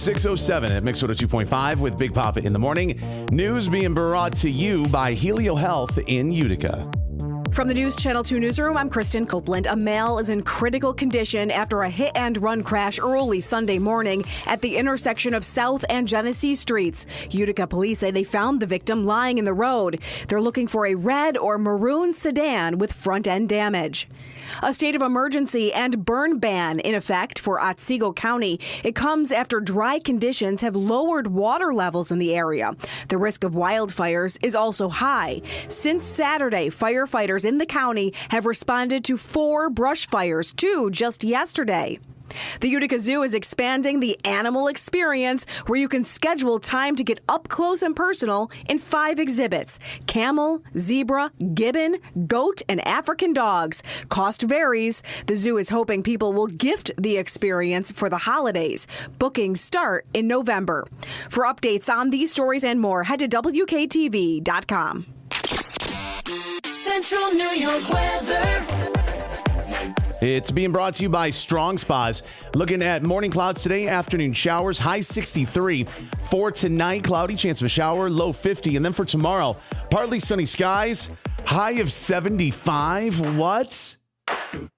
.607 at Mix 2.5 with Big Poppa in the morning. News being brought to you by Helio Health in Utica. From the News Channel 2 newsroom, I'm Kristen Copeland. A male is in critical condition after a hit-and-run crash early Sunday morning at the intersection of South and Genesee Streets. Utica police say they found the victim lying in the road. They're looking for a red or maroon sedan with front-end damage. A state of emergency and burn ban in effect for Otsego County. It comes after dry conditions have lowered water levels in the area. The risk of wildfires is also high. Since Saturday, firefighters in the county have responded to 4 brush fires, 2 just yesterday. The Utica Zoo is expanding the animal experience where you can schedule time to get up close and personal in 5 exhibits: camel, zebra, gibbon, goat, and African dogs. Cost varies. The zoo is hoping people will gift the experience for the holidays. Bookings start in November. For updates on these stories and more, head to WKTV.com. Central New York weather. It's being brought to you by Strong Spas. Looking at morning clouds today, afternoon showers, high 63. For tonight, cloudy, chance of a shower, low 50. And then for tomorrow, partly sunny skies, high of 75. What?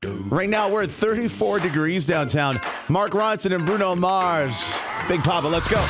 Right now, we're at 34 degrees downtown. Mark Ronson and Bruno Mars. Big Poppa, let's go.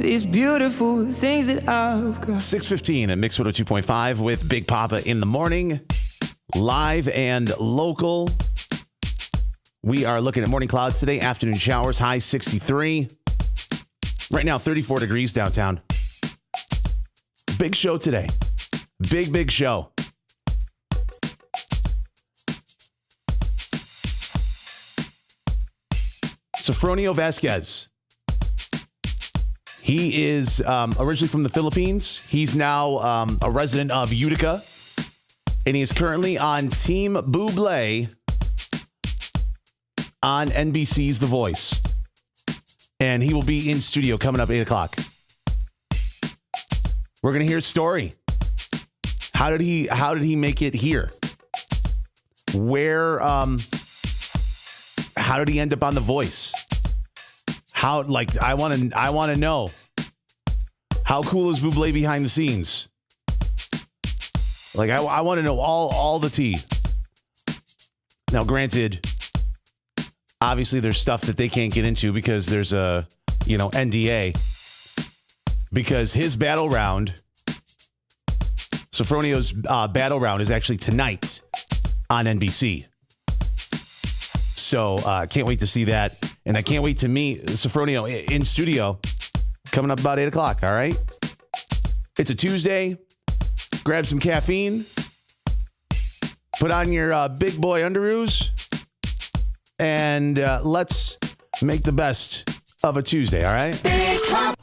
these beautiful things that I've got. 6:15 at Mix 102.5 with Big Poppa in the morning. Live and local. We are looking at morning clouds today, afternoon showers, high 63. Right now, 34 degrees downtown. Big show today. Big show. Sofronio Vasquez. He is originally from the Philippines. He's now a resident of Utica. And he is currently on Team Buble on NBC's The Voice. And he will be in studio coming up 8 o'clock. We're going to hear his story. How did he make it here? Where, how did he end up on The Voice? I want to know. How cool is Buble behind the scenes? I want to know all the tea. Now, granted, obviously there's stuff that they can't get into because there's a, NDA. Because his battle round, Sofronio's battle round is actually tonight on NBC. So can't wait to see that. And I can't wait to meet Sofronio in studio coming up about 8 o'clock, all right? It's a Tuesday. Grab some caffeine. Put on your big boy underoos. And let's make the best of a Tuesday, all right? Big Pop.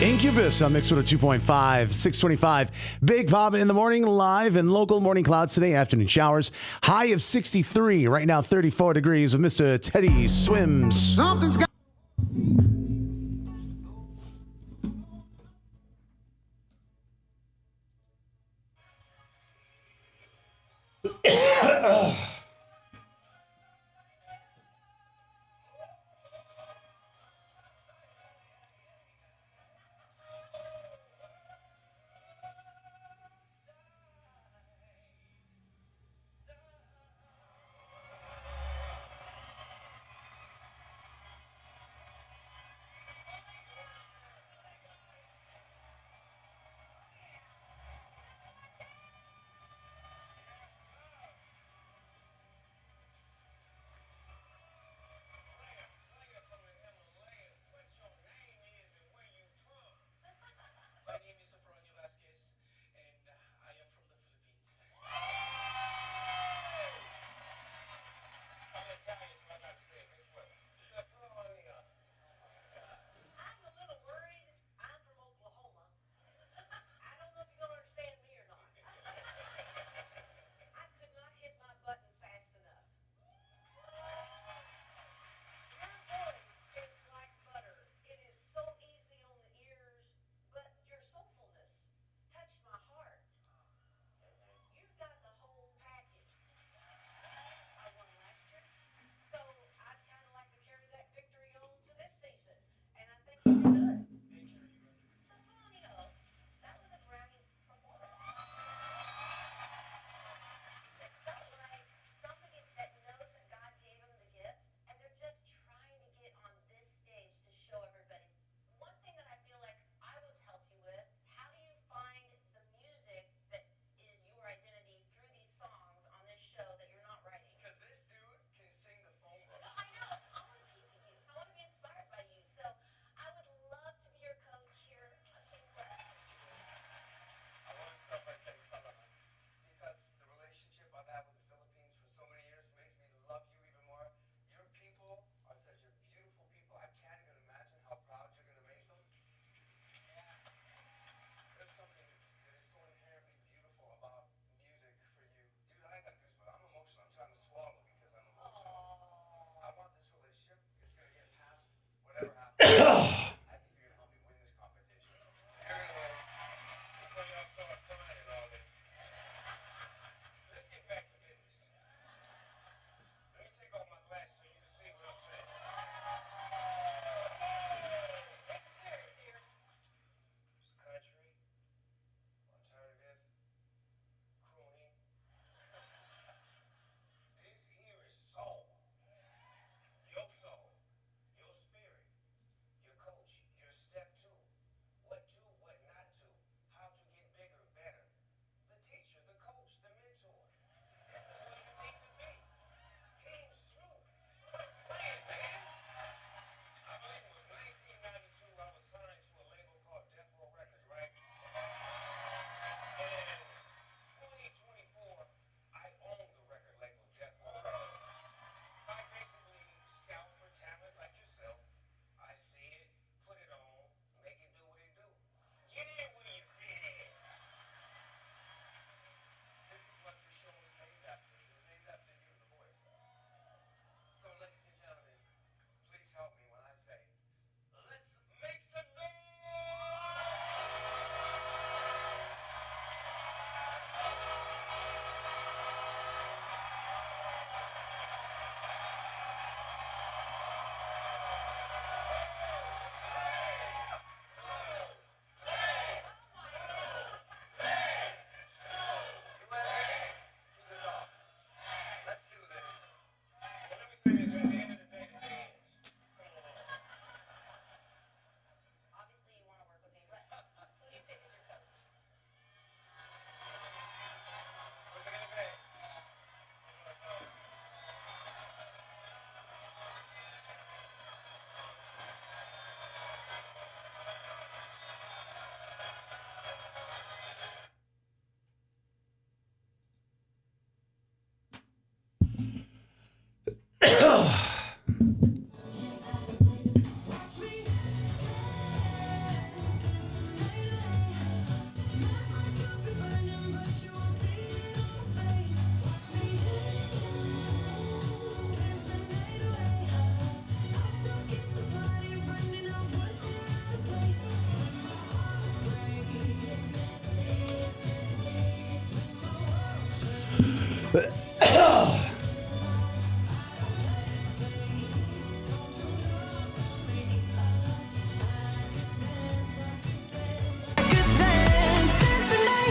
Incubus on Mix 2.5, 625. Big Poppa in the morning, live and local morning clouds today, afternoon showers. High of 63, right now 34 degrees with Mr. Teddy Swims. Something's got.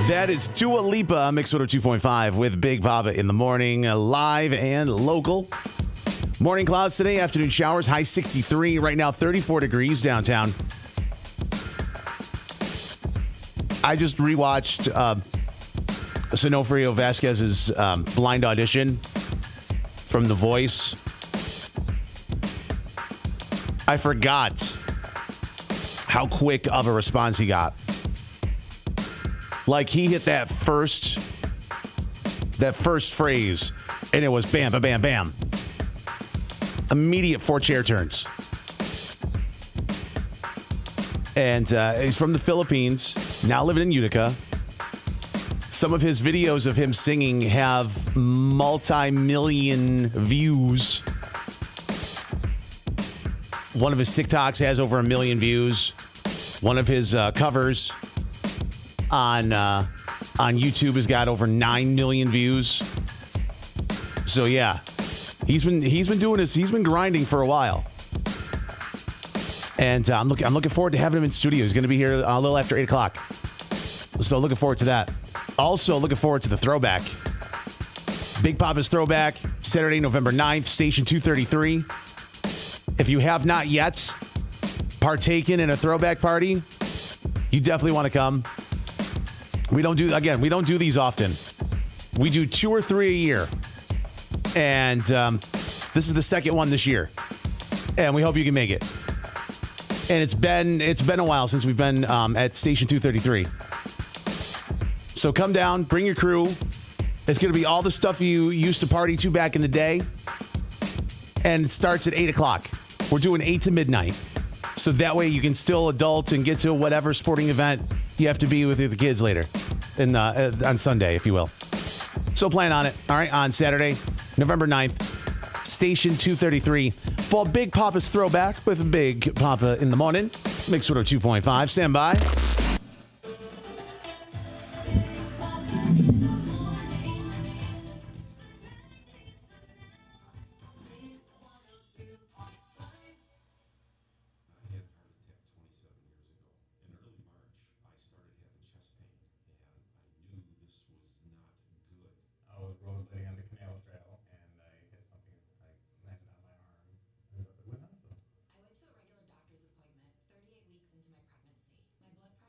That is Dua Lipa, Mix 2.5 with Big Poppa in the morning, live and local. Morning clouds today, afternoon showers, high 63. Right now, 34 degrees downtown. I just rewatched Sinofrio Vasquez's blind audition from The Voice. I forgot how quick of a response he got. Like, he hit that first phrase, and it was bam, bam, bam, bam. Immediate 4 chair turns. And he's from the Philippines, now living in Utica. Some of his videos of him singing have multi-million views. One of his TikToks has over 1 million views. One of his covers on YouTube has got over 9 million views. So yeah, he's been doing this. He's been grinding for a while, and I'm looking forward to having him in studio. He's going to be here a little after 8 o'clock. So looking forward to that. Also looking forward to the throwback. Big Poppa's throwback, Saturday, November 9th, Station 233. If you have not yet partaken in a throwback party, you definitely want to come. We don't do these often. We do 2 or 3 a year. And this is the second one this year. And we hope you can make it. And it's been a while since we've been at Station 233. So come down, bring your crew. It's going to be all the stuff you used to party to back in the day. And it starts at 8 o'clock. We're doing 8 to midnight. So that way you can still adult and get to whatever sporting event you have to be with the kids later on Sunday, if you will. So plan on it, all right, on Saturday, November 9th, Station 233 for Big Poppa's throwback with Big Poppa in the morning. Mix 2.5. Stand by. I went to a regular doctor's appointment 38 weeks into my pregnancy. My blood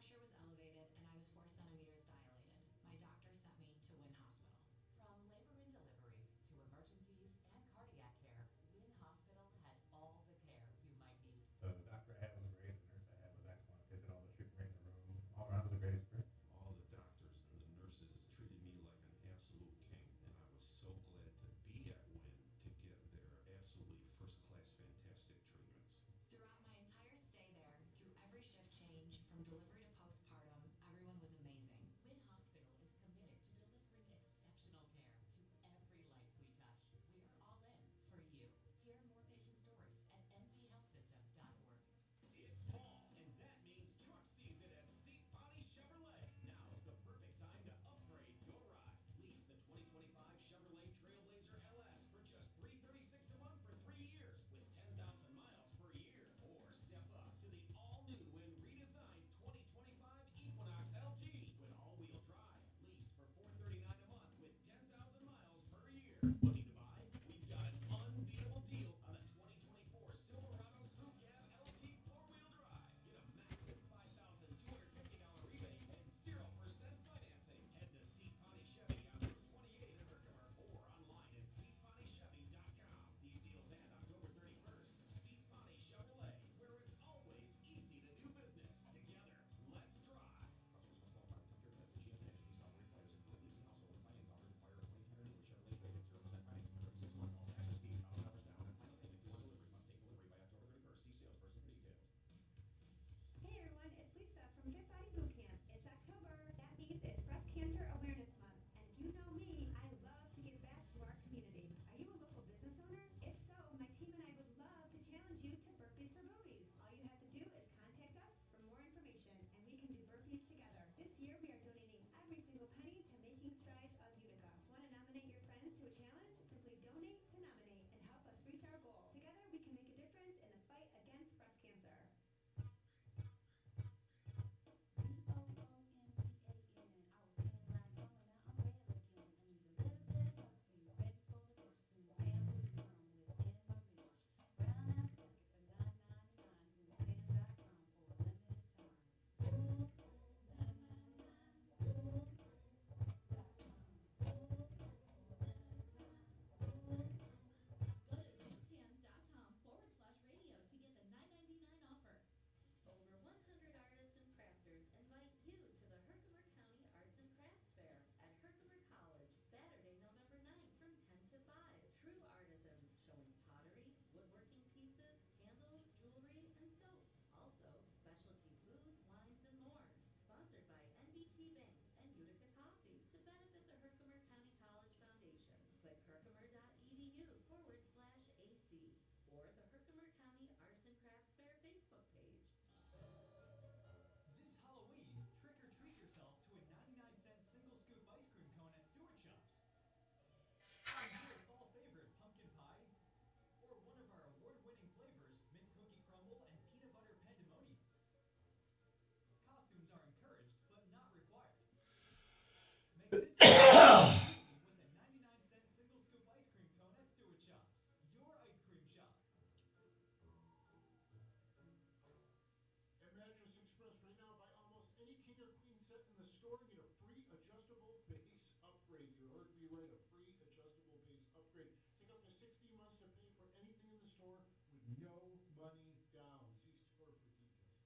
store and get a free adjustable base upgrade. You heard me right, a free adjustable base upgrade. Take up to 60 months to pay for anything in the store with no money down. See store for details.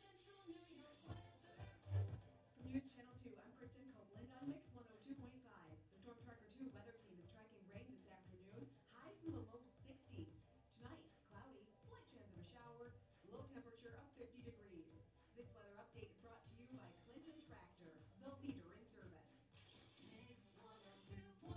Central New York weather. From News Channel 2, I'm Kristen Copeland on Mix 102.5. The Storm Tracker 2 weather team is tracking rain this afternoon. Highs in the low 60s. Tonight, cloudy, slight chance of a shower, low temperature of 50 degrees. This weather update is brought to you by Clinton Tractor, the leader in service. Mix 102.5.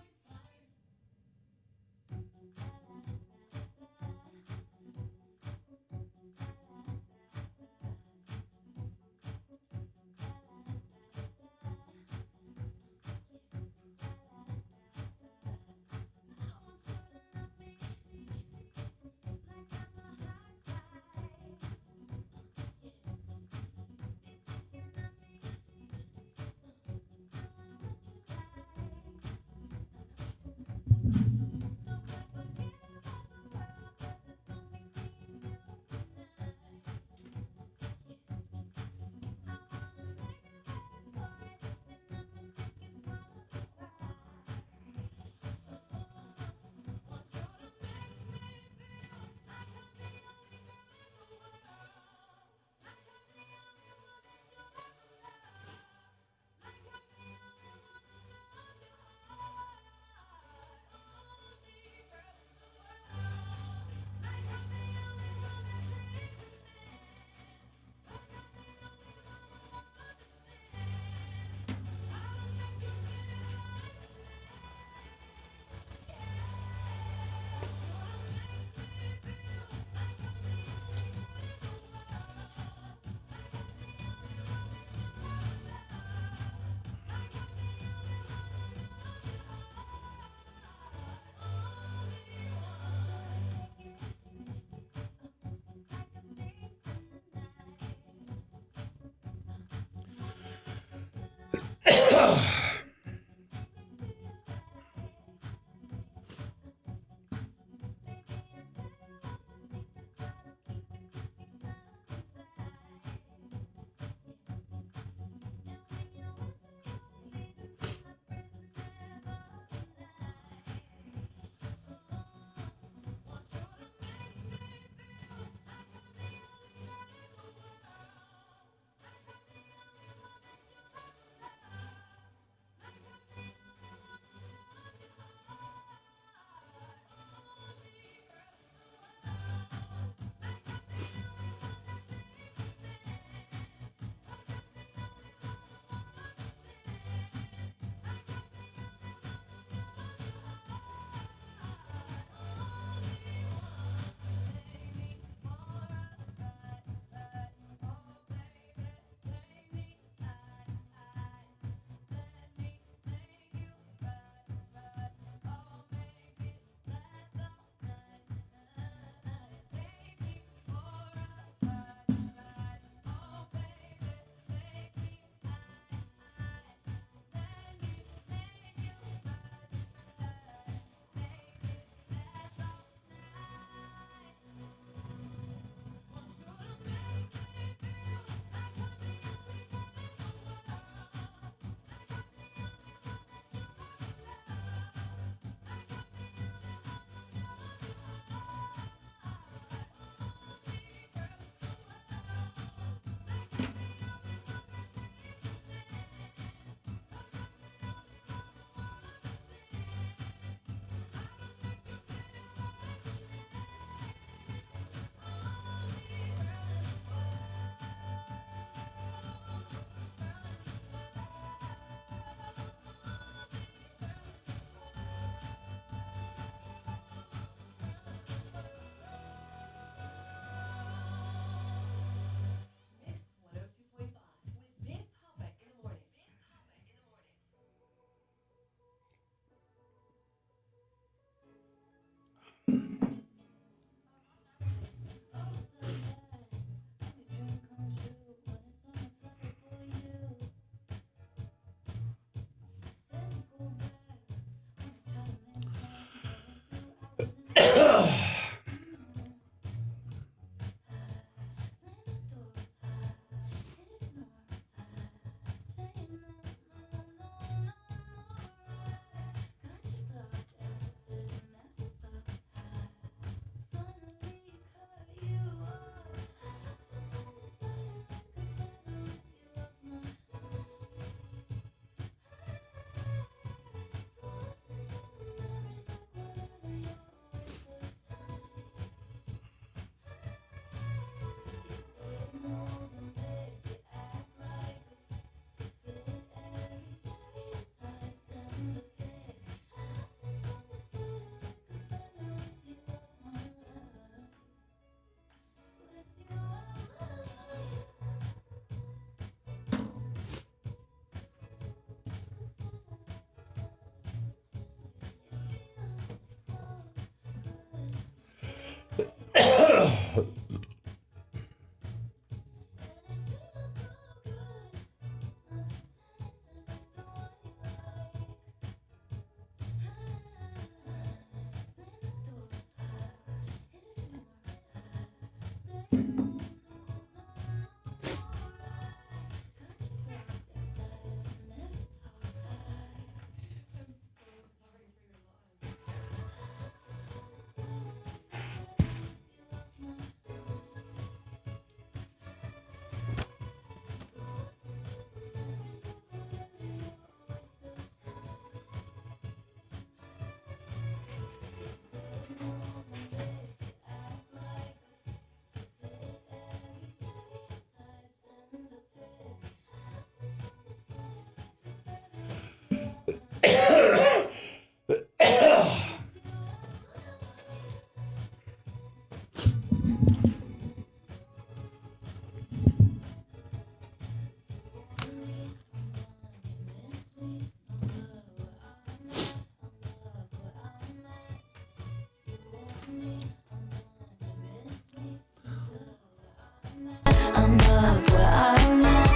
I'm up where I'm at.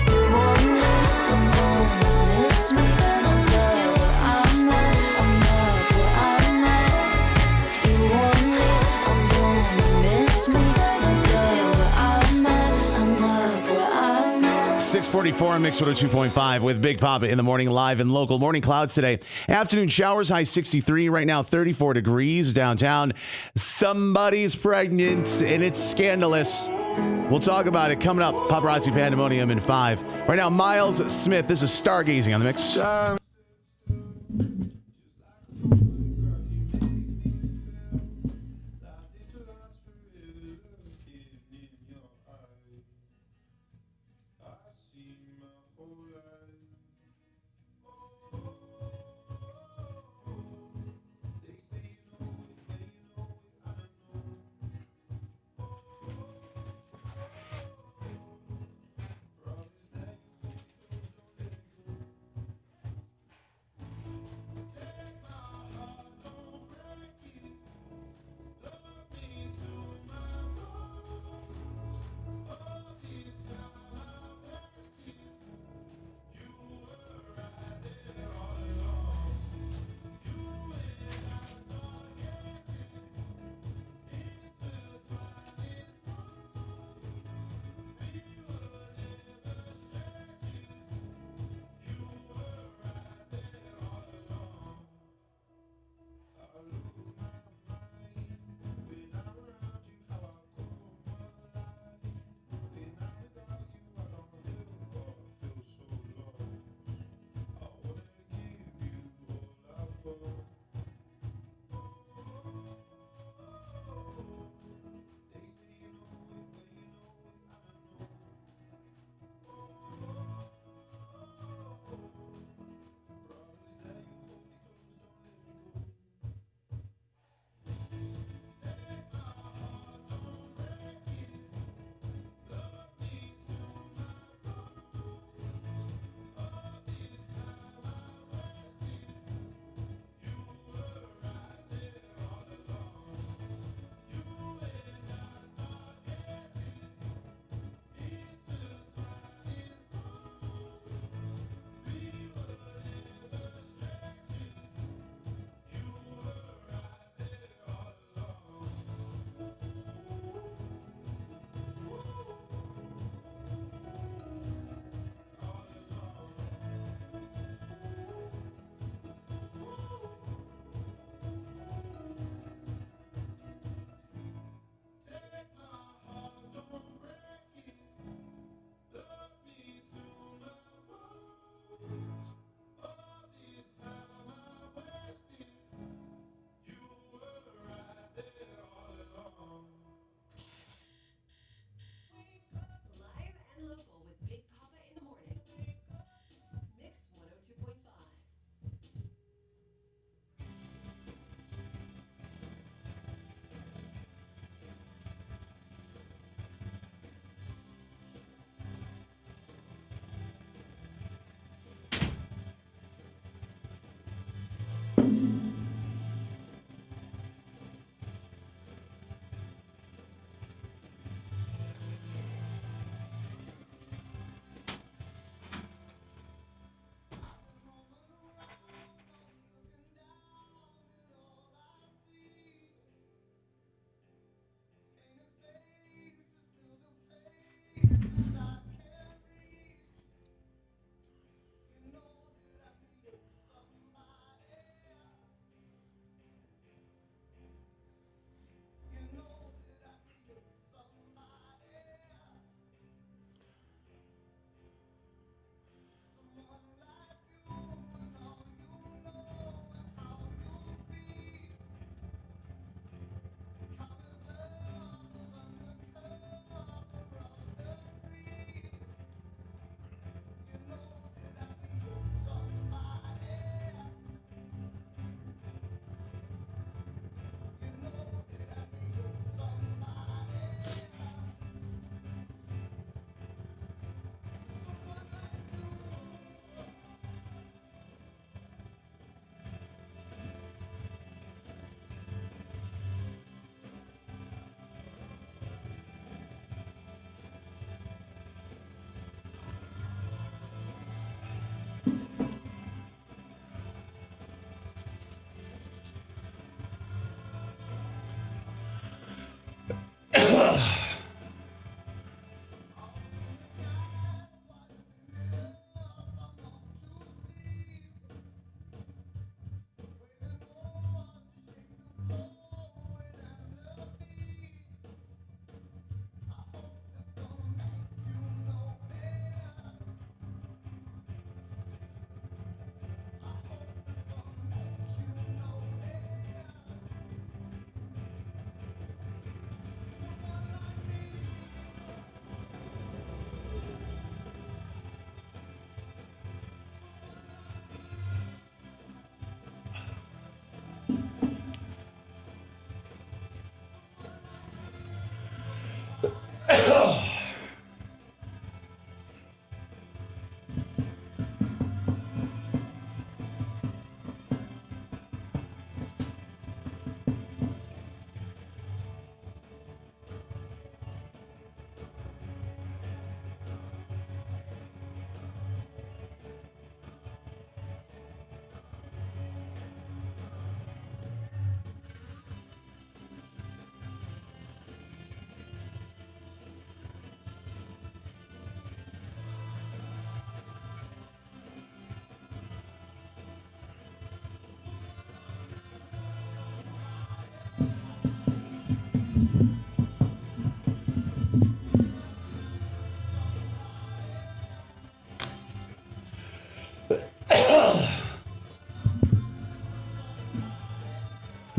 You want me for songs that miss me. I'm up where I'm at. I'm up where I'm at. You want me for songs that miss me. I'm up where I'm at. I'm up where I'm at. 644 Mix 102.5 with Big Poppa in the morning, live and local. Morning clouds today. Afternoon showers, high 63. Right now, 34 degrees downtown. Somebody's pregnant, and it's scandalous. We'll talk about it coming up. Paparazzi Pandemonium in 5. Right now, Miles Smith. This is Stargazing on the Mix.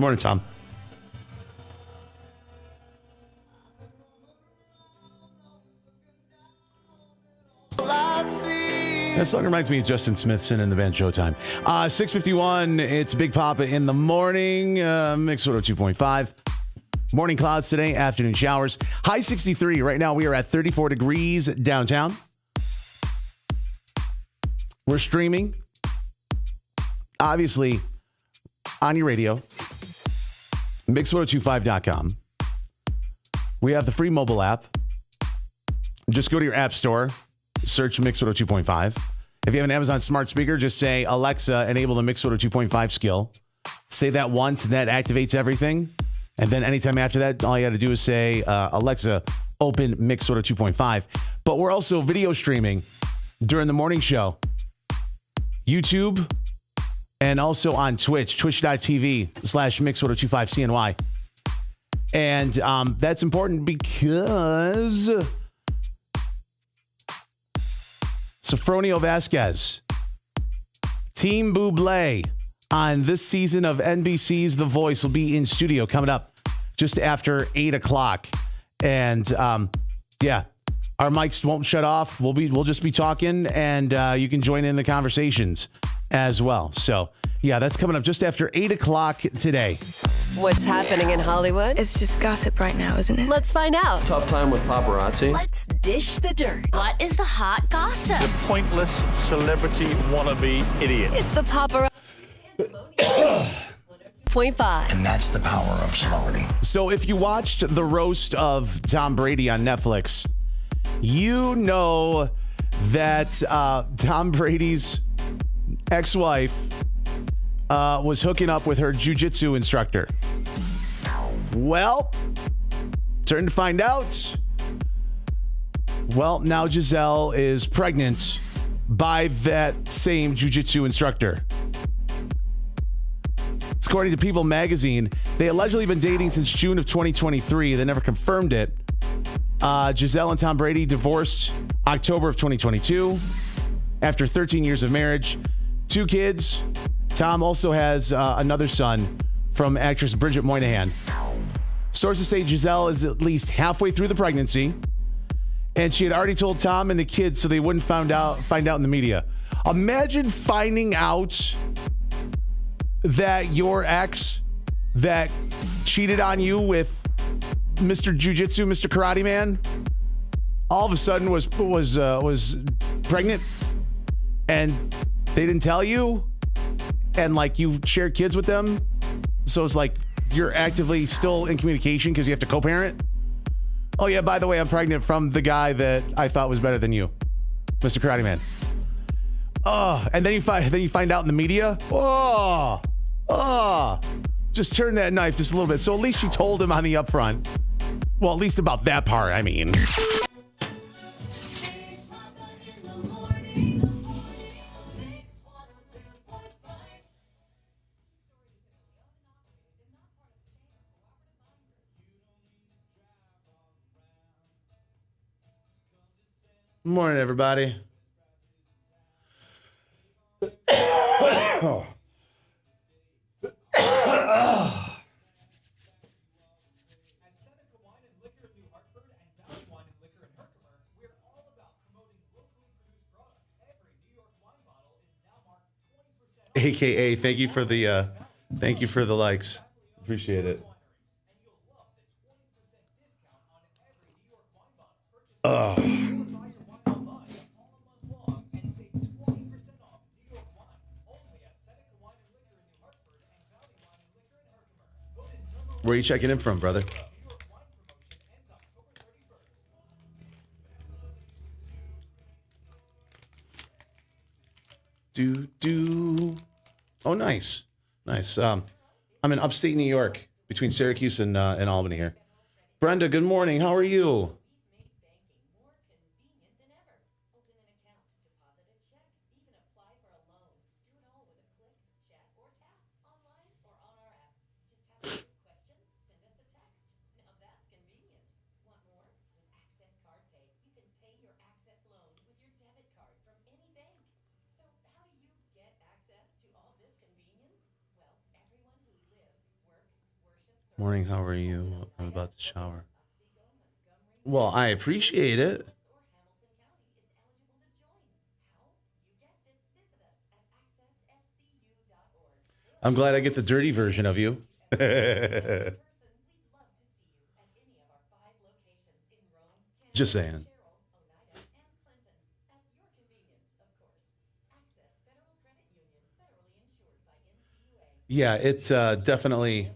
Morning, Tom. That song reminds me of Justin Smithson and the band Showtime. 6:51, it's Big Poppa in the morning. Mix 102.5. Morning clouds today, afternoon showers. High 63. Right now we are at 34 degrees downtown. We're streaming, obviously, on your radio. Mix1025.com. We have the free mobile app. Just go to your app store. Search Mix 102.5. If you have an Amazon smart speaker, just say, Alexa, enable the Mix 102.5 skill. Say that once, and that activates everything. And then anytime after that, all you got to do is say, Alexa, open Mix 102.5. But we're also video streaming during the morning show. YouTube, and also on Twitch, twitch.tv/Mix 102.5 CNY. And that's important because Sofronio Vasquez, Team Bublé on this season of NBC's The Voice will be in studio coming up just after 8 o'clock. And yeah, our mics won't shut off. We'll just be talking, and you can join in the conversations as well. So yeah, that's coming up just after 8 o'clock today. What's happening in Hollywood? It's just gossip right now, isn't it? Let's find out. Tough time with paparazzi. Let's dish the dirt. What is the hot gossip? The pointless celebrity wannabe idiot. It's the paparazzi. 0.5. And that's the power of celebrity. So if you watched the roast of Tom Brady on Netflix, you know that Tom Brady's ex-wife was hooking up with her jiu-jitsu instructor. Well, turn to find out. Well, now Giselle is pregnant by that same jiu-jitsu instructor. It's according to People magazine. They allegedly been dating since June of 2023. They never confirmed it. Giselle and Tom Brady divorced October of 2022 after 13 years of marriage. 2 kids. Tom also has another son from actress Bridget Moynihan. Sources say Giselle is at least halfway through the pregnancy, and she had already told Tom and the kids so they wouldn't find out in the media. Imagine finding out that your ex that cheated on you with Mr. Jiu-Jitsu, Mr. Karate Man, all of a sudden was pregnant, and they didn't tell you, and like you share kids with them, so it's like you're actively still in communication because you have to co-parent. Oh yeah, by the way, I'm pregnant from the guy that I thought was better than you, Mr. Karate Man. Oh, and then you find out in the media. Oh, just turn that knife just a little bit. So at least she told him on the upfront. Well, at least about that part, I mean. Morning, everybody. AKA, thank you for the likes. Appreciate it. Where are you checking in from, brother? Oh, nice. I'm in upstate New York, between Syracuse and Albany here. Brenda, good morning. How are you? Morning, how are you? I'm about to shower. Well, I appreciate it. I'm glad I get the dirty version of you. Just saying. Yeah, it's definitely.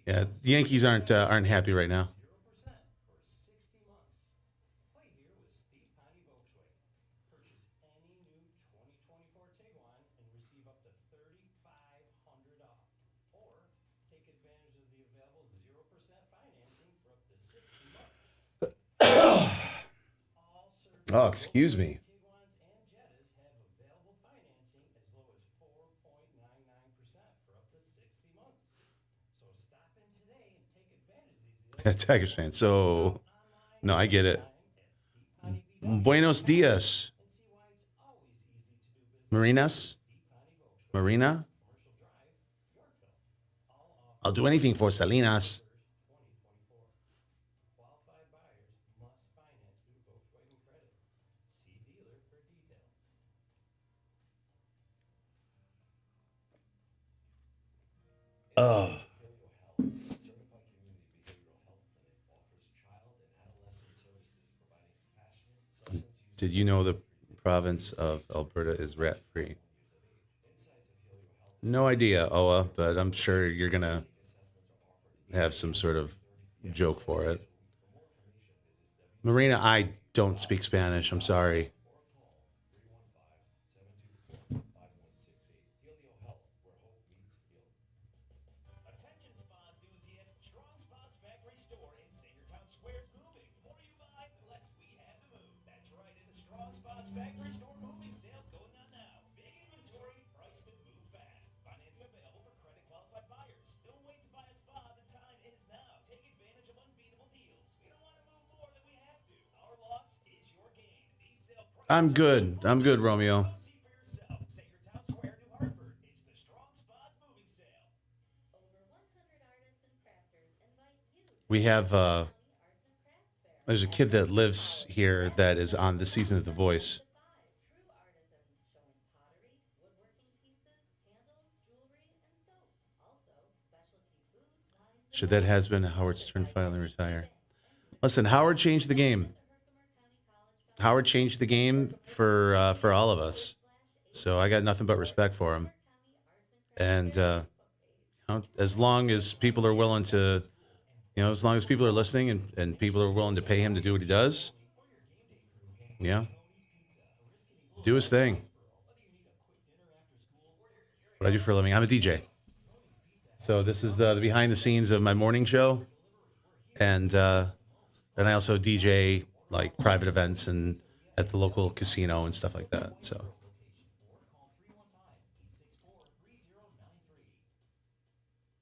Yeah, the Yankees aren't happy right now. Oh, excuse me. Tigers fan. So, no, I get it. Buenos dias. Marina? I'll do anything for Salinas. Oh. Did you know the province of Alberta is rat free? No idea, Oa, but I'm sure you're going to have some sort of joke for it. Marina, I don't speak Spanish. I'm sorry. I'm good. I'm good, Romeo. We have there's a kid that lives here that is on this season of The Voice. Should that has been Howard's turn finally retire? Listen, Howard changed the game. Howard changed the game for all of us. So I got nothing but respect for him. And as long as people are willing to, as long as people are listening and people are willing to pay him to do what he does, yeah, do his thing. What I do for a living, I'm a DJ. So this is the behind the scenes of my morning show, and then I also DJ like private events and at the local casino and stuff like that. So.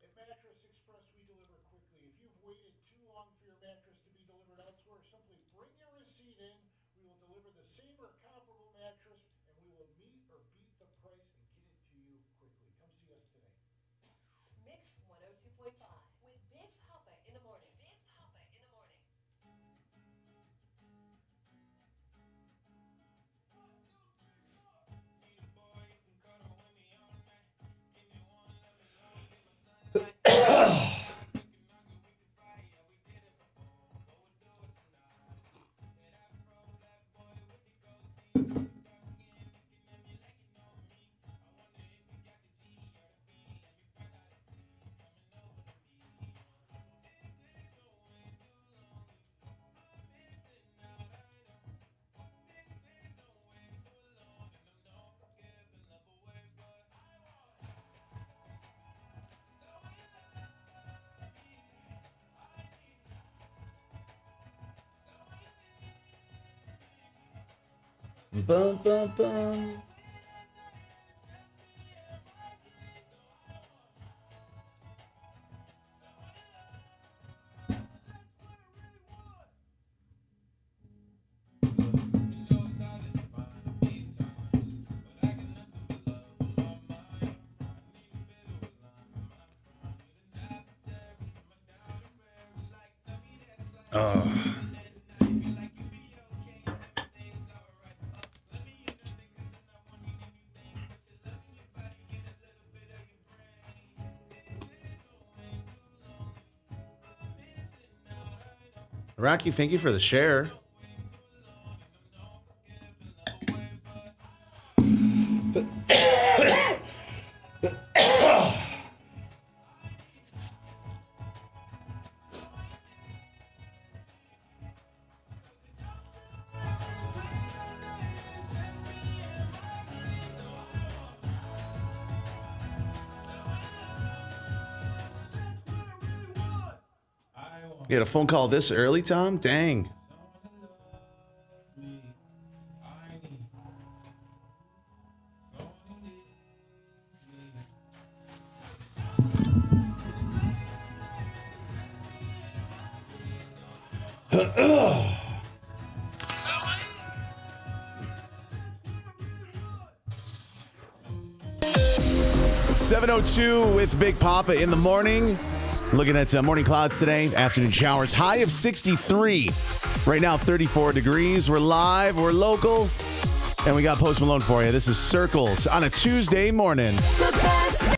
At Mattress Express, we deliver quickly. If you've waited too long for your mattress to be delivered elsewhere, simply bring your receipt in. We will deliver the same or comparable mattress, and we will meet or beat the price and get it to you quickly. Come see us today. Mix 102.5 with Big Poppa in the morning. Big Poppa in the morning. Bum, bum, bum. Rocky, thank you for the share. You had a phone call this early, Tom? Dang. .702 with Big Poppa in the morning. Looking at morning clouds today, afternoon showers, high of 63. Right now, 34 degrees. We're live, we're local, and we got Post Malone for you. This is Circles on a Tuesday morning. The best.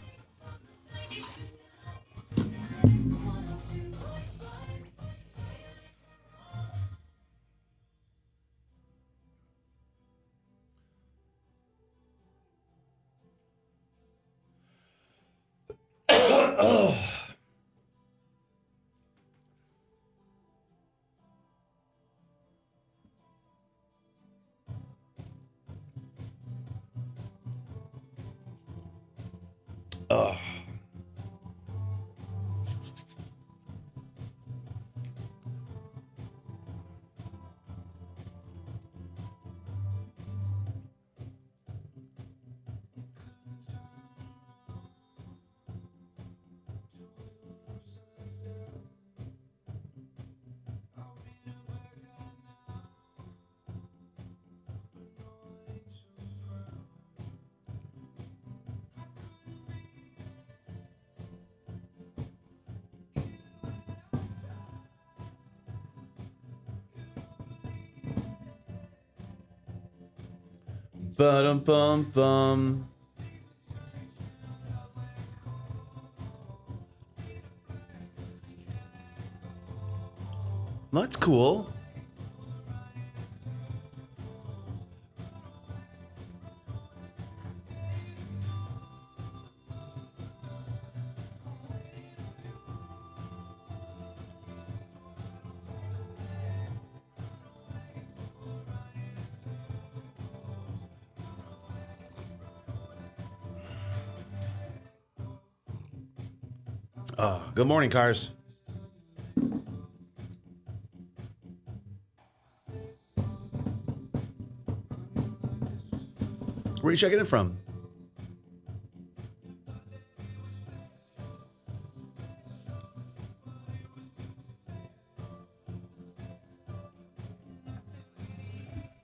Ba-dum-bum-bum. That's cool. Good morning, cars. Where are you checking in from?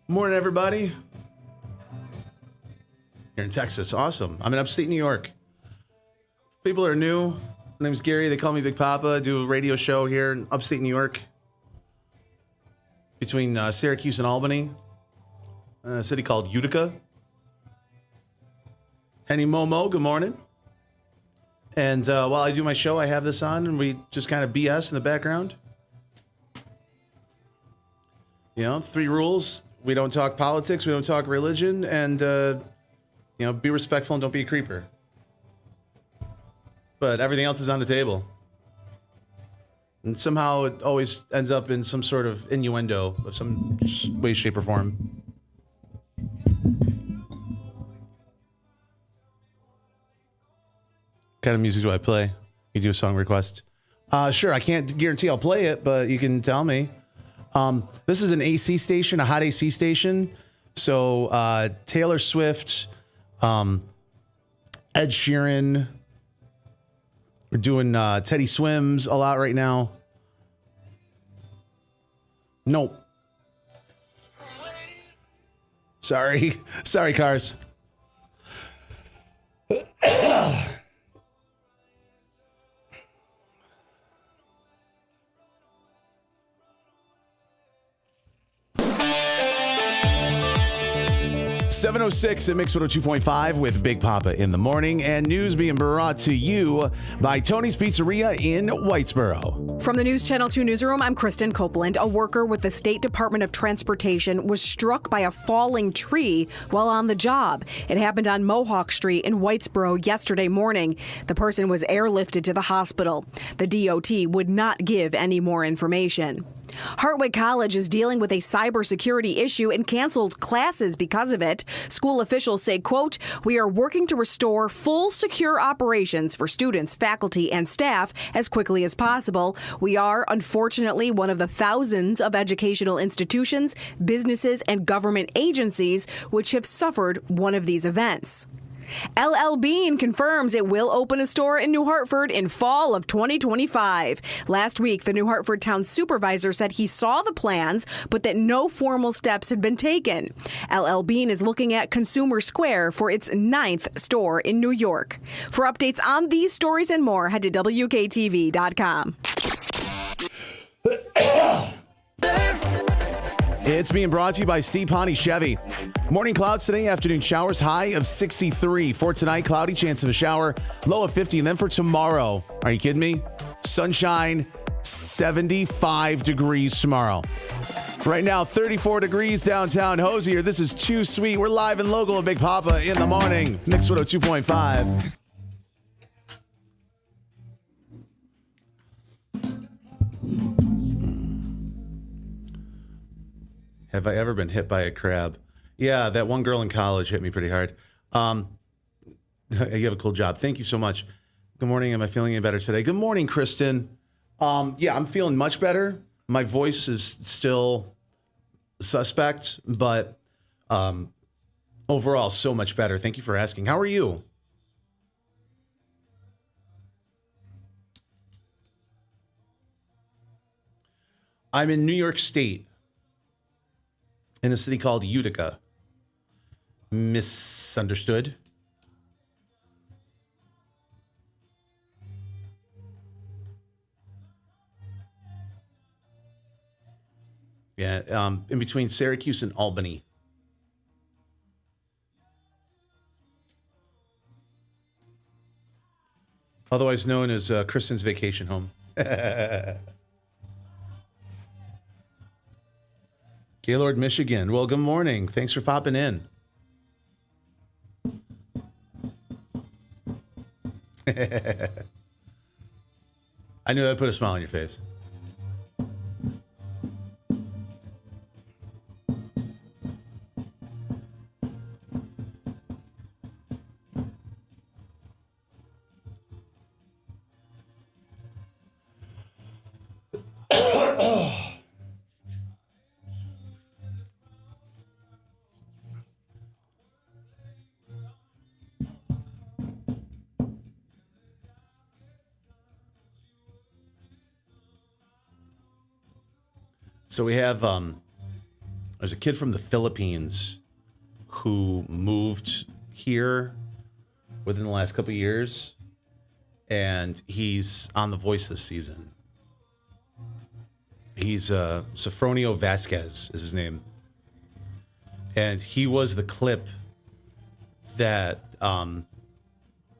Morning, everybody. Here in Texas. Awesome. I'm in upstate New York. People are new. My name's Gary. They call me Big Poppa. I do a radio show here in upstate New York between Syracuse and Albany, a city called Utica. Henny Momo, good morning. And while I do my show, I have this on, and we just kind of BS in the background. You know, 3 rules. We don't talk politics, we don't talk religion, and, be respectful and don't be a creeper. But everything else is on the table. And somehow it always ends up in some sort of innuendo of some way, shape, or form. What kind of music do I play? You do a song request. Sure, I can't guarantee I'll play it, but you can tell me. This is an AC station, a hot AC station. So Taylor Swift, Ed Sheeran. We're doing Teddy Swims a lot right now. Nope. Sorry, cars. 7:06 at Mix 102.5 with Big Poppa in the morning, and news being brought to you by Tony's Pizzeria in Whitesboro. From the News Channel 2 newsroom, I'm Kristen Copeland. A worker with the State Department of Transportation was struck by a falling tree while on the job. It happened on Mohawk Street in Whitesboro yesterday morning. The person was airlifted to the hospital. The DOT would not give any more information. Hartwick College is dealing with a cybersecurity issue and canceled classes because of it. School officials say, quote, "We are working to restore full secure operations for students, faculty, and staff as quickly as possible. We are, unfortunately, one of the thousands of educational institutions, businesses, and government agencies which have suffered one of these events." LL Bean confirms it will open a store in New Hartford in fall of 2025. Last week, the New Hartford town supervisor said he saw the plans, but that no formal steps had been taken. LL Bean is looking at Consumer Square for its 9th store in New York. For updates on these stories and more, head to WKTV.com. It's being brought to you by Steve Pawnee Chevy. Morning clouds today, afternoon showers, high of 63. For tonight, cloudy, chance of a shower, low of 50. And then for tomorrow, are you kidding me? Sunshine, 75 degrees tomorrow. Right now, 34 degrees downtown Hosier. This is Too Sweet. We're live and local at Big Poppa in the morning. Mix 102.5. Have I ever been hit by a crab? Yeah, that one girl in college hit me pretty hard. You have a cool job. Thank you so much. Good morning. Am I feeling any better today? Good morning, Kristen. Yeah, I'm feeling much better. My voice is still suspect, but overall, so much better. Thank you for asking. How are you? I'm in New York State, in a city called Utica. Misunderstood? Yeah, in between Syracuse and Albany. Otherwise known as Kristen's vacation home. Gaylord, Michigan. Well, good morning. Thanks for popping in. I knew that put a smile on your face. So we have, there's a kid from the Philippines who moved here within the last couple of years, and he's on The Voice this season. He's Sofronio Vasquez is his name. And he was the clip that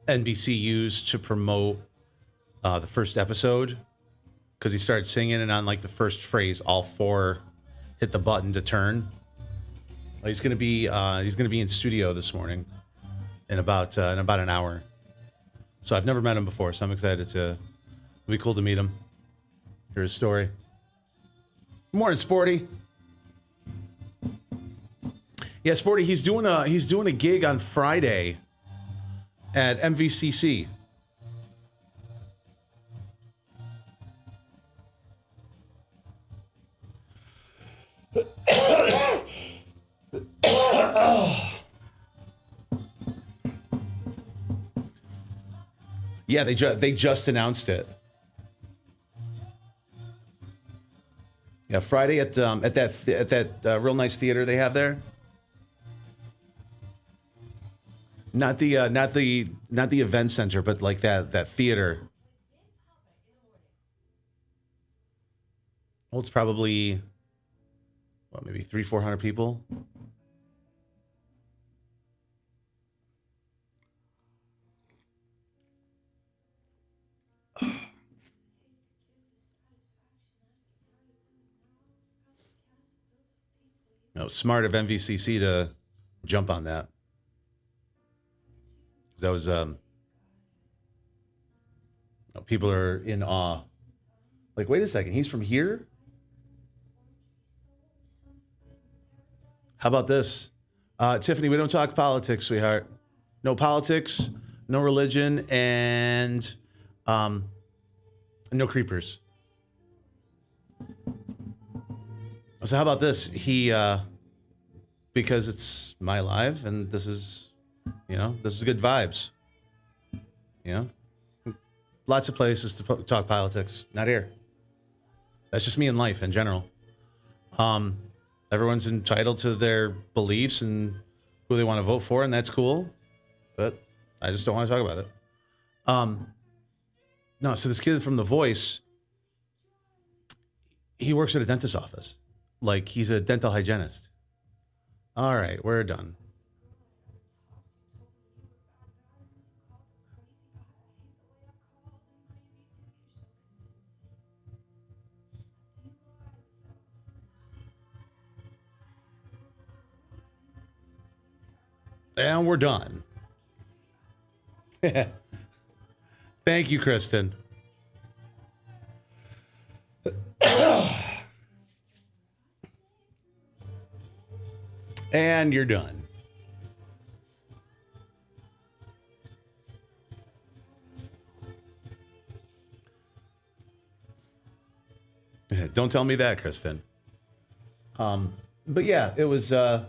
NBC used to promote the first episode. Because he started singing, and on like the first phrase, all four hit the button to turn. He's gonna be in studio this morning in about an hour. So I've never met him before, so I'm excited to. It'll be cool to meet him. Hear his story. Good morning, Sporty. Yeah, Sporty. He's doing a gig on Friday at MVCC. Yeah, they just announced it. Yeah, Friday at that real nice theater they have there. Not the event center, but like that theater. Well, it's probably maybe 300-400 people. Smart of MVCC to jump on that. That was people are in awe. Like, wait a second, he's from here? How about this? Tiffany, we don't talk politics, sweetheart. No politics, no religion, and no creepers. So how about this? He, because it's my live, and this is good vibes. Lots of places to talk politics. Not here. That's just me in life in general. Everyone's entitled to their beliefs and who they want to vote for, and that's cool. But I just don't want to talk about it. No, so this kid from The Voice, he works at a dentist's office. Like, he's a dental hygienist. All right, we're done. And we're done. Thank you, Kristen. And you're done. Don't tell me that, Kristen. But yeah, it was I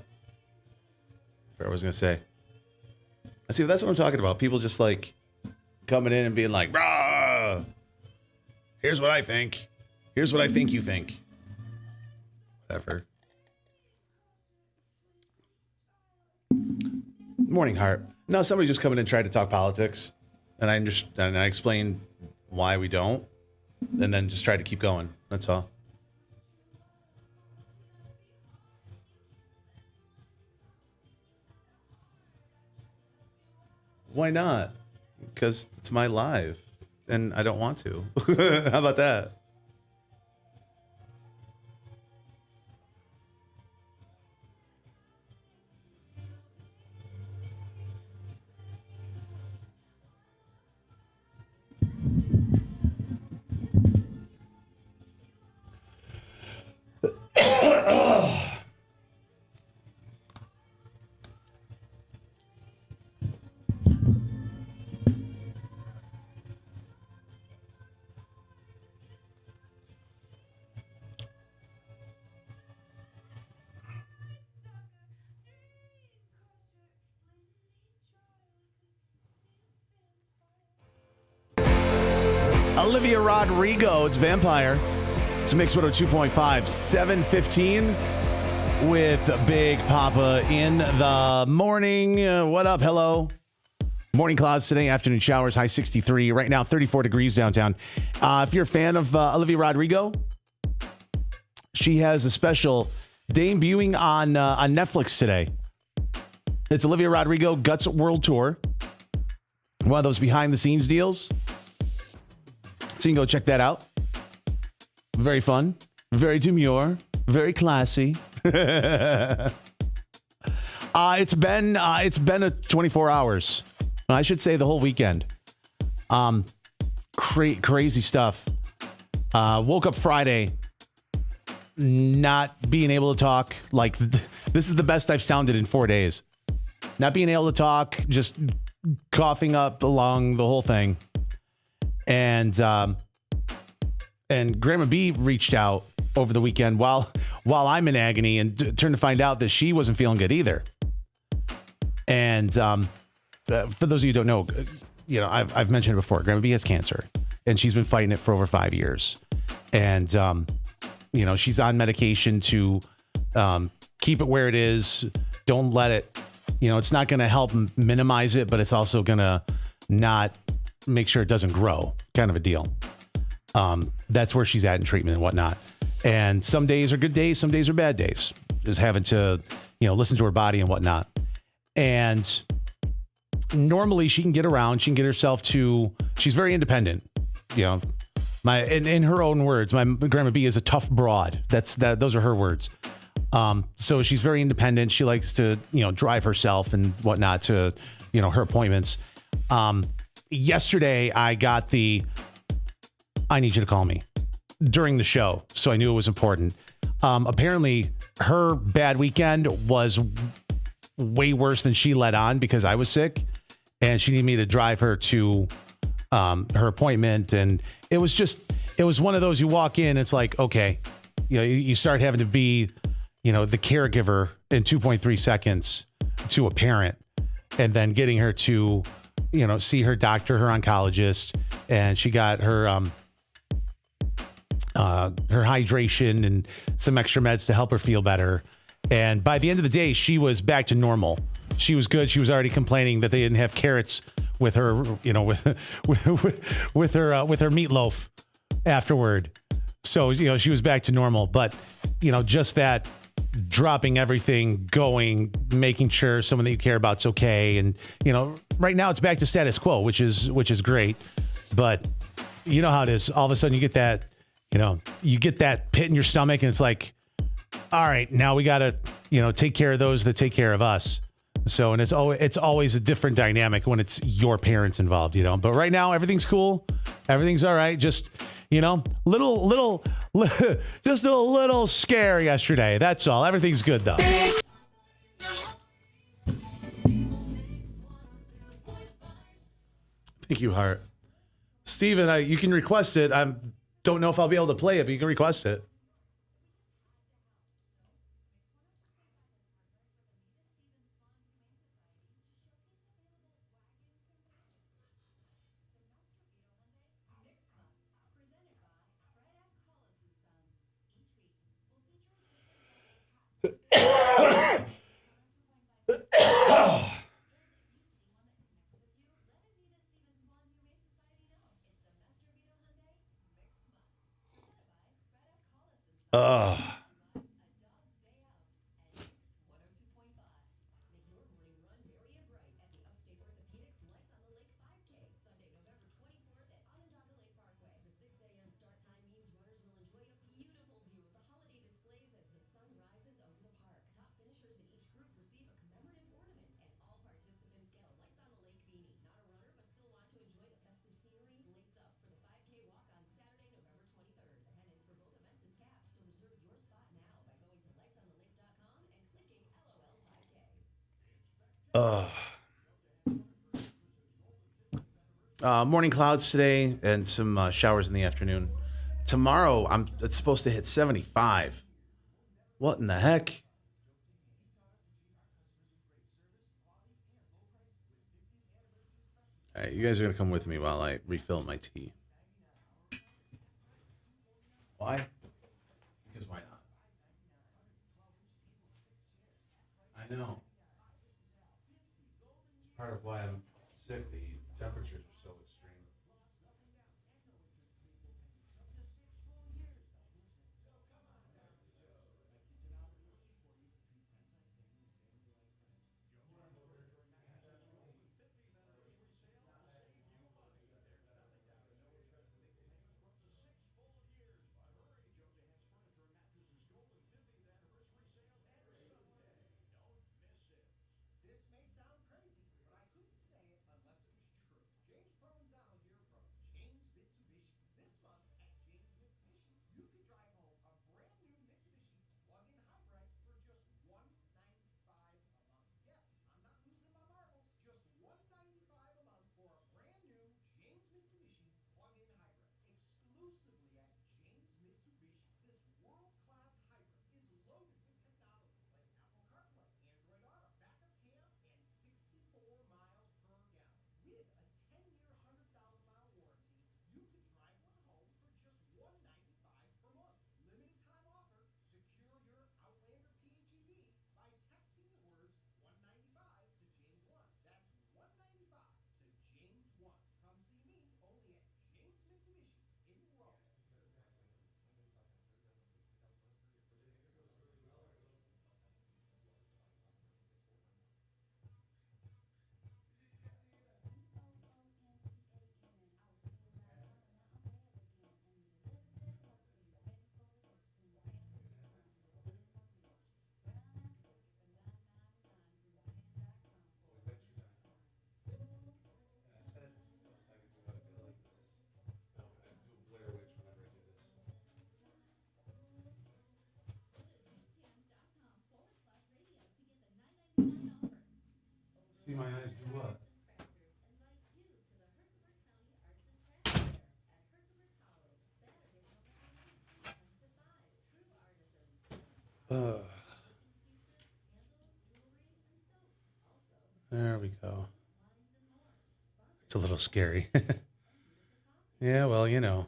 was gonna say. I see, that's what I'm talking about. People just like coming in and being like, "Rah! Here's what I think. Here's what I think you think." Whatever. Morning, Heart. No, somebody just coming in and tried to talk politics, and I understand, and I explained why we don't, and then just tried to keep going. That's all. Why not? Because it's my live, and I don't want to. How about that? Olivia Rodrigo, it's Vampire. It's Mix 102.5, 7:15 with Big Poppa in the morning. What up? Hello. Morning clouds today, afternoon showers, high 63. Right now, 34 degrees downtown. If you're a fan of Olivia Rodrigo, she has a special debuting on Netflix today. It's Olivia Rodrigo Guts World Tour. One of those behind-the-scenes deals. So you can go check that out. Very fun, very demure, very classy. It's been a 24 hours. I should say the whole weekend. Crazy stuff. Woke up Friday, not being able to talk. Like, this is the best I've sounded in 4 days. Not being able to talk, just coughing up along the whole thing. And Grandma B reached out over the weekend while I'm in agony, and turned to find out that she wasn't feeling good either. And for those of you who don't know, I've mentioned it before. Grandma B has cancer, and she's been fighting it for over 5 years. And she's on medication to keep it where it is. Don't let it. It's not going to help minimize it, but it's also going to not make sure it doesn't grow, kind of a deal. That's where she's at in treatment and whatnot. And some days are good days, some days are bad days. Just having to, listen to her body and whatnot. And normally she can get around, she can get herself to, she's very independent. In her own words, my Grandma B is a tough broad. Those are her words. So she's very independent. She likes to, drive herself and whatnot to, her appointments. Yesterday, I got I need you to call me during the show. So I knew it was important. Apparently, her bad weekend was way worse than she let on because I was sick. And she needed me to drive her to her appointment. And it was one of those, you walk in, it's like, okay, you start having to be, the caregiver in 2.3 seconds to a parent, and then getting her to, see her doctor, her oncologist. And she got her hydration and some extra meds to help her feel better. And by the end of the day, she was back to normal. She was good. She was already complaining that they didn't have carrots with her, with her meatloaf afterward. So, she was back to normal. But, just that dropping everything, going, making sure someone that you care about's okay. And, right now it's back to status quo, which is great. But you know how it is. All of a sudden you get that, you get that pit in your stomach, and it's like, all right, now we got to, take care of those that take care of us. So, and it's always a different dynamic when it's your parents involved, but right now everything's cool. Everything's all right. Just, little, just a little scare yesterday. That's all. Everything's good though. Thank you, Hart. Steven, you can request it. I don't know if I'll be able to play it, but you can request it. Morning clouds today and some showers in the afternoon. Tomorrow, it's supposed to hit 75. What in the heck? All right, you guys are going to come with me while I refill my tea. Why? Because why not? I know. Part of why I'm sick, the temperatures are so extreme. There we go. It's a little scary. Yeah, well, you know.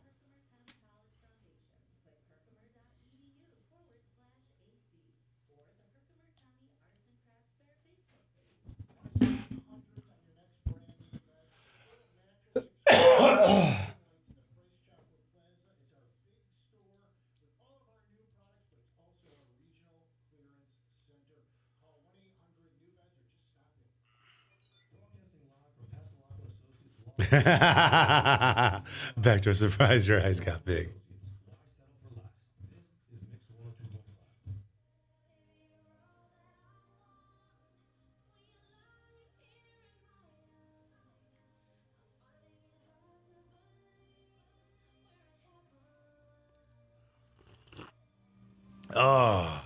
Back to a surprise, your eyes got big. Oh.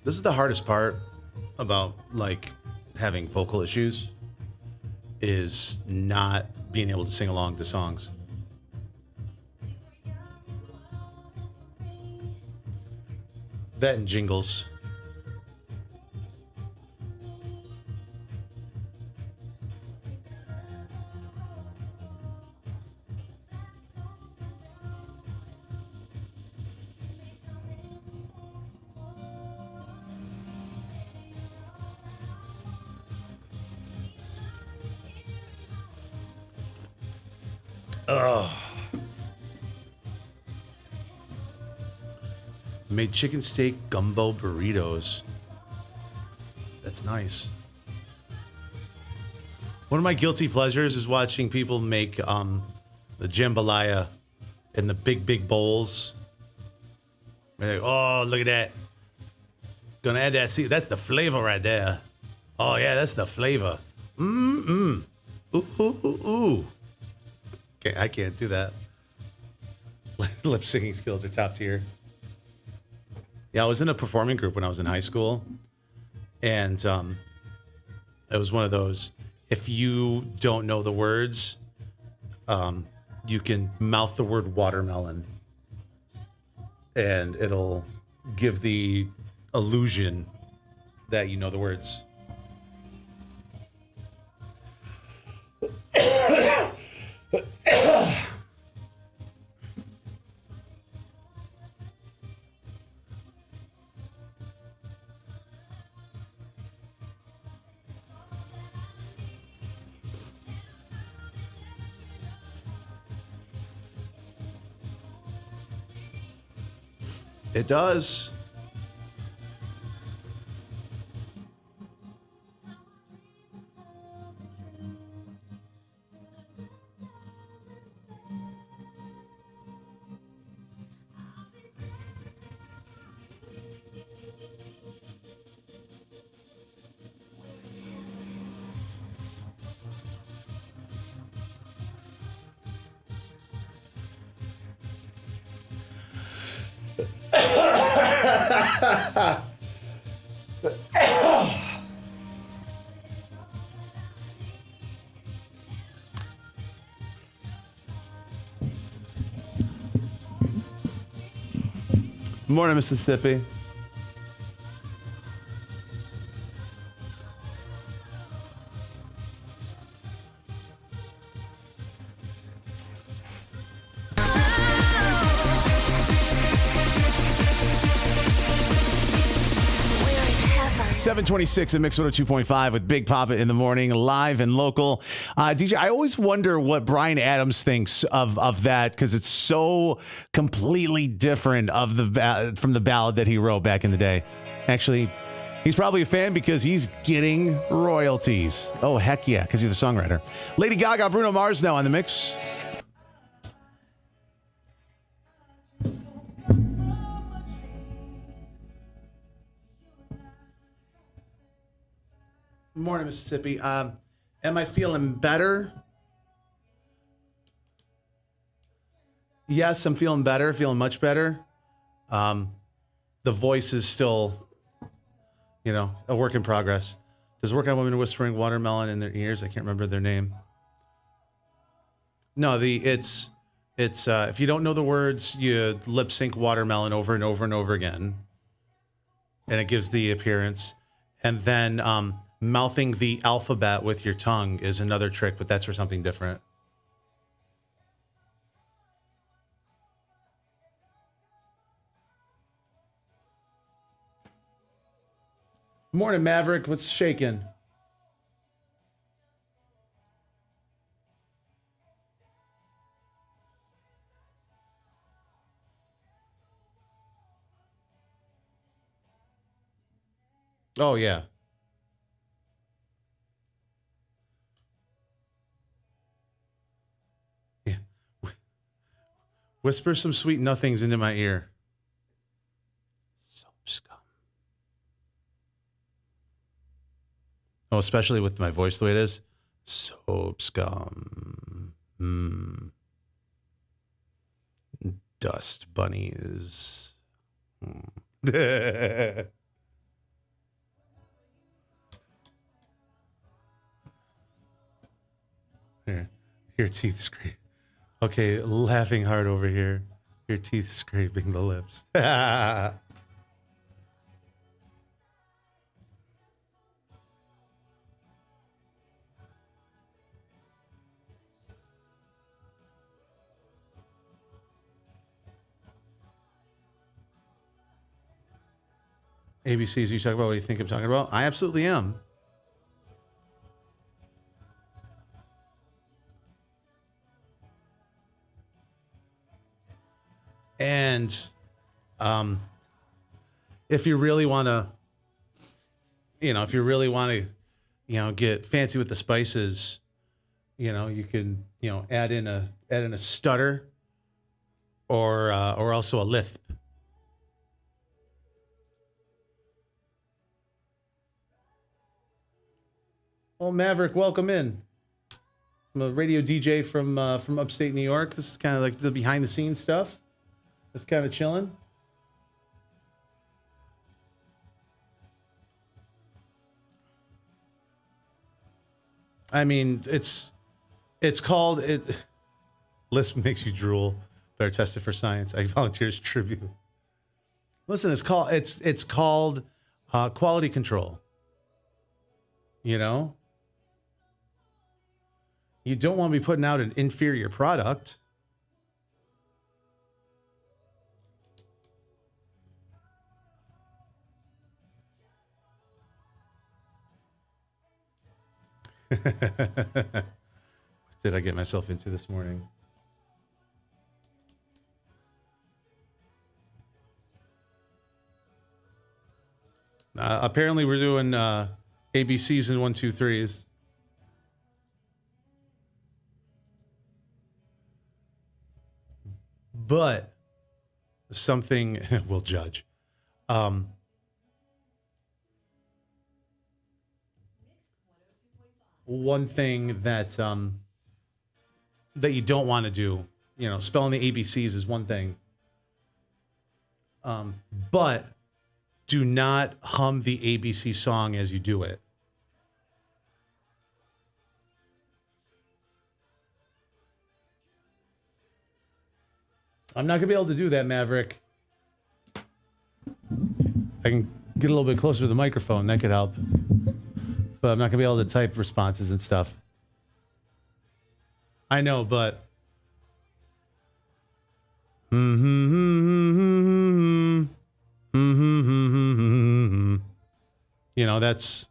This is the hardest part about like having vocal issues is not being able to sing along to songs. That and jingles. Made chicken steak gumbo burritos. That's nice. One of my guilty pleasures is watching people make the jambalaya in the big bowls. Like, oh, look at that. Gonna add that. See, that's the flavor right there. Oh, yeah, that's the flavor. Ooh. Okay, I can't do that. Lip singing skills are top tier. Yeah, I was in a performing group when I was in high school. And it was one of those, if you don't know the words, you can mouth the word watermelon. And it'll give the illusion that you know the words. It does. Morning, Mississippi. Heaven. 726 at Mix 102.5 with Big Poppa in the morning, live and local. DJ, I always wonder what Bryan Adams thinks of that because it's so completely different of from the ballad that he wrote back in the day. Actually, he's probably a fan because he's getting royalties. Oh, heck yeah, because he's a songwriter. Lady Gaga, Bruno Mars now on the mix. Morning, Mississippi. Am I feeling better? Yes, I'm feeling better, feeling much better. The voice is still, a work in progress. Does work on women whispering watermelon in their ears? I can't remember their name. No, it's if you don't know the words, you lip sync watermelon over and over and over again, and it gives the appearance. And then mouthing the alphabet with your tongue is another trick, but that's for something different. Morning, Maverick. What's shaking? Oh, yeah. Yeah. Whisper some sweet nothings into my ear. Soap scum. Oh, especially with my voice the way it is. Soap scum. Dust bunnies. Here, your teeth scrape. Okay, laughing hard over here. Your teeth scraping the lips. ABCs, you talk about what you think I'm talking about? I absolutely am. And if you really want to, get fancy with the spices, you can, add in a stutter or also a lisp. Well, Maverick, welcome in. I'm a radio DJ from upstate New York. This is kind of like the behind the scenes stuff. Just kind of chilling. I mean, it's called it. Lisp makes you drool. Better test it for science. I volunteers tribute. Listen, it's called quality control. You don't want to be putting out an inferior product. What did I get myself into this morning? Apparently, we're doing ABCs and 1, 2, 3s. But something we'll judge. One thing that you don't want to do, spelling the ABCs is one thing. But do not hum the ABC song as you do it. I'm not going to be able to do that, Maverick. I can get a little bit closer to the microphone. That could help. But I'm not going to be able to type responses and stuff. I know, but... that's...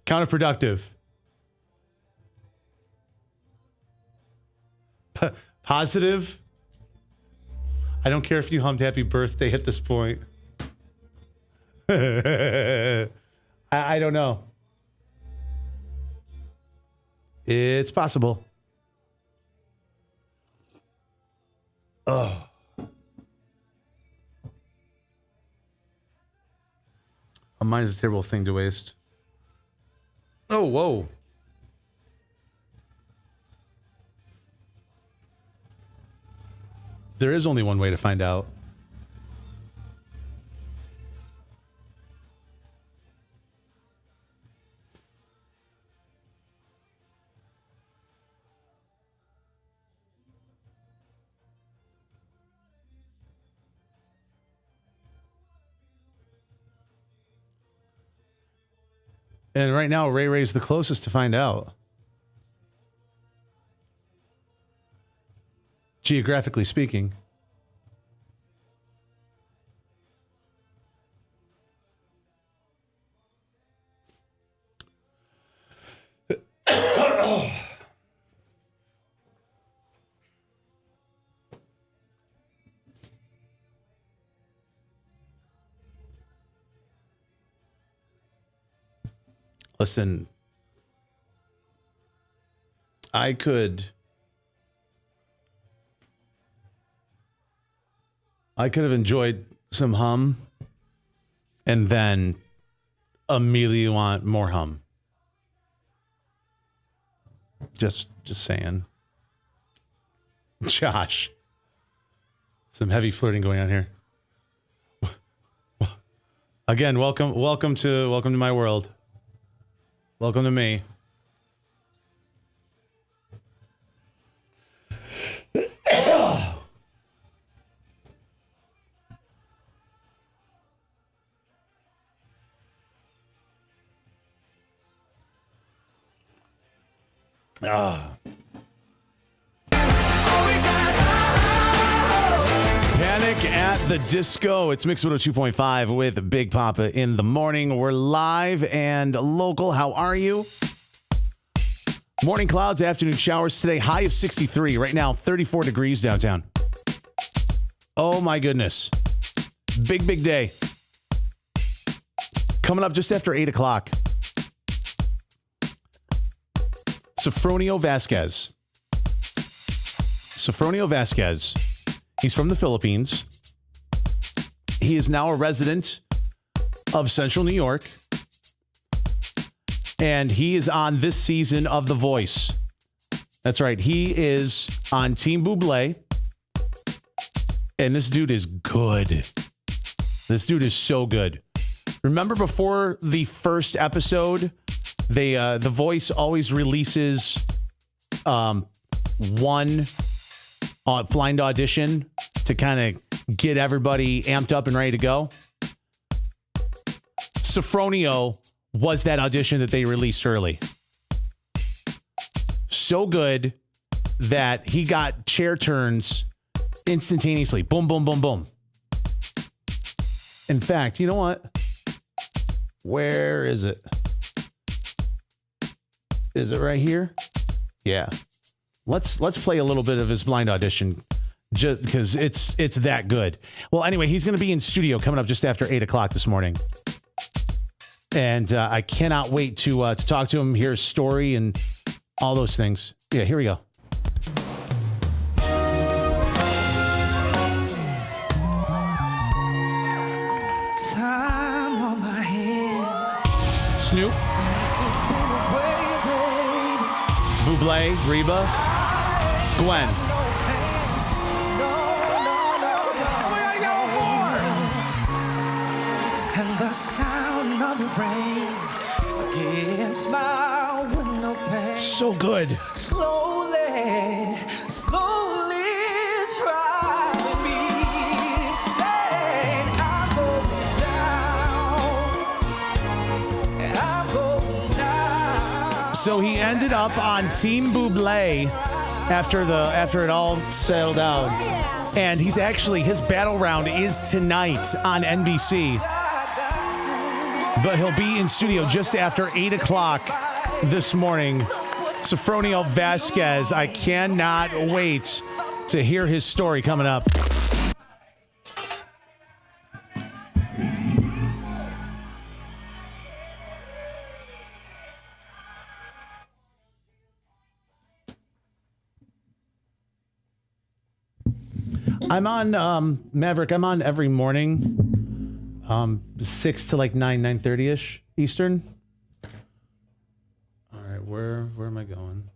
counterproductive. Positive. I don't care if you hummed happy birthday at this point. I don't know. It's possible. Oh. mine is a terrible thing to waste. Oh, whoa. There is only one way to find out. And right now, Ray Ray's the closest to find out. Geographically speaking. Listen, I could have enjoyed some hum and then immediately want more hum. Just saying. Josh. Some heavy flirting going on here. Again, welcome to my world. Welcome to me. Panic at the Disco. It's Mix 102.5 with Big Poppa in the morning. We're live and local. How are you? Morning clouds, afternoon showers today. High of 63. Right now, 34 degrees downtown. Oh my goodness. Big day. Coming up just after 8 o'clock. Sofronio Vasquez. He's from the Philippines. He is now a resident of Central New York. And he is on this season of The Voice. That's right. He is on Team Bublé. And this dude is good. This dude is so good. Remember before the first episode, The Voice always releases one blind audition to kind of get everybody amped up and ready to go. Sofronio was that audition that they released early. So good that he got chair turns instantaneously. Boom, boom, boom, boom. In fact, you know what? Where is it? Is it right here? Yeah. Let's play a little bit of his blind audition just because it's that good. Well, anyway, he's going to be in studio coming up just after 8 o'clock this morning. And I cannot wait to talk to him, hear his story and all those things. Yeah, here we go. Time on my hand. Snoop. Bublé, Reba, Gwen. And the sound of the rain against my window pane. So good. Slowly driving me insane. I'm going down. So he ended up on Team Bublé after it all settled out. And he's actually, his battle round is tonight on NBC. But he'll be in studio just after 8 o'clock this morning. Sofronio Vasquez. I cannot wait to hear his story coming up. I'm on Maverick. I'm on every morning 6 to like 9:30 ish Eastern. All right, where am I going?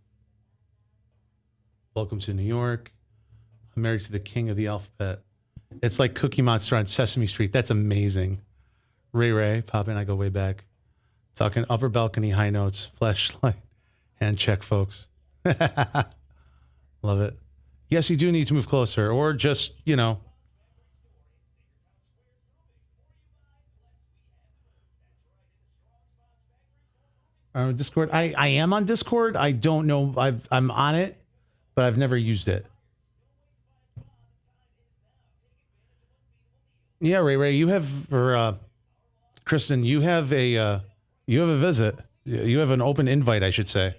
Welcome to New York. I'm married to the king of the alphabet. It's like Cookie Monster on Sesame Street. That's amazing. Ray, Poppa and I go way back. Talking upper balcony, high notes, flashlight, hand check, folks. Love it. Yes, you do need to move closer, or just, Discord. I am on Discord. I don't know. I'm on it, but I've never used it. Yeah, Ray, you have, or Kristen, you have a visit. You have an open invite, I should say.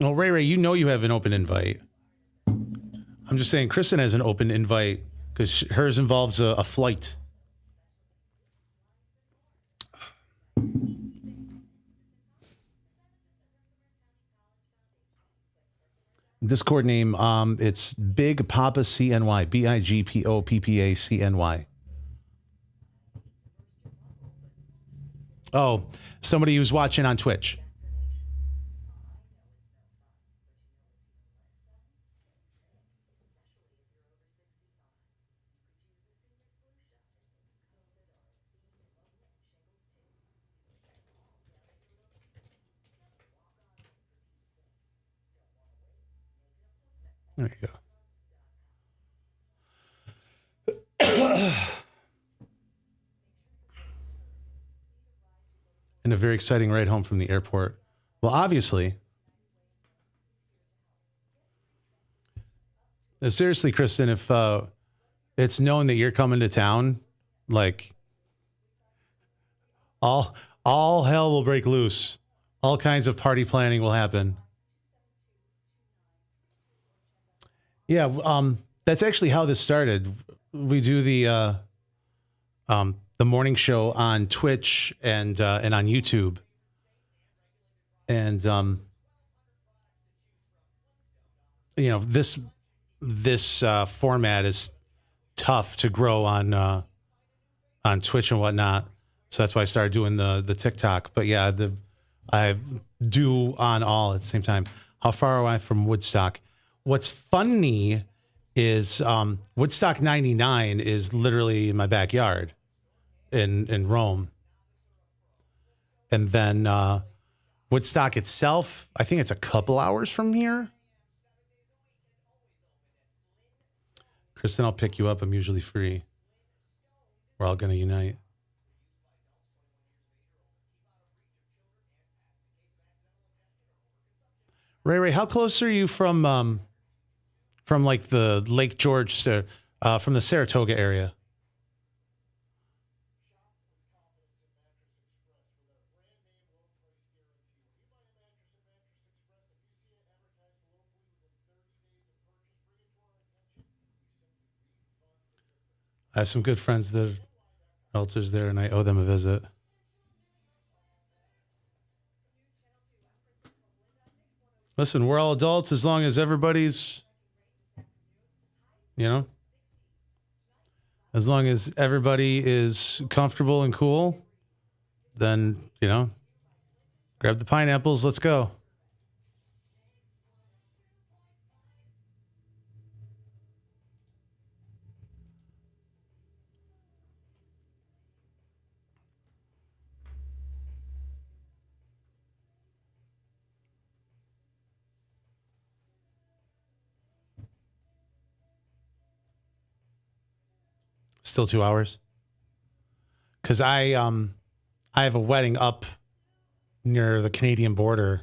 Well, Ray, you know you have an open invite. I'm just saying, Kristen has an open invite because hers involves a flight. Discord name, it's Big Poppa CNY, BIGPOPPA CNY. Oh, somebody who's watching on Twitch. There you go. And a very exciting ride home from the airport. Well, obviously. Seriously, Kristen, if it's known that you're coming to town, like all hell will break loose. All kinds of party planning will happen. Yeah, that's actually how this started. We do the morning show on Twitch and on YouTube, and this format is tough to grow on Twitch and whatnot. So that's why I started doing the TikTok. But yeah, I do on all at the same time. How far am I from Woodstock? What's funny is Woodstock 99 is literally in my backyard in Rome. And then Woodstock itself, I think it's a couple hours from here. Kristen, I'll pick you up. I'm usually free. We're all going to unite. Ray, how close are you from like the Lake George, from the Saratoga area? I have some good friends that are realtors there, and I owe them a visit. Listen, we're all adults as long as everybody's, as long as everybody is comfortable and cool, then, grab the pineapples, let's go. Still 2 hours? Because I have a wedding up near the Canadian border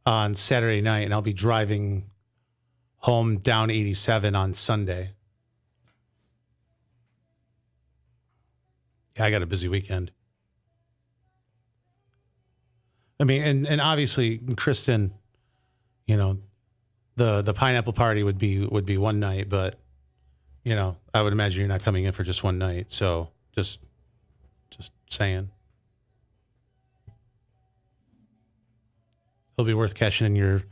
on Saturday night, and I'll be driving home down 87 on Sunday. Yeah, I got a busy weekend. I mean, and obviously, Kristen, the pineapple party would be one night, but I would imagine you're not coming in for just one night. So just saying. It'll be worth cashing in your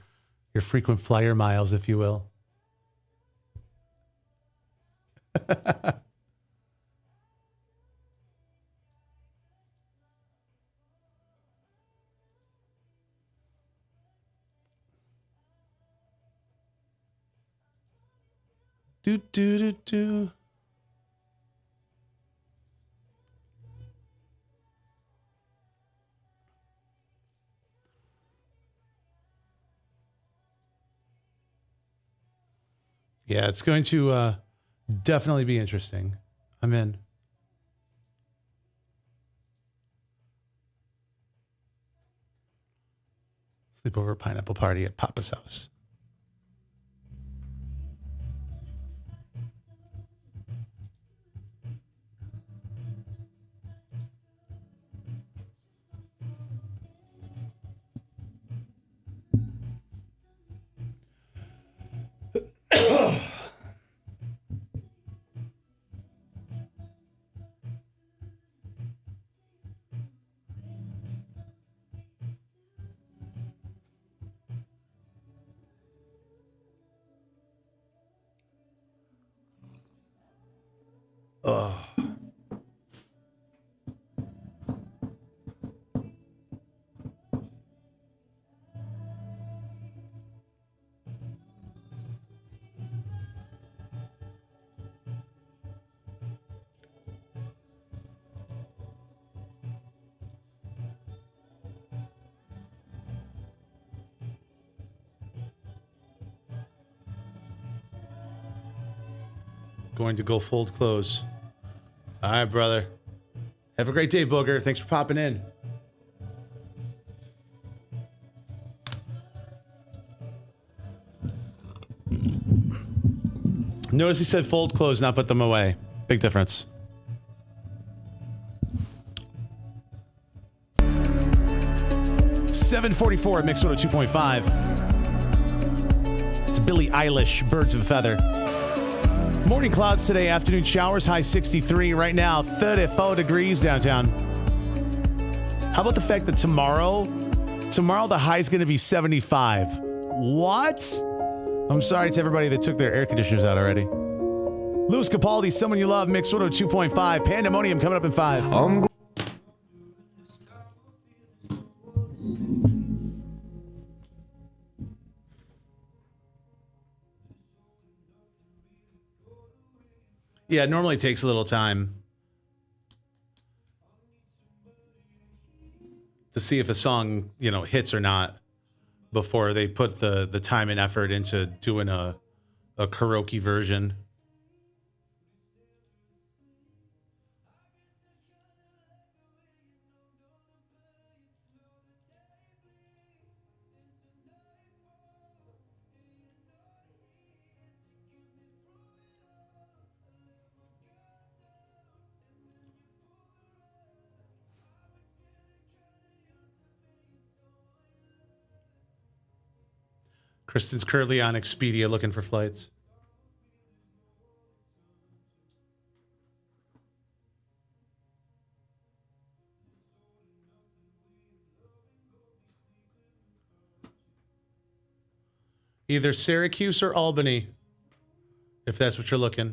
frequent flyer miles, if you will. Do do do do. Yeah, it's going to definitely be interesting. I'm in. Sleepover pineapple party at Poppa's house. Oh. Going to go fold clothes. All right, brother. Have a great day, Booger. Thanks for popping in. Notice he said fold clothes, not put them away. Big difference. $7:44 at Mix 2.5. It's Billie Eilish, Birds of a Feather. Morning clouds today, afternoon showers, high 63. Right now, 34 degrees downtown. How about the fact that tomorrow the high is going to be 75? What? I'm sorry to everybody that took their air conditioners out already. Louis Capaldi, Someone You Love, Mix 2.5. Pandemonium coming up in 5. Yeah, it normally takes a little time to see if a song, hits or not before they put the time and effort into doing a karaoke version. Kristen's currently on Expedia looking for flights. Either Syracuse or Albany, if that's what you're looking.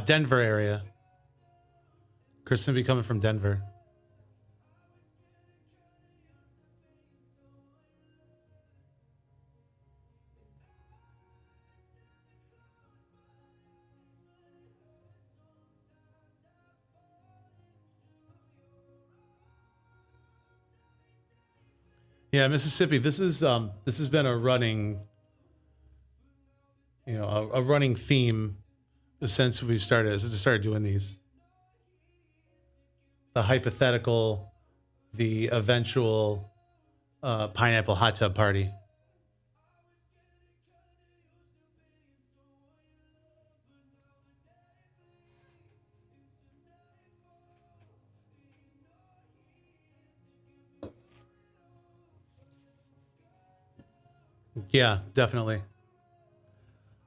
Denver area. Kristen be coming from Denver. Yeah, Mississippi. This has been a running, a running theme since we started doing these. The hypothetical, the eventual pineapple hot tub party. Yeah, definitely.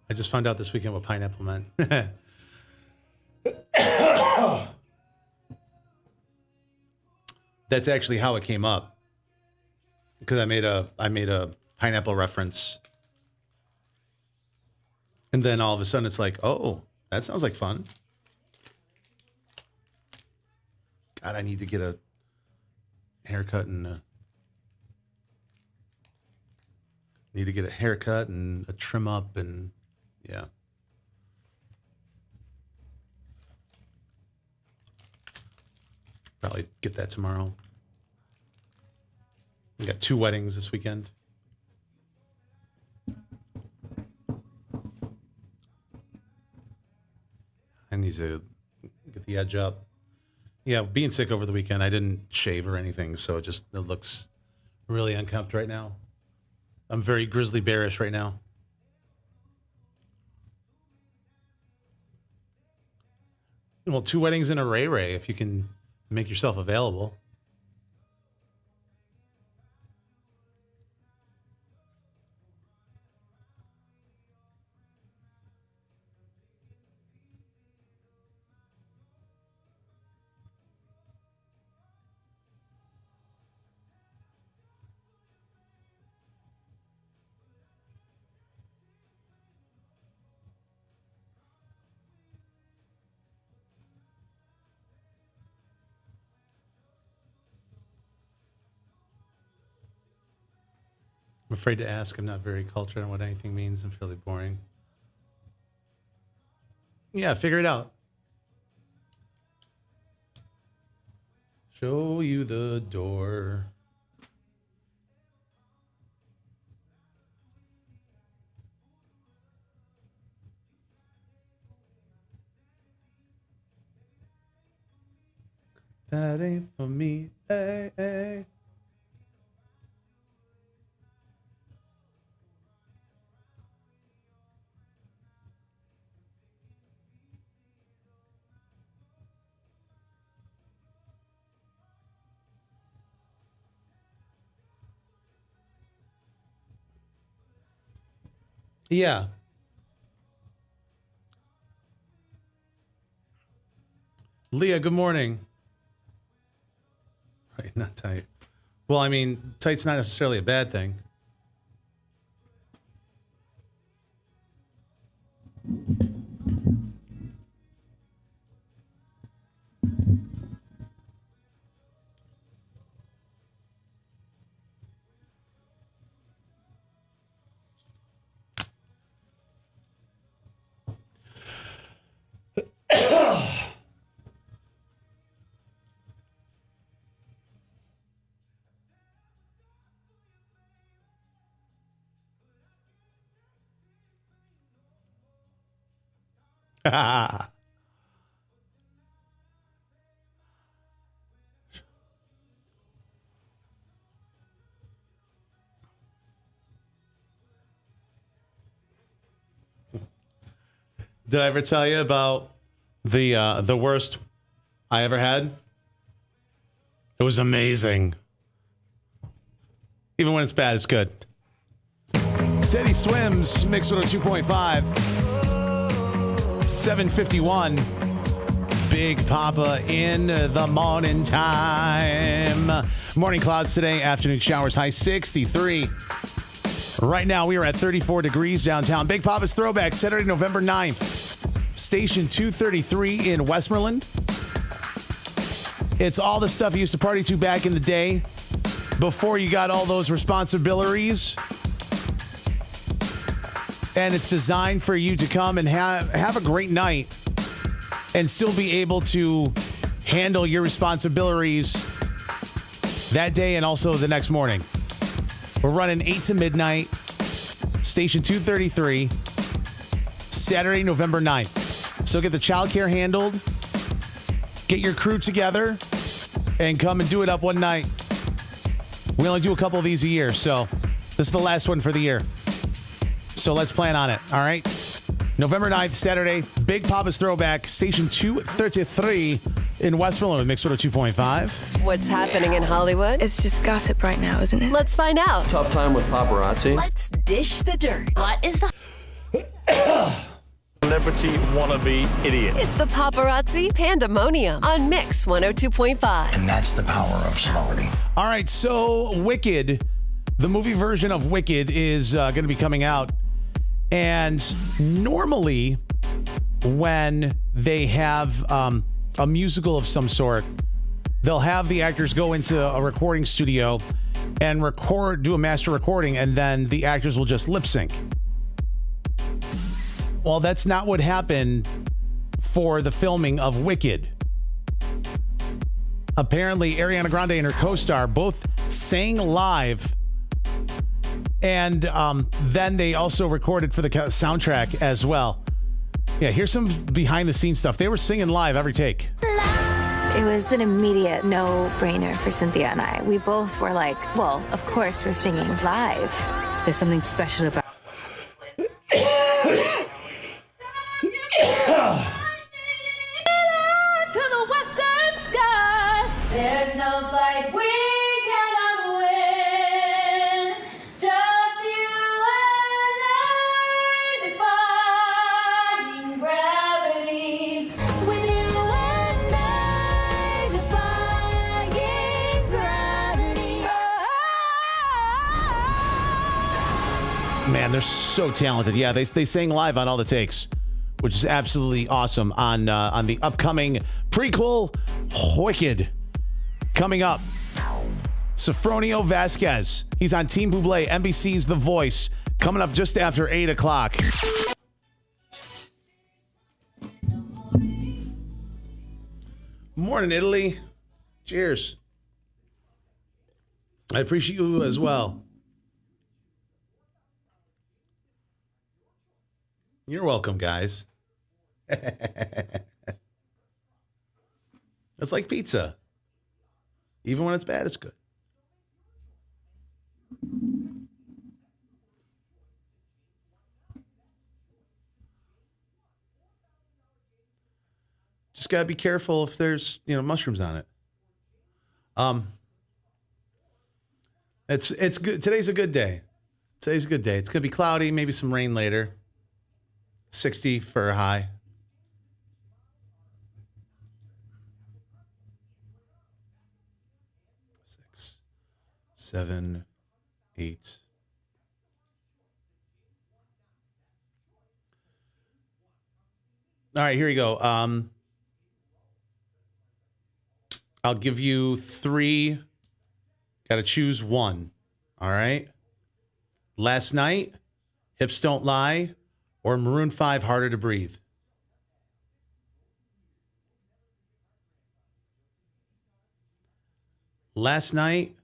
I just found out this weekend what pineapple meant. That's actually how it came up. Because I made a pineapple reference. And then all of a sudden it's like, oh, that sounds like fun. God, I need to get a haircut and need to get a haircut and a trim up and yeah. Probably get that tomorrow. We got 2 weddings this weekend. I need to get the edge up. Yeah, being sick over the weekend, I didn't shave or anything, so it looks really unkempt right now. I'm very grizzly bearish right now. Well, 2 weddings in a Ray if you can make yourself available. I'm afraid to ask. I'm not very cultured on what anything means. I'm fairly boring. Yeah, figure it out. Show you the door. That ain't for me. Hey, hey. Yeah. Leah, good morning. Right, not tight. Well, I mean, tight's not necessarily a bad thing. Did I ever tell you about the worst I ever had? It was amazing. Even when it's bad, it's good. Teddy Swims, Mix 102.5. 7:51. Big Poppa in the morning time. Morning clouds today, afternoon showers, high 63. Right now, we are at 34 degrees downtown. Big Poppa's Throwback, Saturday, November 9th. Station 233 in Westmoreland. It's all the stuff you used to party to back in the day before you got all those responsibilities. And it's designed for you to come and have a great night and still be able to handle your responsibilities that day and also the next morning. We're running 8 to midnight, station 233, Saturday, November 9th. So get the childcare handled, get your crew together, and come and do it up one night. We only do a couple of these a year, so this is the last one for the year. So let's plan on it, all right? November 9th, Saturday, Big Poppa's Throwback, station 233, in Westmoreland with Mix 102.5. What's happening in Hollywood? It's just gossip right now, isn't it? Let's find out. Tough time with paparazzi. Let's dish the dirt. What is the Celebrity wannabe idiot. It's the paparazzi pandemonium on Mix 102.5. And that's the power of celebrity. All right, so Wicked, the movie version of Wicked is going to be coming out. And normally when they have a musical of some sort, they'll have the actors go into a recording studio and do a master recording, and then the actors will just lip sync. Well, that's not what happened for the filming of Wicked. Apparently, Ariana Grande and her co-star both sang live, and then they also recorded for the soundtrack as well. Yeah, here's some behind-the-scenes stuff. They were singing live every take. It was an immediate no-brainer for Cynthia and I. We both were like, well, of course we're singing live. There's something special about to the western sky. There's no fight we cannot win. Just you and I defying gravity. With you and I defying gravity. Man, they're so talented. Yeah, they sang live on all the takes, which is absolutely awesome on the upcoming prequel, Wicked. Coming up, Sofronio Vasquez. He's on Team Bublé, NBC's The Voice. Coming up just after 8 o'clock. Morning, Italy. Cheers. I appreciate you as well. You're welcome, guys. It's like pizza. Even when it's bad, it's good. Just gotta be careful if there's, mushrooms on it. It's good. Today's a good day. Today's a good day. It's gonna be cloudy, maybe some rain later. 60 for a high. 6, 7, 8. All right, here you go. I'll give you 3. Got to choose one. All right. Last Night, Hips Don't Lie, or Maroon 5, Harder to Breathe. Last Night,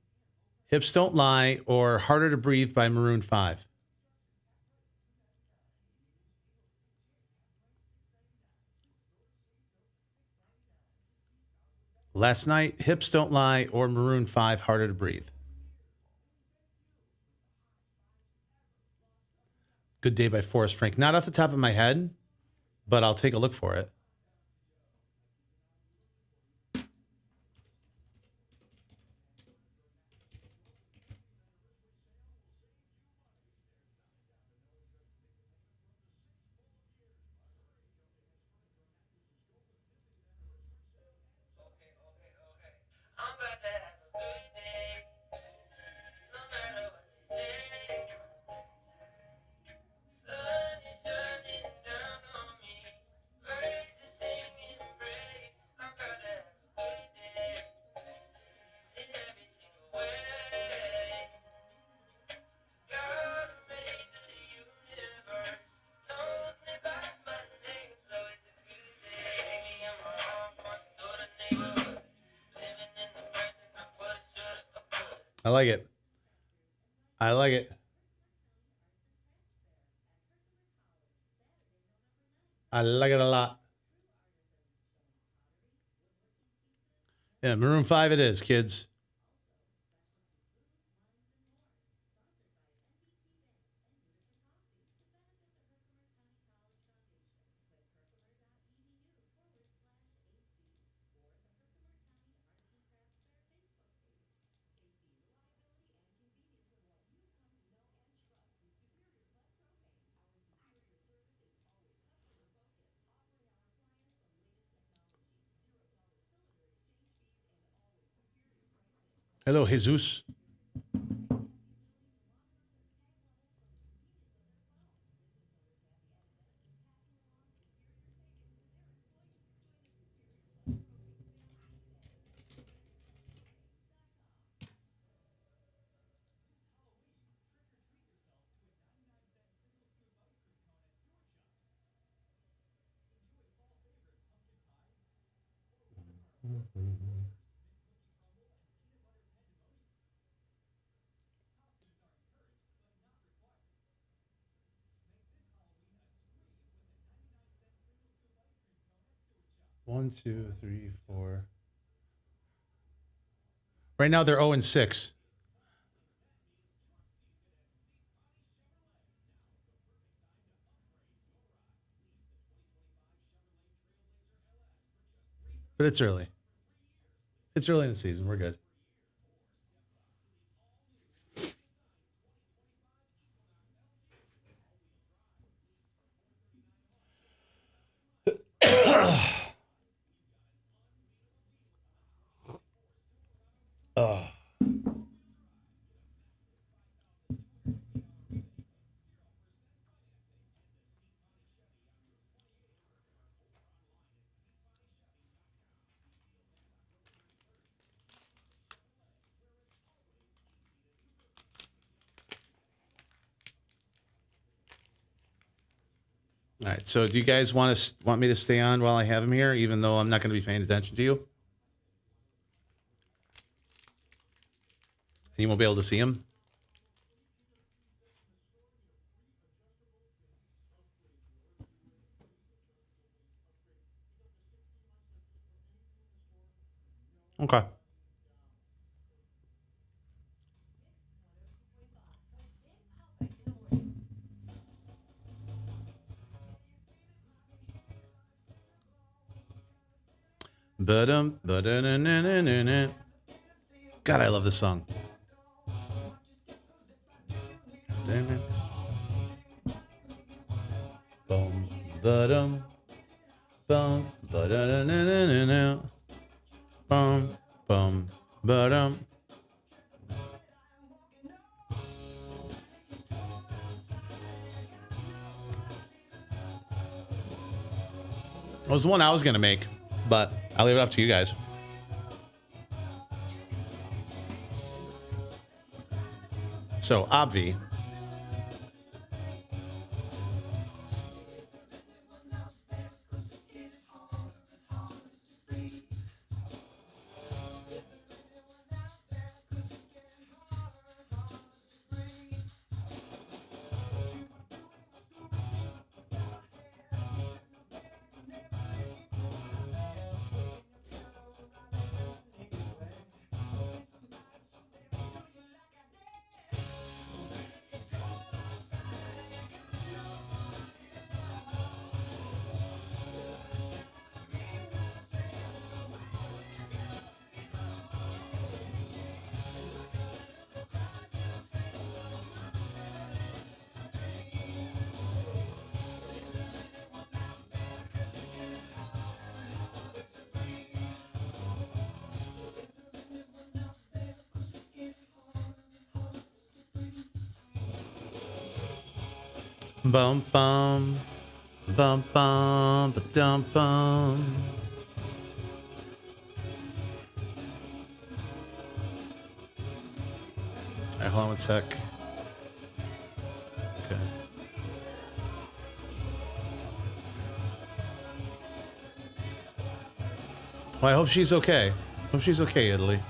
Hips Don't Lie, or Harder to Breathe by Maroon 5. Last Night, Hips Don't Lie, or Maroon 5, Harder to Breathe. Good Day by Forrest Frank. Not off the top of my head, but I'll take a look for it. I like it. I like it. I like it a lot. Yeah, Maroon 5 it is, kids. Hello, Jesus. One, two, three, four. Right now they're 0-6. But it's early. It's early in the season. We're good. Oh. All right. So, do you guys want me to stay on while I have him here, even though I'm not going to be paying attention to you? And you won't be able to see him. Okay. Ba-dum. God, I love this song. Boom, ba-dum, bum, ba-da-da-na-na-na-na. Bum, bum, ba-dum. It was the one I was going to make, but I'll leave it up to you guys. So, Obvi. Bum bum bum bum ba dum bum. All right, hold on one sec. Okay. Well, I hope she's okay. Hope she's okay, Italy.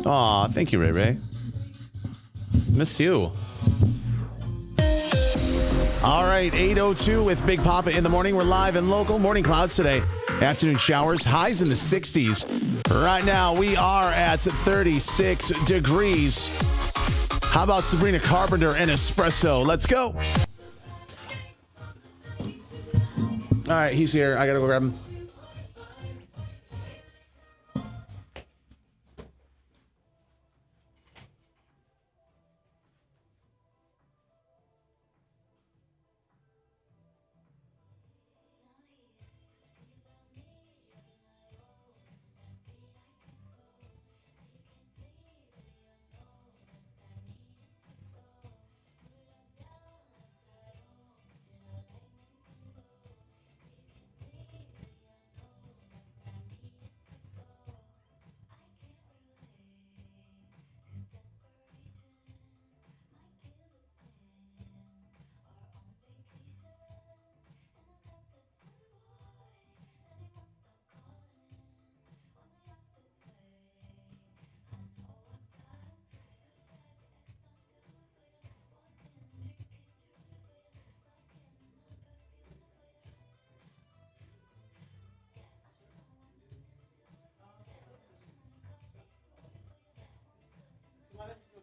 Aw, thank you, Ray Ray. Missed you. All right, 8:02 with Big Poppa in the morning. We're live and local. Morning clouds today. Afternoon showers. Highs in the 60s. Right now, we are at 36 degrees. How about Sabrina Carpenter and Espresso? Let's go. All right, he's here. I got to go grab him.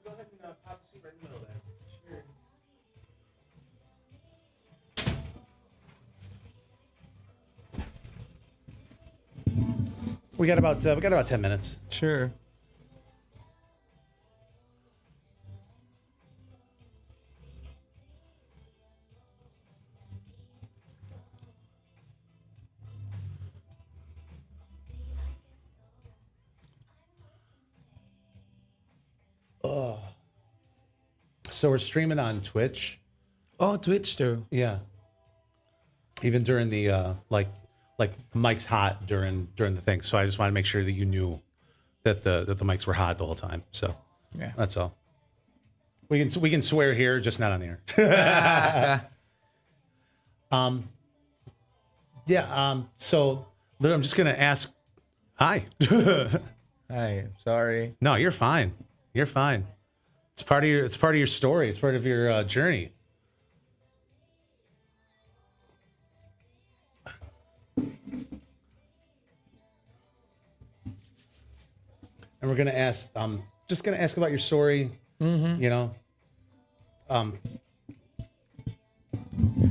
Go ahead and pop a seat right in the middle there. Sure. We got about 10 minutes. Sure. So we're streaming on Twitch. Oh, Twitch too. Yeah. Even during the like mic's hot during the thing. So I just want to make sure that you knew that the mics were hot the whole time. So yeah, that's all. We can swear here, just not on the air. So I'm just gonna ask. Hi. Hi. Sorry. No, you're fine. You're fine. It's part of your story. It's part of your journey. And we're gonna ask. Just gonna ask about your story. Mm-hmm. You know.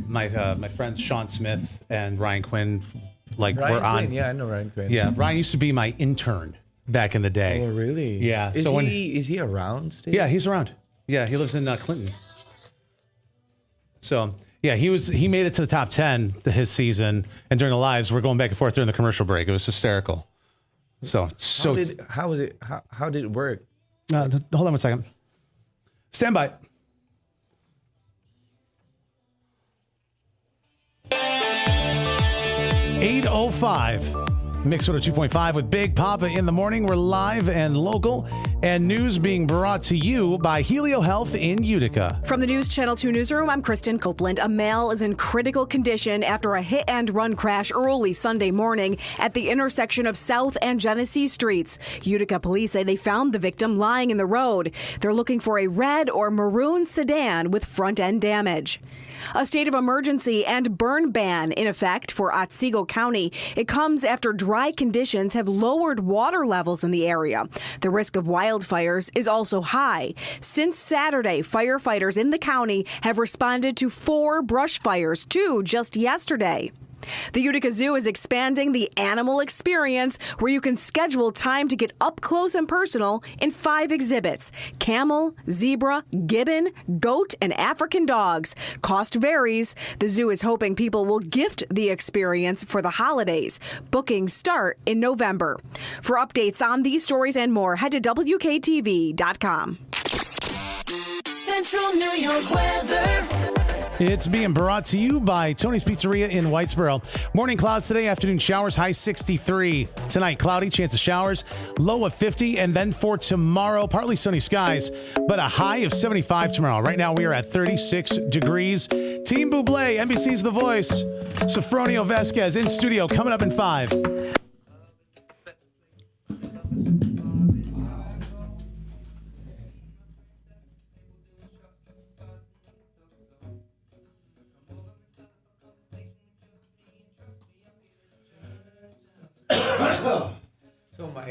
My friends Sean Smith and Ryan Quinn, were on. Quinn, yeah, I know Ryan Quinn. Yeah, Ryan used to be my intern back in the day. Oh, really? Yeah. Is he around still? Yeah, he's around. Yeah, he lives in Clinton. So yeah, he made it to the top 10 his season, and during the lives, we're going back and forth during the commercial break. It was hysterical. So how was it? How did it work? Hold on 1 second. Stand by. $8:05. Mix 2.5 with Big Poppa in the morning. We're live and local, and news being brought to you by Helio Health in Utica. From the News Channel 2 newsroom, I'm Kristen Copeland. A male is in critical condition after a hit-and-run crash early Sunday morning at the intersection of South and Genesee Streets. Utica police say they found the victim lying in the road. They're looking for a red or maroon sedan with front-end damage. A state of emergency and burn ban in effect for Otsego County. It comes after dry conditions have lowered water levels in the area. The risk of wildfires is also high. Since Saturday, firefighters in the county have responded to 4 brush fires, 2 just yesterday. The Utica Zoo is expanding the animal experience where you can schedule time to get up close and personal in 5 exhibits: camel, zebra, gibbon, goat, and African dogs. Cost varies. The zoo is hoping people will gift the experience for the holidays. Bookings start in November. For updates on these stories and more, head to WKTV.com. Central New York weather. It's being brought to you by Tony's Pizzeria in Whitesboro. Morning clouds today, afternoon showers, high 63. Tonight, cloudy, chance of showers, low of 50. And then for tomorrow, partly sunny skies, but a high of 75 tomorrow. Right now, we are at 36 degrees. Team Bublé, NBC's The Voice. Sofronio Vasquez in studio, coming up in 5.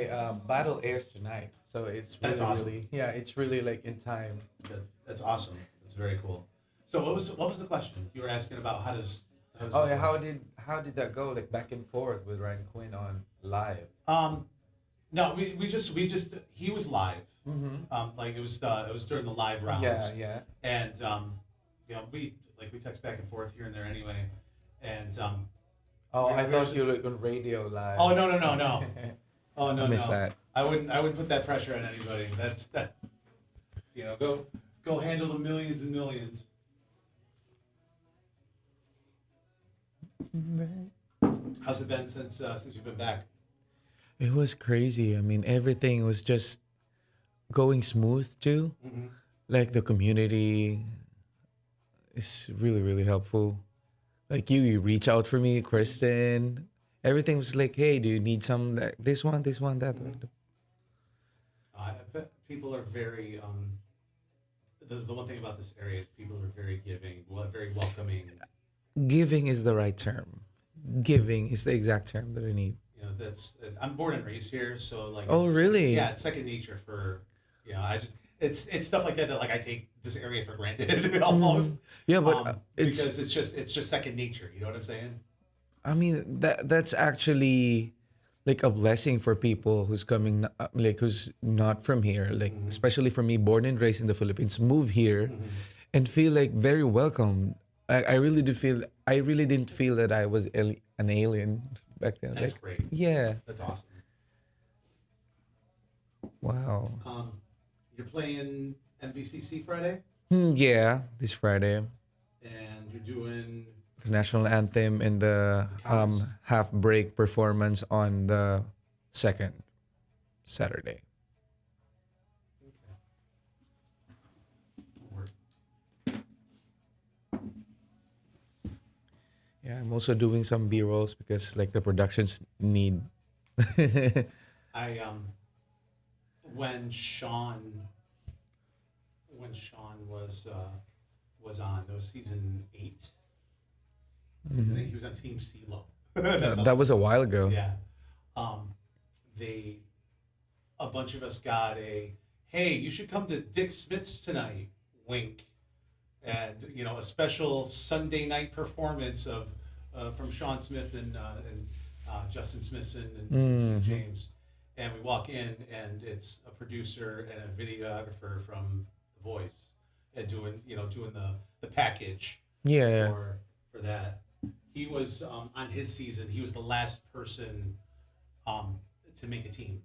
my battle airs tonight, so it's really, That's awesome. really, yeah, it's really like in time. That's awesome. That's very cool. So what was the question you were asking about? How does Oh that yeah, work? how did that go? Like back and forth with Ryan Quinn on live. No, we just he was live. Like it was during the live rounds. Yeah, yeah. And you know, we text back and forth here and there anyway. And Oh, I we thought were- you were like on radio live. Oh no. Oh no, I missed no. that. I wouldn't put that pressure on anybody. That's that. You know, go handle the millions and millions. How's it been since you've been back? It was crazy. I mean, everything was just going smooth too. Like the community is really, really helpful. Like you reach out for me, Kristen. Everything was like, hey, do you need some this one, that one? I bet people are very the one thing about this area is people are very giving, very welcoming. Giving is the right term. Giving is the exact term that I need. You know, I'm born and raised here, so like. Oh, really? Yeah, it's second nature for, you know, it's stuff like that like I take this area for granted almost. Yeah, but because it's just second nature. You know what I'm saying? I mean that's actually like a blessing for people who's coming like who's not from here, like especially for me, born and raised in the Philippines, move here and feel like very welcome. I really didn't feel that I was an alien back then. That's like, great. Yeah. That's awesome. Wow. You're playing MVCC Friday, Yeah, this Friday. and you're doing. The national anthem and the half break performance on the second Saturday. Yeah, I'm also doing some B-rolls because like the productions need. I when Sean was on, that was season 8. Season 8, he was on Team CeeLo. That was a while ago. Yeah. A bunch of us got hey, you should come to Dick Smith's tonight, wink. And, you know, a special Sunday night performance of from Sean Smith and Justin Smithson and James. And we walk in, and it's a producer and a videographer from The Voice, and doing the package. Yeah. For that. He was on his season. He was the last person to make a team.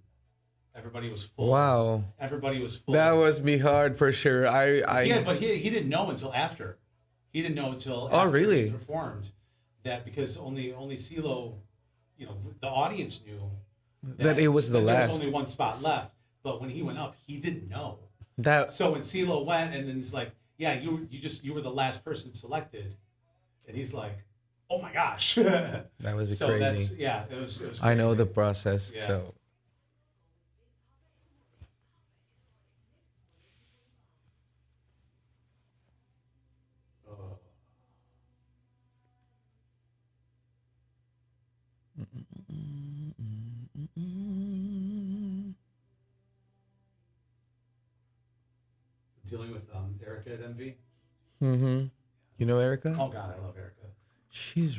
Everybody was full. Wow. Everybody was full. That was be hard for sure. Yeah, but he didn't know until after. He didn't know until Oh, after really? he performed that, because only CeeLo, you know, the audience knew That it was the that last. There was only one spot left. But when he went up, he didn't know. That So when CeeLo went, and then he's like, "Yeah, you were the last person selected," and he's like, "Oh my gosh." that was So crazy. it was. I know crazy. the process, Yeah. so Dealing with Erica at MV. You know Erica? Oh God, I love Erica. She's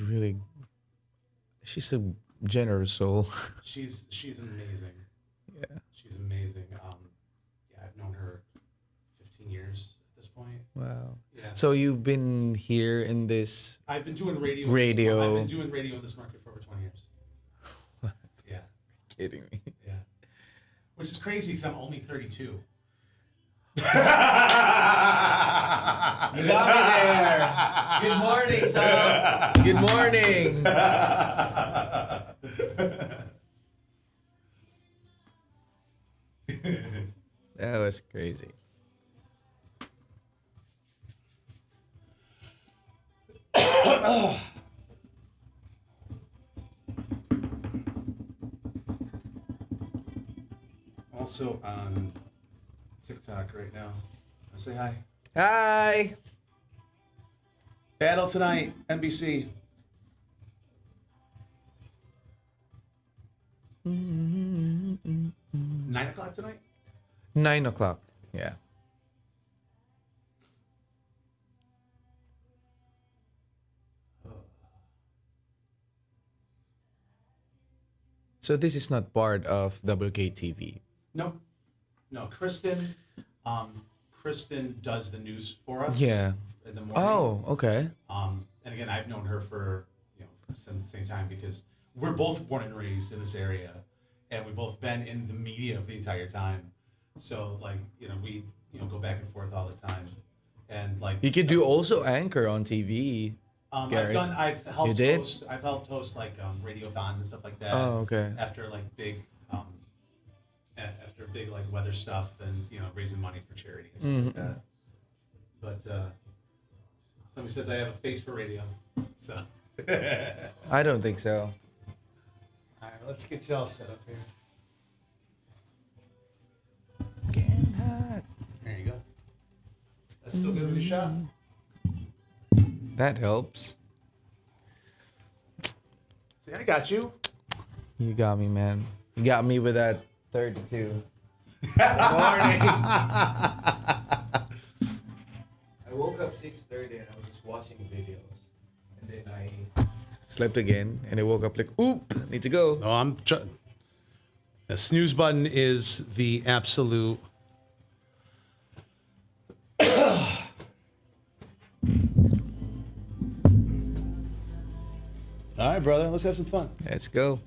a generous soul. She's amazing. Yeah. She's amazing. Yeah, I've known her 15 years at this point. Wow. Yeah. So you've been here in this. I've been doing radio. Radio. I've been doing radio in this market for over 20 years. What? Yeah. Kidding me? Yeah. Which is crazy because I'm only 32. You got me there. Good morning, son. Good morning. That was crazy. Also on TikTok right now. Say hi. Hi. Battle tonight, NBC. 9 o'clock tonight? 9 o'clock. Yeah. So this is not part of WKTV. No. Kristen does the news for us. Yeah. In the morning. Oh, okay. And again, I've known her for since the same time because we're both born and raised in this area, and we've both been in the media the entire time. So we go back and forth all the time, and you could do also anchor on TV. Gary. I've helped You did? host. I've helped host radiothons and stuff like that. Oh, okay. After big weather stuff and raising money for charity and stuff like that. But somebody says I have a face for radio, so. I don't think so. All right, let's get y'all set up here. Getting hot. There you go. That's still good with your shot. That helps. See, I got you. You got me, man. You got me with that 32. Good morning. I woke up 6:30 and I was just watching videos, and then I slept again, and I woke up like, oop, need to go. No, the snooze button is the absolute. All right, brother, let's have some fun. Let's go.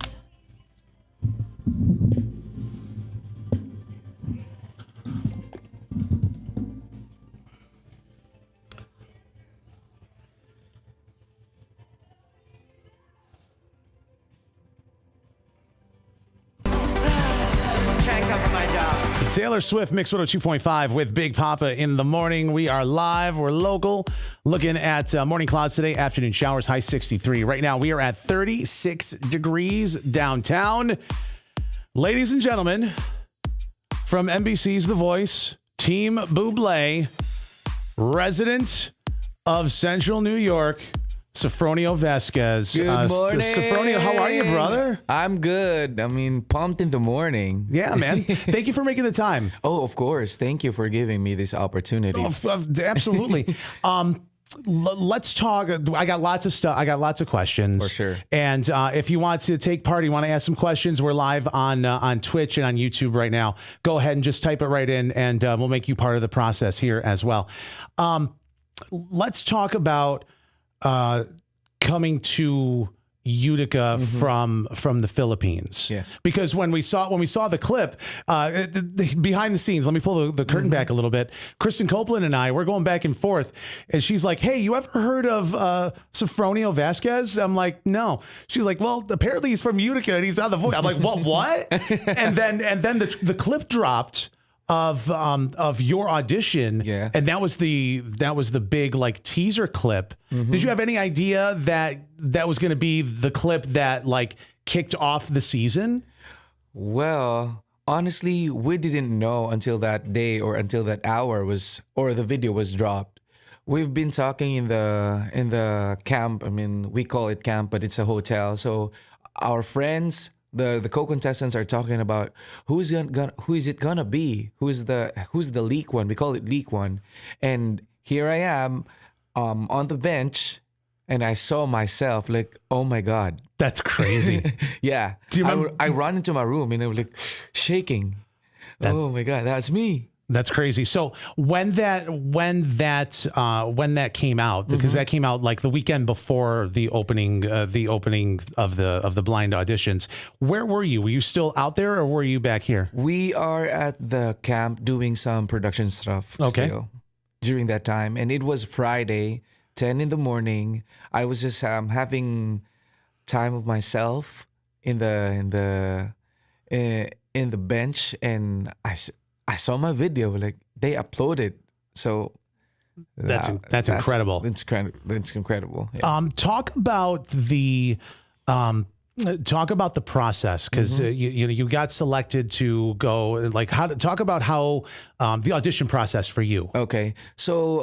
Taylor Swift, Mix 102.5 with Big Poppa in the morning. We are live. We're local. Looking at morning clouds today, afternoon showers, high 63. Right now, we are at 36 degrees downtown. Ladies and gentlemen, from NBC's The Voice, Team Bublé, resident of Central New York, Sofronio Vasquez. Good morning. Sofronio, how are you, brother? I'm good. I mean, pumped in the morning. Yeah, man. Thank you for making the time. Oh, of course. Thank you for giving me this opportunity. Absolutely. Let's talk. I got lots of stuff. I got lots of questions. For sure. And if you want to take part, you want to ask some questions, we're live on Twitch and on YouTube right now. Go ahead and just type it right in, and we'll make you part of the process here as well. Let's talk about coming to Utica from the Philippines. Yes. Because when we saw the clip, behind the scenes, let me pull the curtain back a little bit. Kristen Copeland and I, we're going back and forth, and she's like, "Hey, you ever heard of Sofronio Vasquez?" I'm like, "No." She's like, "Well, apparently he's from Utica and he's on The Voice." I'm like, What?" and then the clip dropped of your audition, yeah, and that was the big teaser clip. Did you have any idea that was going to be the clip that kicked off the season? Well, honestly, we didn't know until that day or until that hour the video was dropped. We've been talking in the camp. I mean, we call it camp, but it's a hotel. So our friends, the co-contestants, are talking about who is it gonna be? Who's the leak one? We call it leak one. And here I am on the bench, and I saw myself like, oh my God. That's crazy. Yeah. Do you remember? I run into my room and I was like shaking. Oh my God, that's me. That's crazy. So when that came out, because that came out the weekend before the opening of the blind auditions, where were you? Were you still out there, or were you back here? We are at the camp doing some production stuff still during that time, and it was Friday, 10 in the morning. I was just having time of myself in the bench, and I saw my video, they uploaded. So that's incredible. It's incredible. Yeah. Talk about the process, because you got selected to go. Talk about how the audition process for you. Okay, so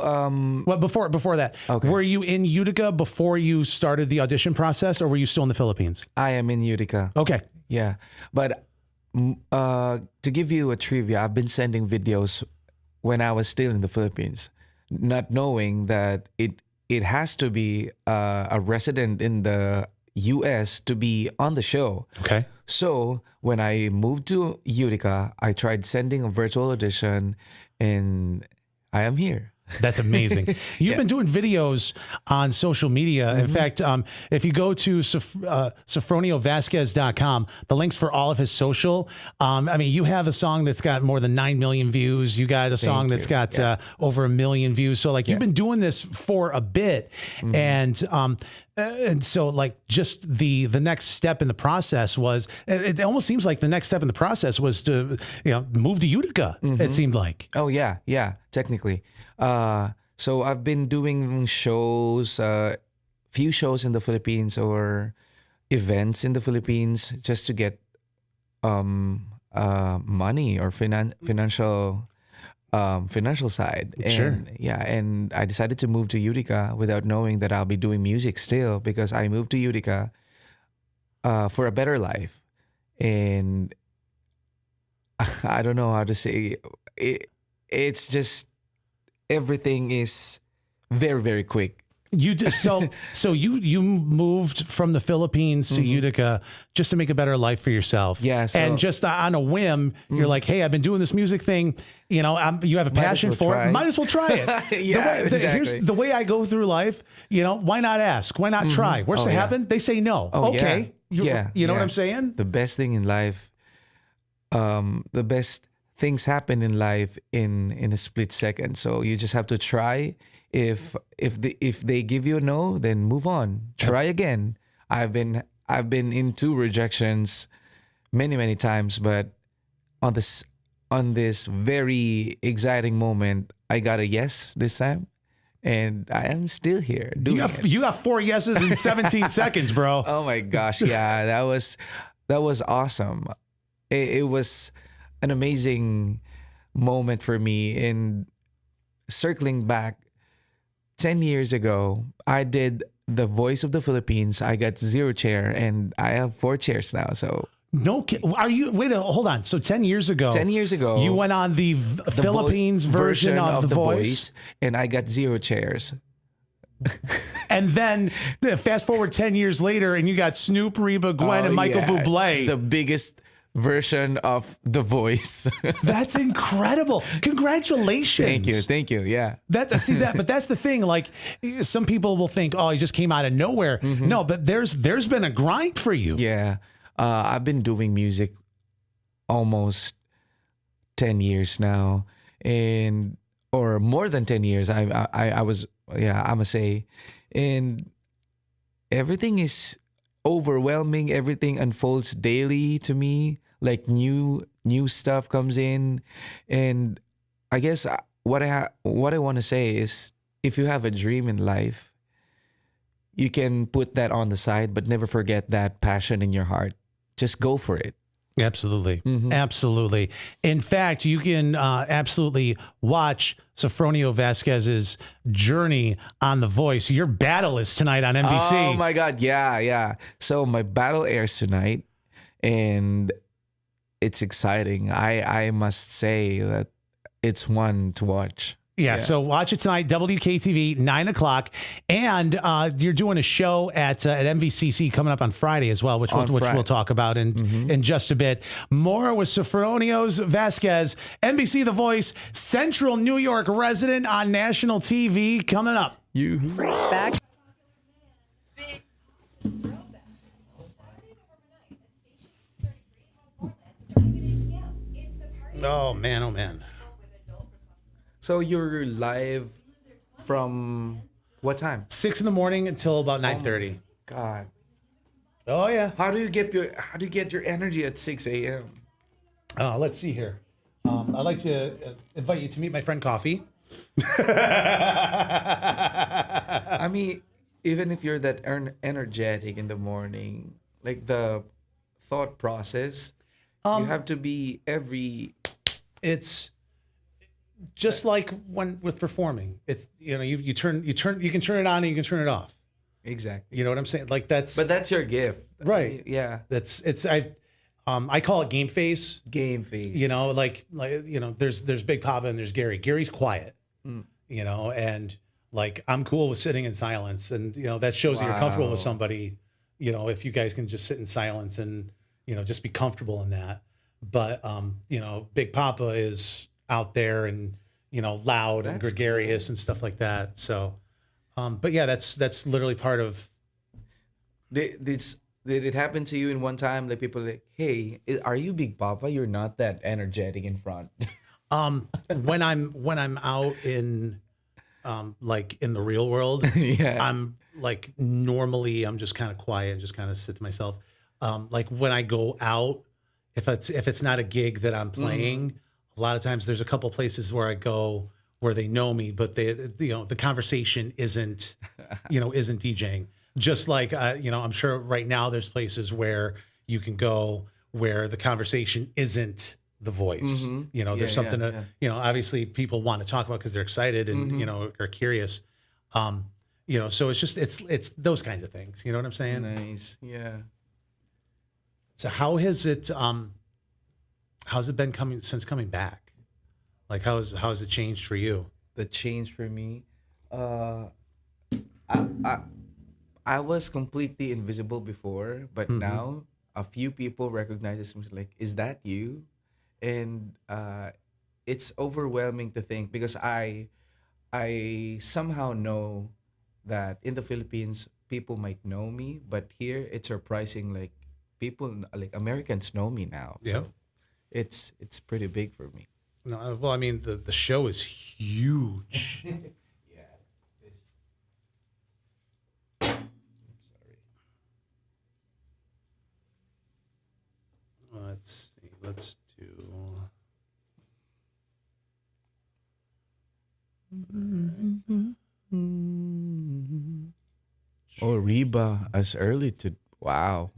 well, before that, were you in Utica before you started the audition process, or were you still in the Philippines? I am in Utica. Okay, yeah, but To give you a trivia, I've been sending videos when I was still in the Philippines, not knowing that it has to be a resident in the U.S. to be on the show. Okay. So when I moved to Utica, I tried sending a virtual audition, and I am here. That's amazing. You've been doing videos on social media. In fact, if you go to SofronioVasquez.com, the links for all of his social. I mean, you have a song that's got more than 9 million views. You got a song that's got over 1 million views. So like you've been doing this for a bit. And so like just the next step in the process was, it almost seems like the next step in the process was to, move to Utica. It seemed like. Oh yeah, technically. So I've been doing shows, few shows in the Philippines or events in the Philippines just to get money or financial side. Sure. And and I decided to move to Utica without knowing that I'll be doing music still, because I moved to Utica for a better life. And I don't know how to say it. It's just everything is very, very quick. You just so you moved from the Philippines to Utica just to make a better life for yourself. Yeah, and just on a whim, you're like, hey, I've been doing this music thing. You have a passion for it. Might as well try it. Here's the way I go through life. Why not ask? Why not try? Worst that happen, they say no. Okay. You know what I'm saying? The best thing in life, the best things happen in life in a split second. So you just have to try. If they give you a no, then move on. Try again. I've been in 2 rejections many times, but on this very exciting moment, I got a yes this time, and I am still here doing it. You got 4 yeses in 17 seconds, bro. Oh my gosh, yeah, that was awesome. It was an amazing moment for me. And circling back, 10 years ago, I did The Voice of the Philippines. I got 0 chair, and I have 4 chairs now. So no, are you? Wait, hold on. So 10 years ago, you went on the Philippines version of the Voice, and I got 0 chairs. And then fast forward 10 years later, and you got Snoop, Reba, Gwen, and Michael Bublé, the biggest version of The Voice. That's incredible. Congratulations. Thank you. Yeah. But that's the thing. Like, some people will think, oh, he just came out of nowhere. No, but there's been a grind for you. Yeah. I've been doing music almost 10 years now, or more than 10 years. I must say, and everything is overwhelming. Everything unfolds daily to me. Like new stuff comes in, and I guess what I want to say is, if you have a dream in life, you can put that on the side, but never forget that passion in your heart. Just go for it. Absolutely. Absolutely. In fact, you can absolutely watch Sofronio Vasquez's journey on The Voice. Your battle is tonight on NBC. Oh my God. Yeah. So my battle airs tonight, and it's exciting. I must say that it's one to watch. Yeah, so watch it tonight, WKTV, 9 o'clock. And you're doing a show at MVCC coming up on Friday as well, which we'll talk about in just a bit. More with Sofronio Vasquez, NBC The Voice, Central New York resident on national TV, coming up. Back. Oh, man. So you're live from what time? 6 in the morning until about 9:30. God. Oh yeah. How do you get your energy at 6 a.m.? Let's see here. I'd like to invite you to meet my friend Coffee. I mean, even if you're that energetic in the morning, like the thought process, you have to be It's just like with performing. It's you can turn it on and you can turn it off. Exactly. You know what I'm saying? Like that's your gift, right? Yeah. I call it game face. Game face. You know, there's Big Papa and there's Gary. Gary's quiet. You know, and like I'm cool with sitting in silence, and you know that shows that you're comfortable with somebody. You know, if you guys can just sit in silence and you know just be comfortable in that. But you know, Big Papa is out there and you know loud and gregarious and stuff like that. So, but yeah, that's literally part of. Did it happen to you in one time? Like people like, hey, are you Big Papa? You're not that energetic in front. When I'm out in like in the real world, Yeah. I'm like normally I'm just kind of quiet and just kind of sit to myself. Like when I go out, if it's not a gig that I'm playing, a lot of times there's a couple places where I go where they know me, but the conversation isn't DJing. Just like I'm sure right now there's places where you can go where the conversation isn't the voice. You know, there's something that obviously people want to talk about because they're excited and are curious. You know, so it's those kinds of things. You know what I'm saying? Nice. Yeah. So how's it been coming back? Like how's it changed for you? The change for me, I was completely invisible before, but now a few people recognize me. Like, is that you? And it's overwhelming to think because I somehow know that in the Philippines people might know me, but here it's surprising. Like people, like Americans know me now. Yeah, So it's pretty big for me. no, well, I mean the show is huge. Let's see. Let's do. Oh, Reba as early to wow.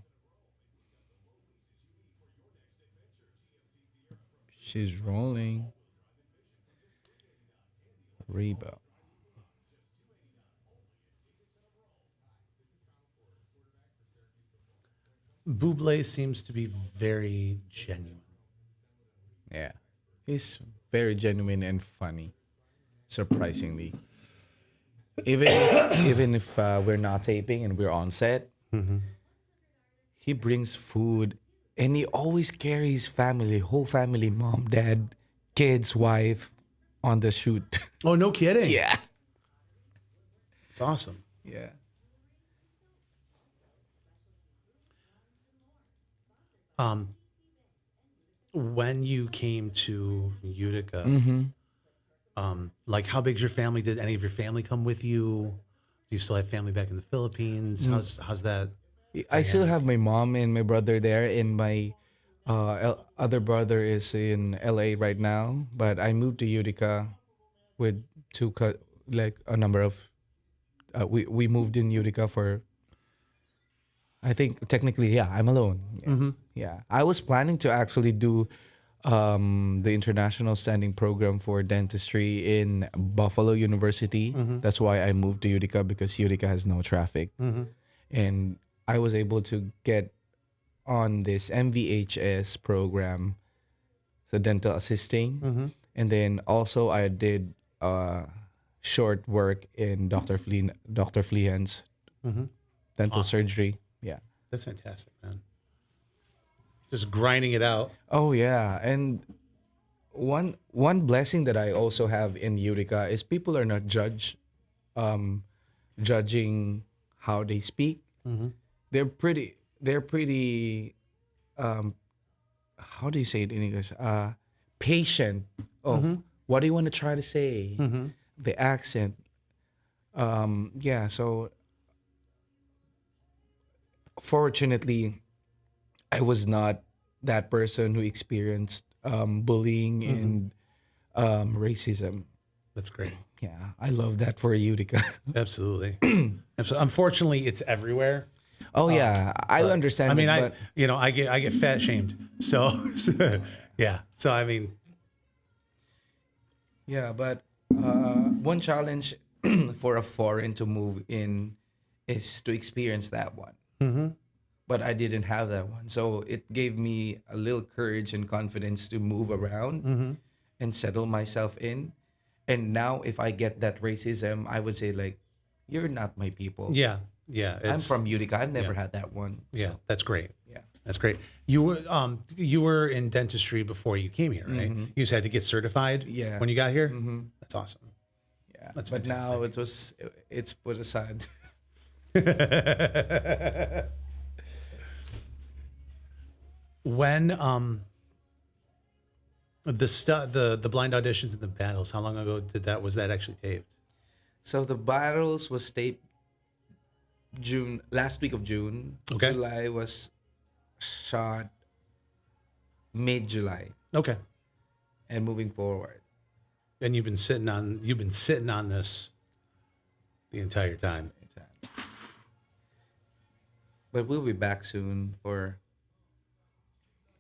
She's rolling. Reba. Buble seems to be very genuine. Yeah. He's very genuine and funny. Surprisingly. Even if we're not taping and we're on set, he brings food and he always carries whole family, mom, dad, kids, wife on the shoot. Oh, no kidding. Yeah. It's awesome. Yeah. When you came to Utica, like how big's your family? Did any of your family come with you? Do you still have family back in the Philippines? How's that? I still have my mom and my brother there, and my other brother is in LA right now. But I moved to Utica with like a number of. We moved in Utica for. I think technically, yeah, I'm alone. Yeah. Yeah, I was planning to actually do the international standing program for dentistry in Buffalo University. That's why I moved to Utica because Utica has no traffic, and I was able to get on this MVHS program, the dental assisting, and then also I did short work in Dr. Fleehan's dental surgery. Yeah, That's fantastic, man. Just grinding it out. Oh yeah, and one blessing that I also have in Utica is people are not judging how they speak. They're pretty how do you say it in English? Patient of what do you want to try to say? The accent. Yeah, so fortunately I was not that person who experienced bullying and racism. That's great. Yeah, I love that for Utica. Absolutely. Unfortunately, it's everywhere. Oh yeah, I understand. I mean, it, but I get fat shamed. So yeah. So I mean, yeah, but one challenge for a foreign to move in is to experience that one. but I didn't have that one. So it gave me a little courage and confidence to move around and settle myself in. And now, if I get that racism, I would say like, "You're not my people." Yeah. I'm from Utica. I've never had that one. Yeah, that's great. Yeah. That's great. You were in dentistry before you came here, right? You just had to get certified Yeah. when you got here? That's awesome. Yeah. That's but fantastic. now it's put aside. When the blind auditions and the battles, how long ago was that actually taped? So the battles was taped last week of June. Okay. July was shot mid-July Okay. and moving forward. And you've been sitting on this the entire time. But we'll be back soon for.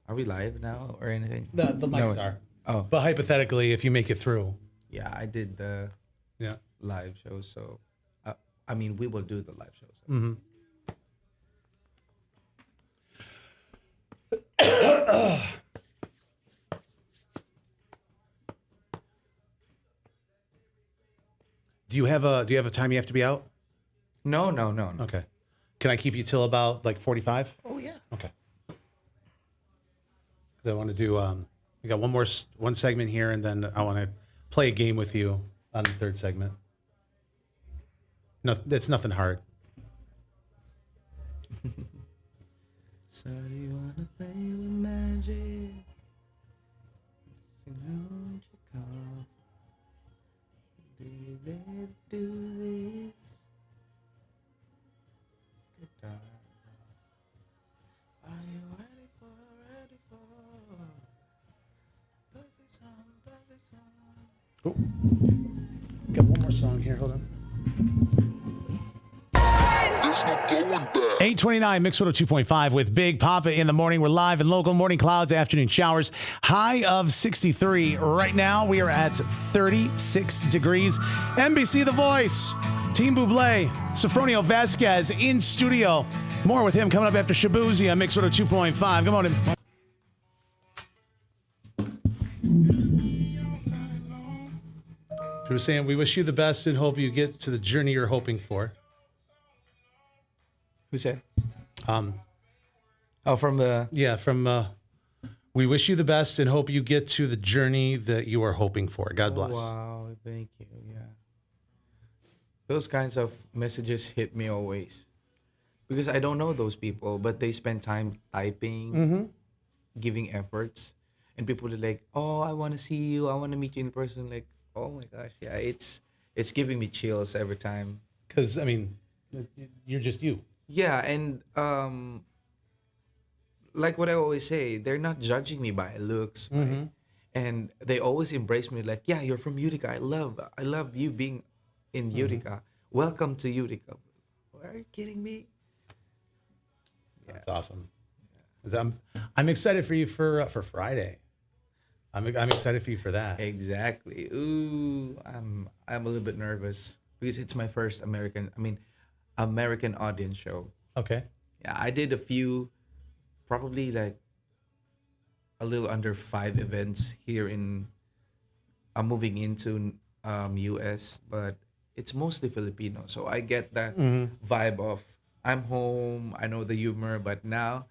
Are we live now or anything? The mics No. are. Oh. But hypothetically, if you make it through. Yeah, I did the Yeah. live shows, so I mean, we will do the live shows. Do you have a time you have to be out? No. Okay. Can I keep you till about like 45? Oh yeah. Okay. Because I want to do we got one segment here, and then I want to play a game with you on the third segment. No, it's nothing hard. So do you wanna play with magic? Won't you come? Do you dare do this? Guitar. Are you ready for perfect song? Oh. Got one more song here. Hold on. 829 Mix 102.5 with Big Poppa in the morning. We're live in local morning clouds, afternoon showers. High of 63. Right now, we are at 36 degrees. NBC The Voice, Team Bublé, Sofronio Vasquez in studio. More with him coming up after Shabuzi on Mix 102.5. Good morning. He was saying, we wish you the best and hope you get to the journey you're hoping for. Who said? From the. Yeah, from we wish you the best and hope you get to the journey that you are hoping for. God bless. Wow, thank you. Yeah. Those kinds of messages hit me always. Because I don't know those people, but they spend time typing, giving efforts. And people are like, "Oh, I want to see you. I want to meet you in person." Like, oh my gosh, yeah, it's giving me chills every time. Because, I mean, you're just you. Yeah, and like what I always say, they're not judging me by looks, right? And they always embrace me like, "Yeah, you're from Utica. I love you being in Utica. Welcome to Utica." Are you kidding me? That's awesome. 'Cause I'm excited for you for Friday. I'm excited for you for that. Exactly. Ooh, I'm a little bit nervous because it's my first American audience show. Okay. Yeah, I did a few, probably like a little under 5 events here I'm moving into US, but it's mostly Filipino. So I get that vibe of I'm home, I know the humor, but now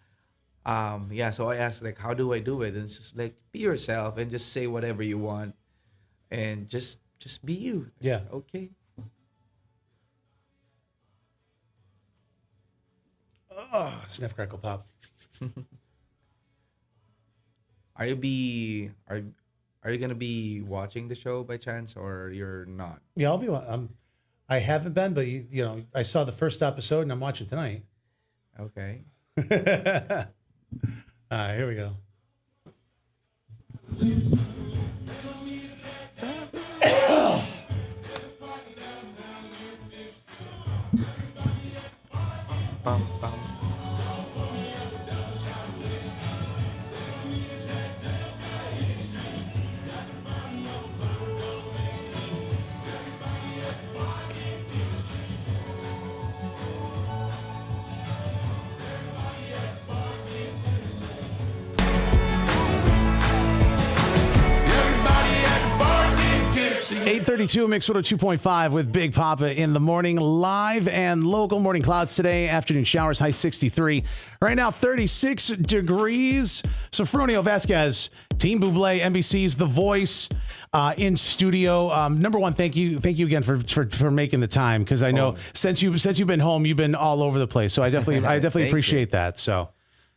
so I asked like, how do I do it? And it's just like, be yourself and just say whatever you want and just be you. Yeah. Okay. Oh, snap, crackle, pop. Are you gonna be watching the show by chance, or you're not? Yeah, I'll be. I haven't been, but I saw the first episode, and I'm watching tonight. Okay. All right, here we go. Bum, bum. 8:32 Mix 102.5 with Big Poppa in the morning. Live and local morning clouds today. Afternoon showers, high 63. Right now, 36 degrees. So, Fronio Vasquez, Team Buble, NBC's The Voice in studio. Number one, thank you again for making the time, because I know since you've been home, you've been all over the place. So I definitely appreciate that. So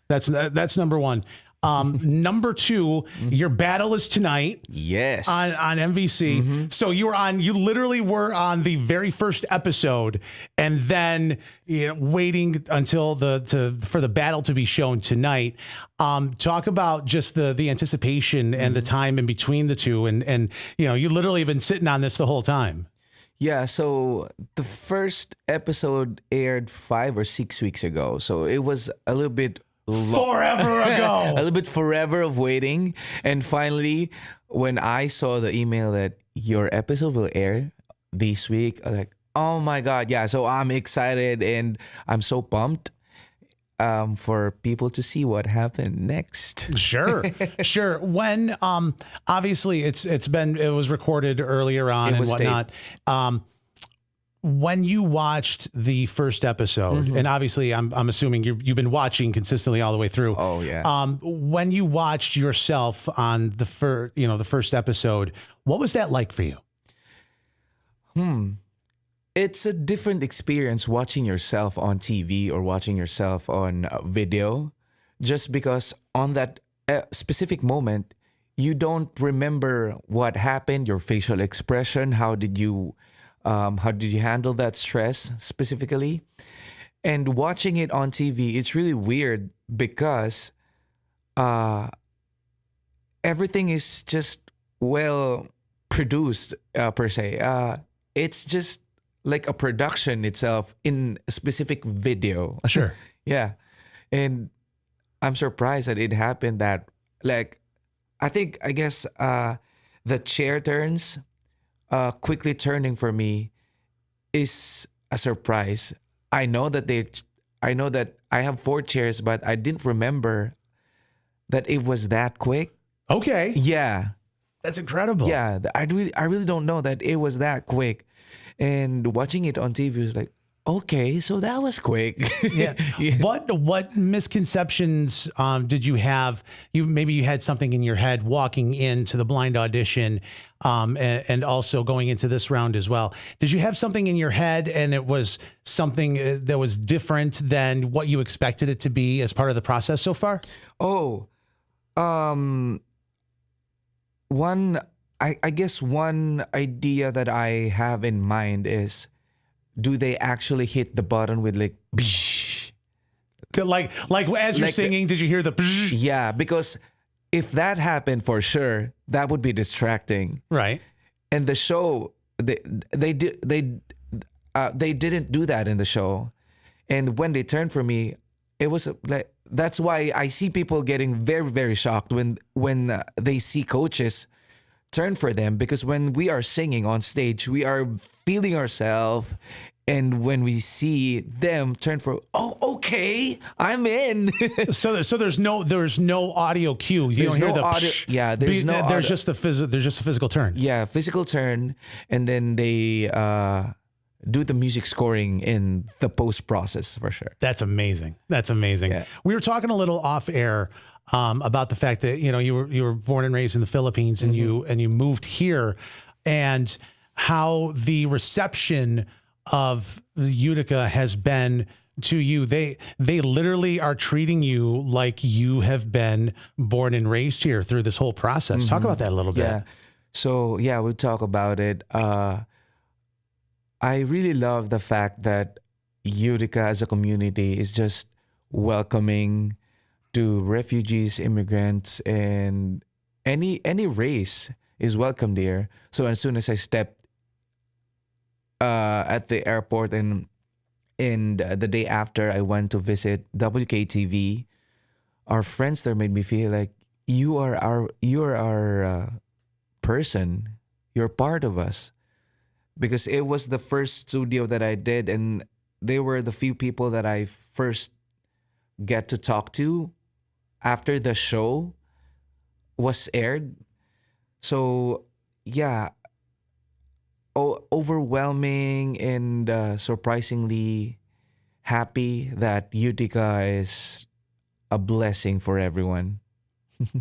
that's number one. Number two, your battle is tonight. Yes. On MVC. So you literally were on the very first episode, and then waiting until for the battle to be shown tonight. Talk about just the anticipation and the time in between the two, and you literally have been sitting on this the whole time. Yeah, so the first episode aired 5 or 6 weeks ago. So it was a little bit forever ago. A little bit forever of waiting. And finally, when I saw the email that your episode will air this week, I'm like, oh my God. Yeah. So I'm excited and I'm so pumped for people to see what happened next. Sure. When obviously it was recorded earlier on and whatnot. When you watched the first episode, and obviously I'm assuming you've been watching consistently all the way through. Oh yeah. When you watched yourself on the first episode, what was that like for you? It's a different experience watching yourself on TV or watching yourself on video, just because on that specific moment, you don't remember what happened, your facial expression, how did you handle that stress specifically? And watching it on TV, it's really weird because everything is just well produced per se. It's just like a production itself in a specific video. Sure. Yeah. And I'm surprised that it happened that, like, I guess the chair turns quickly turning for me is a surprise. I know that I have 4 chairs, but I didn't remember that it was that quick. Okay. Yeah. That's incredible. Yeah. I really don't know that it was that quick. And watching it on TV was like, okay, so that was quick. Yeah. What misconceptions did you have? Maybe you had something in your head walking into the blind audition, and also going into this round as well. Did you have something in your head and it was something that was different than what you expected it to be as part of the process so far? I guess one idea that I have in mind is, do they actually hit the button with like, psh? Like as you're singing, did you hear the psh? Yeah, because if that happened for sure, that would be distracting. Right. And the show, they didn't do that in the show. And when they turned for me, it was like, that's why I see people getting very, very shocked when they see coaches turn for them, because when we are singing on stage, we are feeling ourselves, and when we see them turn for, oh, okay, I'm in. so there's no audio cue. You don't hear the audio. psh. Yeah, there's just a physical turn. Yeah, physical turn, and then they do the music scoring in the post process for sure. That's amazing. Yeah. We were talking a little off air about the fact that you were born and raised in the Philippines, and you moved here, and how the reception of Utica has been to you. They literally are treating you like you have been born and raised here through this whole process. Talk about that a little bit. Yeah. So yeah, we'll talk about it. I really love the fact that Utica as a community is just welcoming to refugees, immigrants, and any race is welcome there. So as soon as I stepped at the airport and the day after I went to visit WKTV, our friends there made me feel like you are our person. You're part of us. Because it was the first studio that I did, and they were the few people that I first get to talk to after the show was aired. So yeah, overwhelming and surprisingly happy that Utica is a blessing for everyone.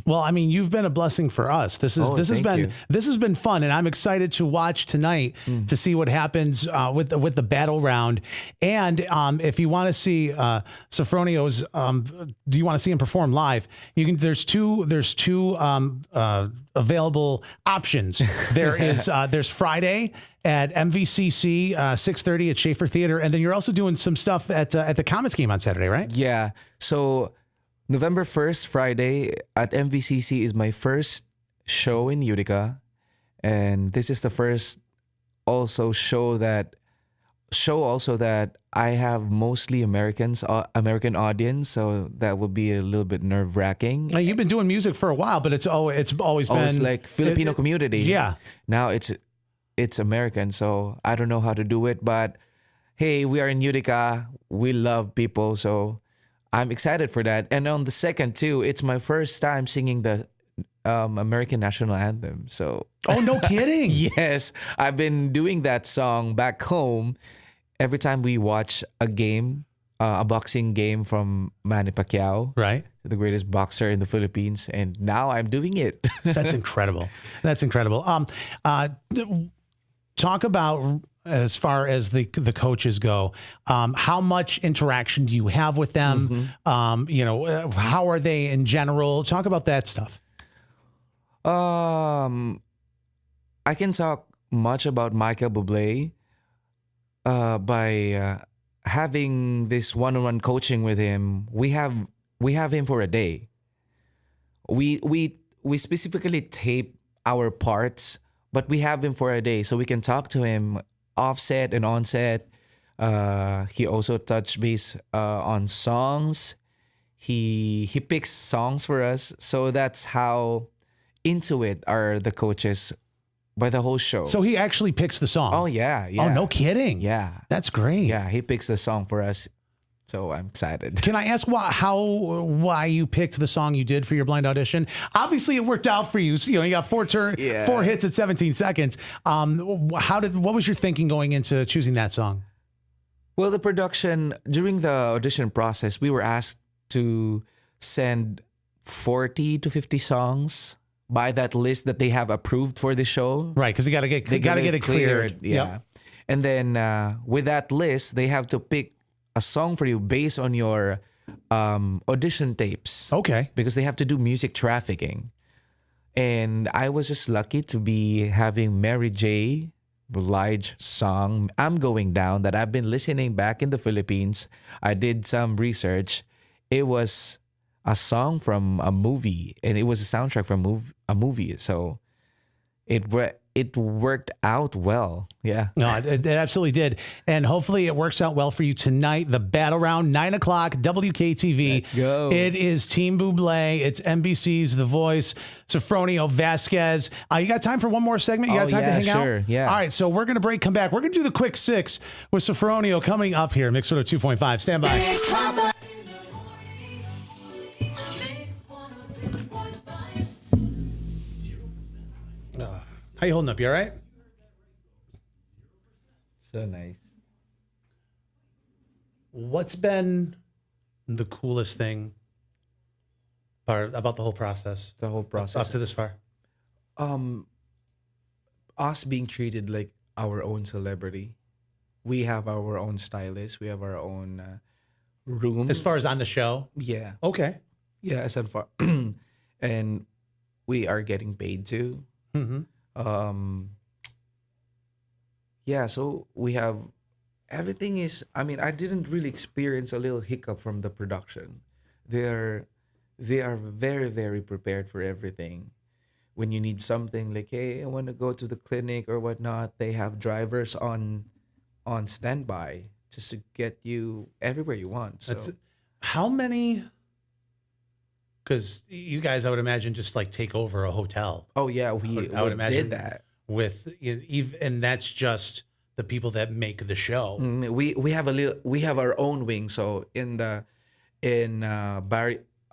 Well, I mean, you've been a blessing for us. This has thank been you. this has been fun, and I'm excited to watch tonight to see what happens with the battle round. And if you want to see Sofronio's, do you want to see him perform live? You can. There's two available options. There is there's Friday at MVCC 6:30 at Schaefer Theater, and then you're also doing some stuff at the Comets game on Saturday, right? Yeah. So November 1st, Friday at MVCC is my first show in Utica. And this is the first show that I have mostly American audience. So that will be a little bit nerve wracking. Now, you've been doing music for a while, but it's always been Like Filipino community. Yeah. Now it's American. So I don't know how to do it, but hey, we are in Utica. We love people. So I'm excited for that. And on the second too, it's my first time singing the American national anthem. So Oh, no kidding. yes, I've been doing that song back home every time we watch a game, a boxing game from Manny Pacquiao, Right. the greatest boxer in the Philippines, and now I'm doing it. That's incredible. That's incredible. Talk about, as far as the coaches go, how much interaction do you have with them? How are they in general? Talk about that stuff. I can talk much about Michael Bublé by having this one-on-one coaching with him. We have him for a day. We specifically tape our parts, but we have him for a day so we can talk to him offset and onset. He also touched base on songs. He picks songs for us. So that's how into it are the coaches by the whole show. So he actually picks the song. Oh yeah. Oh, no kidding. Yeah. That's great. Yeah, he picks the song for us. So I'm excited. Can I ask why you picked the song you did for your blind audition? Obviously, it worked out for you. So, you got four hits at 17 seconds. What was your thinking going into choosing that song? Well, the production during the audition process, we were asked to send 40 to 50 songs by that list that they have approved for the show. Right, because you got to get it cleared. Yeah, Yep. and then with that list, they have to pick a song for you based on your audition tapes. Okay. Because they have to do music trafficking. And I was just lucky to be having Mary J. Blige song, I'm Going Down, that I've been listening back in the Philippines. I did some research. It was a song from a movie, and it was a soundtrack from a movie. So it worked out well. Yeah. No, it absolutely did. And hopefully it works out well for you tonight. The battle round, 9 o'clock, WKTV. Let's go. It is Team Bublé. It's NBC's The Voice, Sofronio Vasquez. You got time for one more segment? You got time to hang out? Sure. Yeah. All right, so we're going to break, come back. We're going to do the quick six with Sofronio coming up here. Mix 2.5. Stand by. How you holding up? You all right? So nice. What's been the coolest thing about the whole process? The whole process. Up to this far? Us being treated like our own celebrity. We have our own stylist. We have our own room. As far as on the show? Yeah. Okay. Yeah, as far and we are getting paid too. Mm-hmm. Yeah, so we have everything is, I mean, I didn't really experience a little hiccup from the production. They are very, very prepared for everything. When you need something like, hey, I want to go to the clinic or whatnot, they have drivers on standby just to get you everywhere you want. So How many? Because you guys, I would imagine, just like take over a hotel. oh yeah, I would imagine did that. And that's just the people that make the show. We have our own wing. So in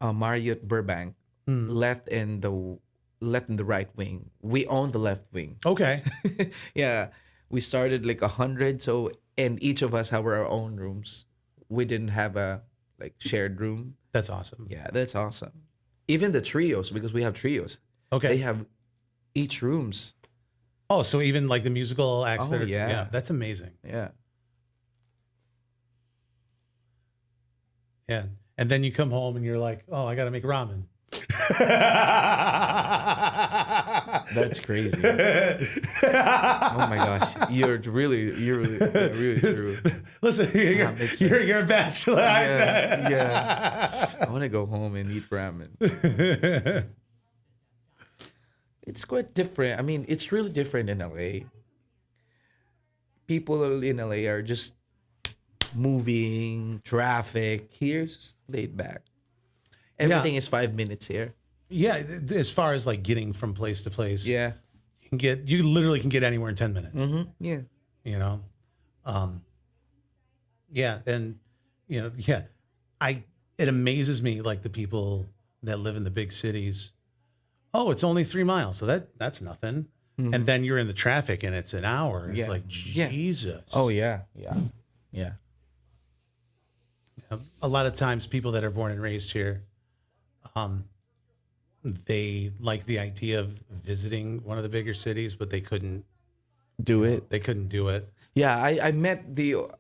Marriott Burbank, left in the right wing. We own the left wing. Okay. Yeah, we started like 100. So and each of us have our own rooms. We didn't have a like shared room. That's awesome. Yeah, that's awesome. Even the trios, because we have trios. Okay. They have each rooms. Oh, so even like the musical acts Oh, that are, yeah. that's amazing. Yeah. Yeah. And then you come home and you're like, oh, I got to make ramen. That's crazy. Oh my gosh. You're really true. Listen, you're a bachelor. Yeah. I want to go home and eat ramen. It's quite different. I mean, it's really different in LA. People in LA are just moving, traffic. Here's laid back. Everything is 5 minutes here. Yeah, as far as like getting from place to place. Yeah. You literally can get anywhere in 10 minutes. Mm-hmm. Yeah. You know? Yeah, and it amazes me like the people that live in the big cities. Oh, it's only 3 miles, so that's nothing. Mm-hmm. And then you're in the traffic and it's an hour. It's Yeah. like Yeah. Jesus. Oh yeah. Yeah. Yeah. A lot of times people that are born and raised here, they like the idea of visiting one of the bigger cities, but they couldn't Do it. They couldn't do it. Yeah, I met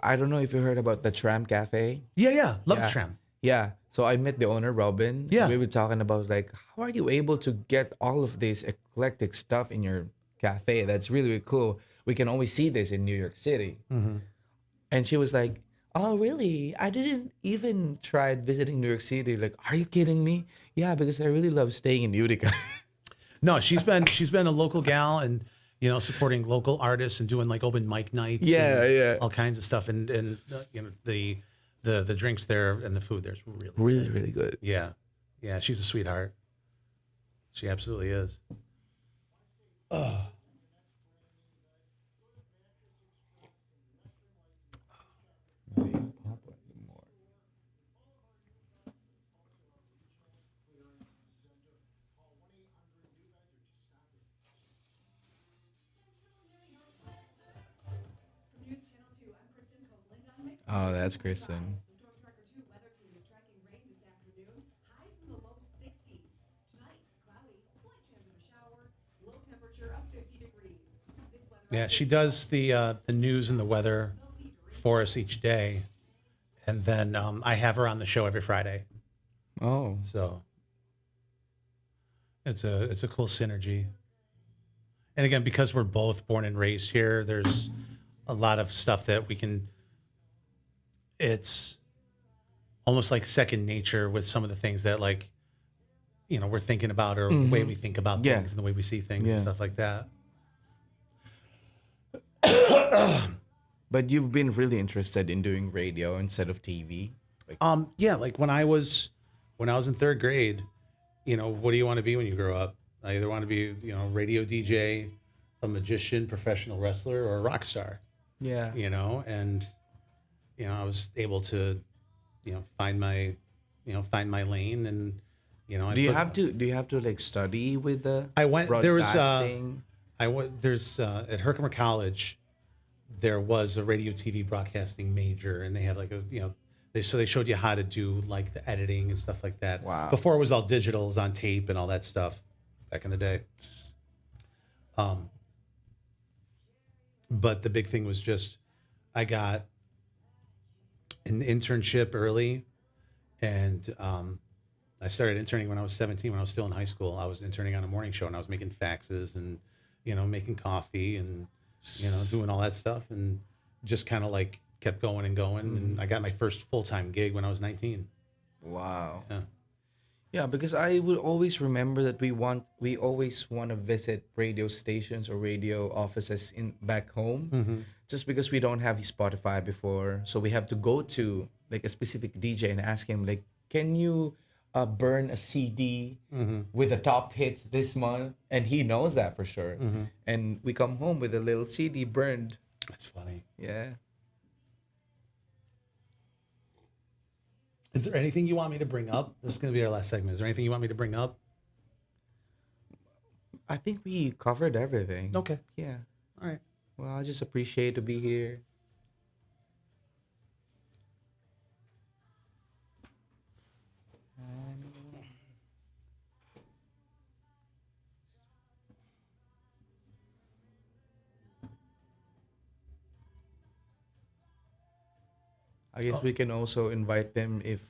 I don't know if you heard about the Tram Cafe. Yeah. Love Yeah. the tram. Yeah. So I met the owner, Robin. Yeah. We were talking about like, how are you able to get all of this eclectic stuff in your cafe? That's really, really cool. We can only see this in New York City. Mm-hmm. And she was like, oh, really? I didn't even try visiting New York City. Like, are you kidding me? Yeah, because I really love staying in Utica. No, she's been a local gal and supporting local artists and doing like open mic nights. Yeah, and yeah. all kinds of stuff. And the drinks there and the food there's really Really, really good. yeah. She's a sweetheart. She absolutely is. Oh, that's Kristen. Storm Tracker 2 weather team is tracking rain this afternoon. Highs in the low 60s. Tonight, cloudy, slight chance of a shower. Low temperature of 50 degrees. This weather Yeah, she does the news and the weather for us each day, and then I have her on the show every Friday. Oh. So it's a cool synergy. And again, because we're both born and raised here, there's a lot of stuff that we can. It's almost like second nature with some of the things that we're thinking about, or the way we think about Yeah. things and the way we see things Yeah. and stuff like that. But you've been really interested in doing radio instead of TV. Like, Yeah, like when I was in third grade, what do you want to be when you grow up? I either want to be, radio DJ, a magician, professional wrestler, or a rock star. yeah. And I was able to, find my lane, and Do you have to like study with the I went there was broadcasting? there's at Herkimer College, there was a radio TV broadcasting major, and they had like they showed you how to do like the editing and stuff like that. Wow. Before it was all digital, it was on tape and all that stuff back in the day. But the big thing was just I got an internship early, and I started interning when I was 17. When I was still in high school, I was interning on a morning show, and I was making faxes and making coffee and doing all that stuff, and just kind of like kept going and going. And I got my first full-time gig when I was 19. Wow. Yeah. Yeah, because I would always remember that we always want to visit radio stations or radio offices back home, just because we don't have Spotify before, so we have to go to like a specific DJ and ask him like, can you burn a CD with the top hits this month? And he knows that for sure. And we come home with a little CD burned. That's funny. Yeah. Is there anything you want me to bring up? This is going to be our last segment. Is there anything you want me to bring up? I think we covered everything. Okay. Yeah. All right. Well, I just appreciate to be here. I guess we can also invite them if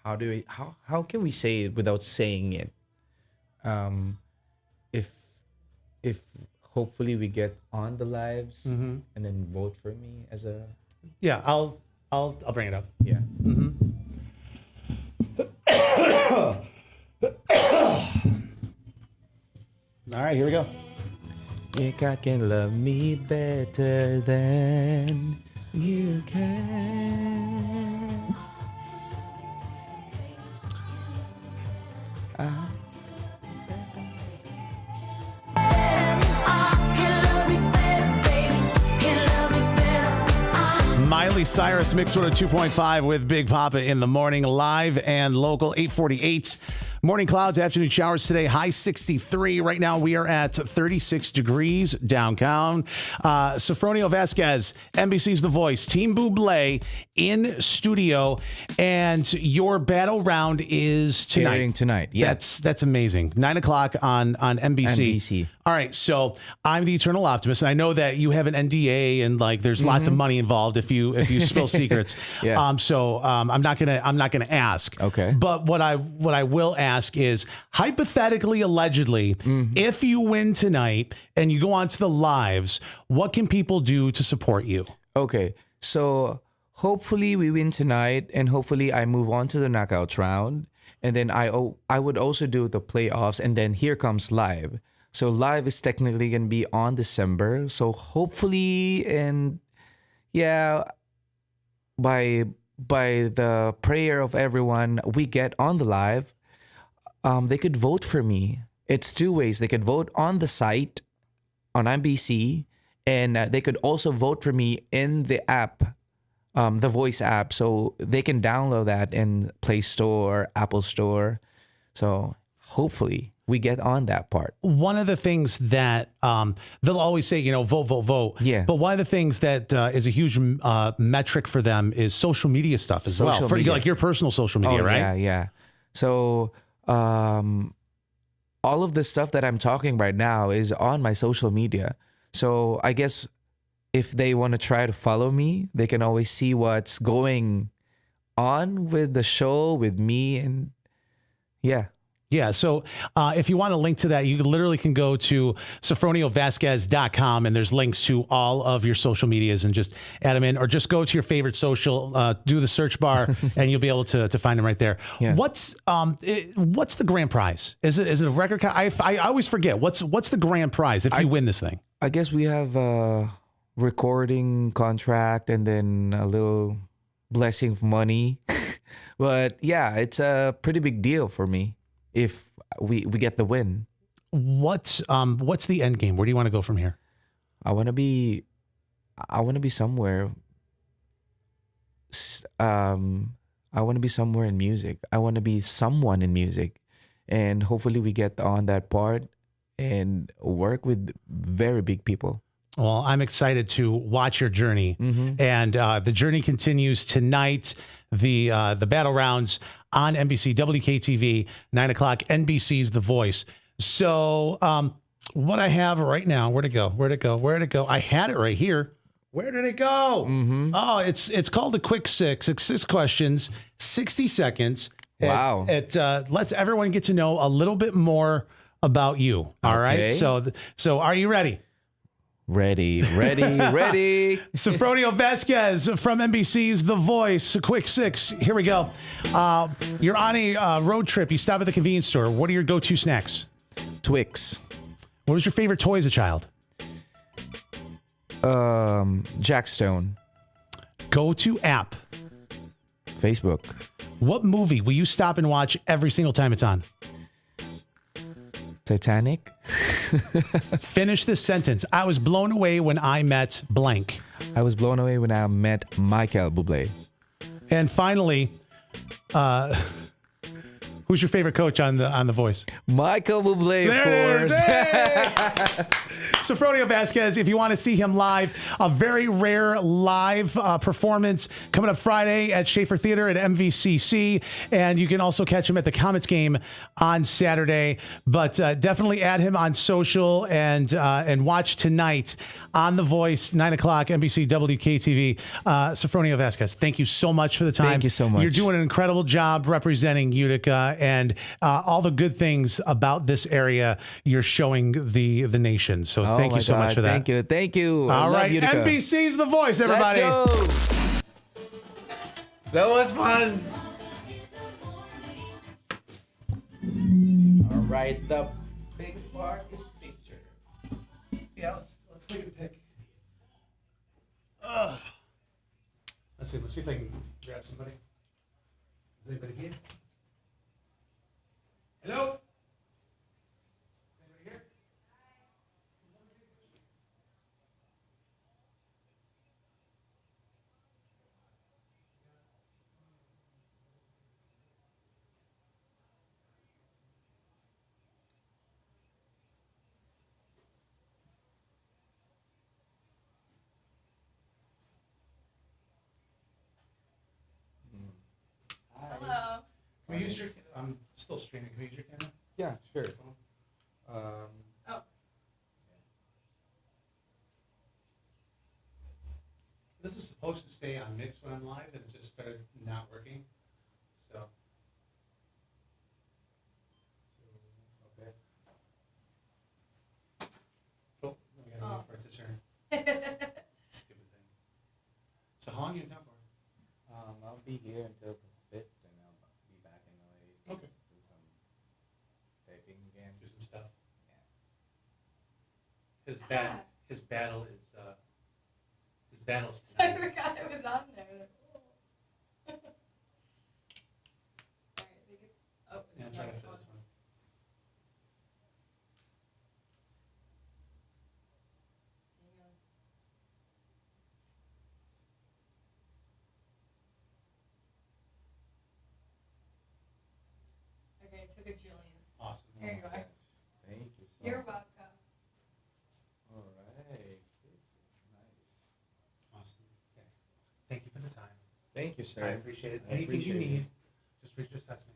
how can we say it without saying it? If if hopefully we get on the lives and then vote for me as a Yeah, I'll bring it up. yeah. All right, here we go. Yeah, God can love me better than you can. Miley Cyrus, Mix 102.5 with Big Poppa in the morning, live and local, 848. Morning clouds, afternoon showers today, high 63. Right now we are at 36 degrees downtown. Sofronio Vasquez, NBC's The Voice, Team Buble in studio, and your battle round is tonight. Airing tonight, yeah. That's amazing. 9 o'clock on NBC. NBC. All right, so I'm the Eternal Optimist, and I know that you have an NDA and like there's lots of money involved if you spill secrets. Yeah. I'm not gonna ask. Okay. But what I will ask is hypothetically, allegedly, if you win tonight and you go on to the lives, what can people do to support you? Okay, so hopefully we win tonight, and hopefully I move on to the knockout round, and then I would also do the playoffs, and then here comes live. So live is technically gonna be on December. So hopefully, and yeah, by the prayer of everyone, we get on the live. They could vote for me. It's two ways. They could vote on the site on NBC, and they could also vote for me in the app, the Voice app. So they can download that in Play Store, Apple Store. So hopefully we get on that part. One of the things that they'll always say, vote, vote, vote. Yeah. But one of the things that is a huge metric for them is social media stuff as well. Social For media. like your personal social media, right? Yeah. So all of the stuff that I'm talking right now is on my social media. So I guess if they want to try to follow me, they can always see what's going on with the show, with me, and yeah. Yeah, so if you want a link to that, you literally can go to sofroniovasquez.com, and there's links to all of your social medias and just add them in, or just go to your favorite social, do the search bar, and you'll be able to find them right there. Yeah. What's the grand prize? Is it a record? I always forget. What's the grand prize if you win this thing? I guess we have a recording contract and then a little blessing of money. But yeah, it's a pretty big deal for me if we get the win. What's the end game? Where do you want to go from here? I want to be somewhere. I want to be somewhere in music. I want to be someone in music, and hopefully we get on that part and work with very big people. Well, I'm excited to watch your journey, and the journey continues tonight. The battle rounds on NBC, WKTV, 9 o'clock. NBC's The Voice. So, what I have right now, where'd it go? I had it right here. Where did it go? Oh, it's called the Quick Six. It's 6 questions, 60 seconds. Wow. It lets everyone get to know a little bit more about you. All right. So are you ready? Ready. Sofronio Vasquez from NBC's The Voice. Quick 6. Here we go. You're on a road trip. You stop at the convenience store. What are your go-to snacks? Twix. What was your favorite toy as a child? Jackstone. Go-to app. Facebook. What movie will you stop and watch every single time it's on? Titanic. Finish this sentence. I was blown away when I met blank. I was blown away when I met Michael Bublé. And finally, Who's your favorite coach on The Voice? Michael Bublé, of There it is. course. Hey! Sofronio Vasquez, if you want to see him live, a very rare live performance coming up Friday at Schaefer Theater at MVCC. And you can also catch him at the Comets game on Saturday. But definitely add him on social and watch tonight on The Voice, 9 o'clock, NBC WKTV. Sofronio Vasquez, thank you so much for the time. Thank you so much. You're doing an incredible job representing Utica and all the good things about this area you're showing the nation. So thank you so much for that. Thank you. All right, Utica. NBC's The Voice, everybody. Let's go. That was fun. All right, the big part is picture. Yeah, let's take a pic. Let's see if I can grab somebody. Is anybody here? Hello? Anybody here? Hello. Can we use your? I'm still streaming. Can we use your camera? Yeah, sure. Oh. This is supposed to stay on mix when I'm live, and it just started not working. So. Okay. Oh, we gotta wait for it to turn. Stupid thing. So how long are you in town for? I'll be here until the 5th, and I'll be back in LA. Okay. Do some typing again. Do some stuff. Yeah. His battle's I tonight. forgot it was on there. Alright, I think it's. Oh, it's Yeah, the try next this one. one. Hang on. Okay, it took a Jillian. Awesome. Here you are. Thank you so You're much. welcome. All right. This is nice. Awesome. Okay. Thank you for the time. Thank you, sir. I appreciate it. I Anything you appreciate need, it. just text me.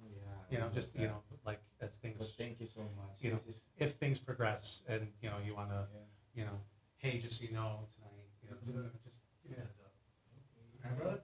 Yeah. You know, I just love you that. know, like as things, But thank you so much. you know, This is, if things progress and you know you want to, yeah. you know, hey, just so you know tonight, you know, just give me a heads up. All right, brother.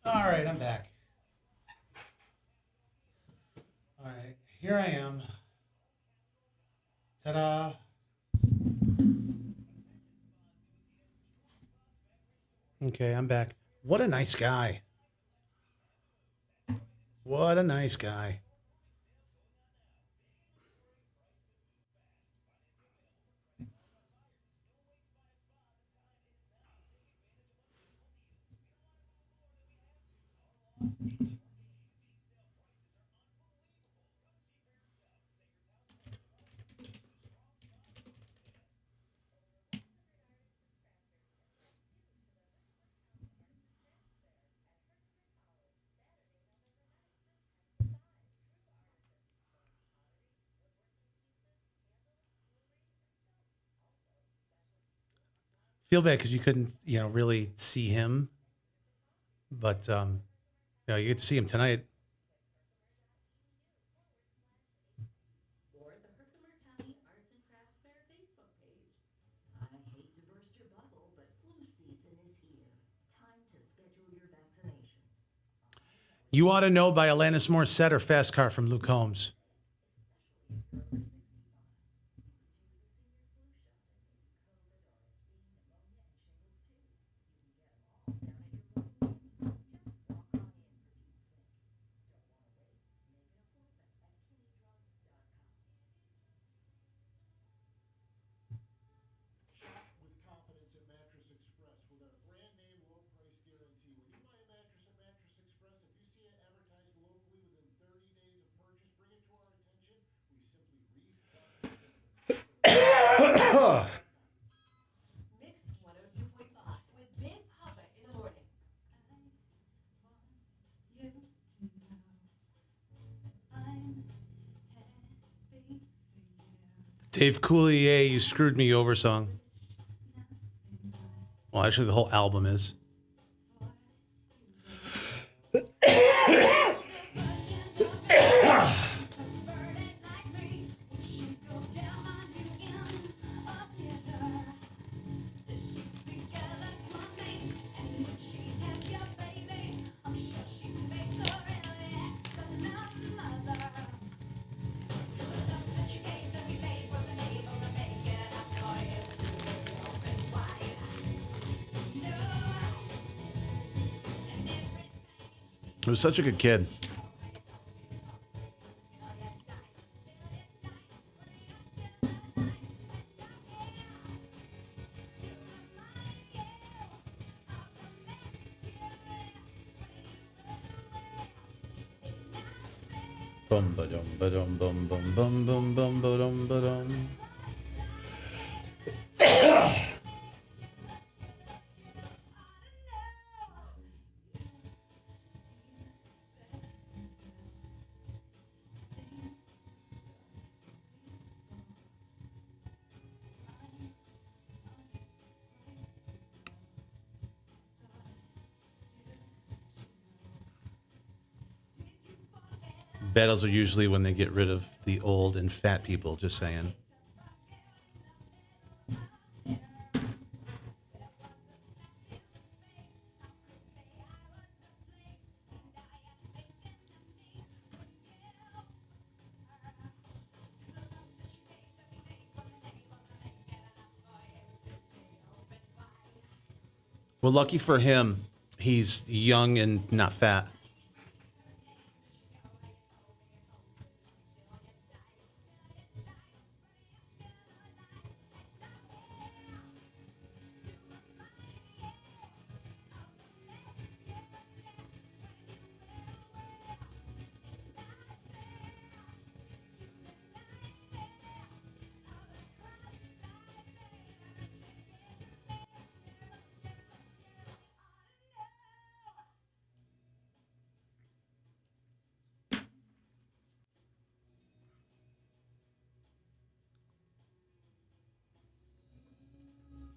All right, I'm back. All right, here I am. Ta-da. Okay, I'm back. What a nice guy. What a nice guy. Feel bad because you couldn't, really see him. But, you get to see him tonight. You Ought to Know by Alanis Morissette or Fast Car from Luke Combs? With confidence at Mattress Express with our brand name low price guarantee. When you buy a mattress at Mattress Express, if you see it advertised locally within 30 days of purchase, bring it to our attention. We simply refund the difference. Mix 102.5 with Big Poppa in the morning. Dave Coulier, You Screwed Me Over song. Well, actually, the whole album is. He was such a good kid. Bum ba dum ba dum bum bum bum bum bum ba dum ba dum. Battles are usually when they get rid of the old and fat people, just saying. Well, lucky for him, he's young and not fat.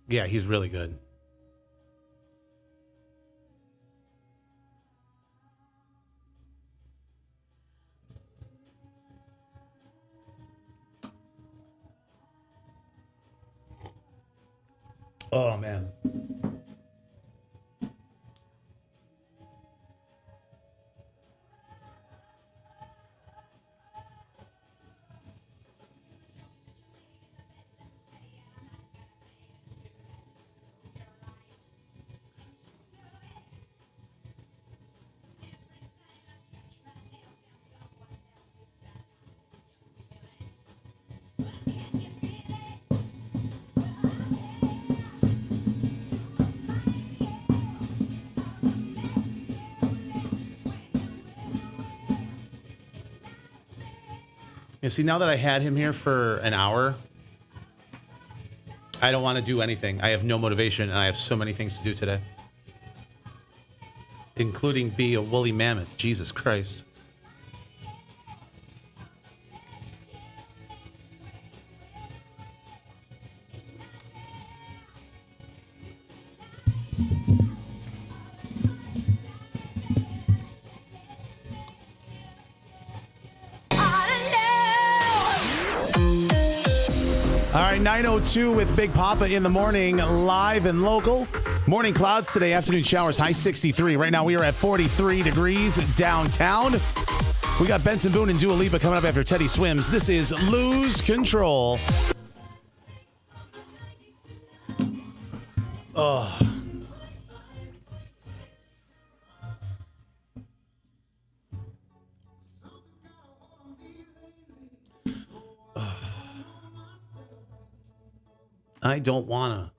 Yeah, he's really good. Oh, man. You see, now that I had him here for an hour, I don't want to do anything. I have no motivation, and I have so many things to do today, including be a woolly mammoth. Jesus Christ. 9:02 with Big Poppa in the morning, live and local. Morning clouds today, afternoon showers, high 63. Right now we are at 43 degrees downtown. We got Benson Boone and Dua Lipa coming up after Teddy Swims. This is Lose Control. Oh. I don't wanna.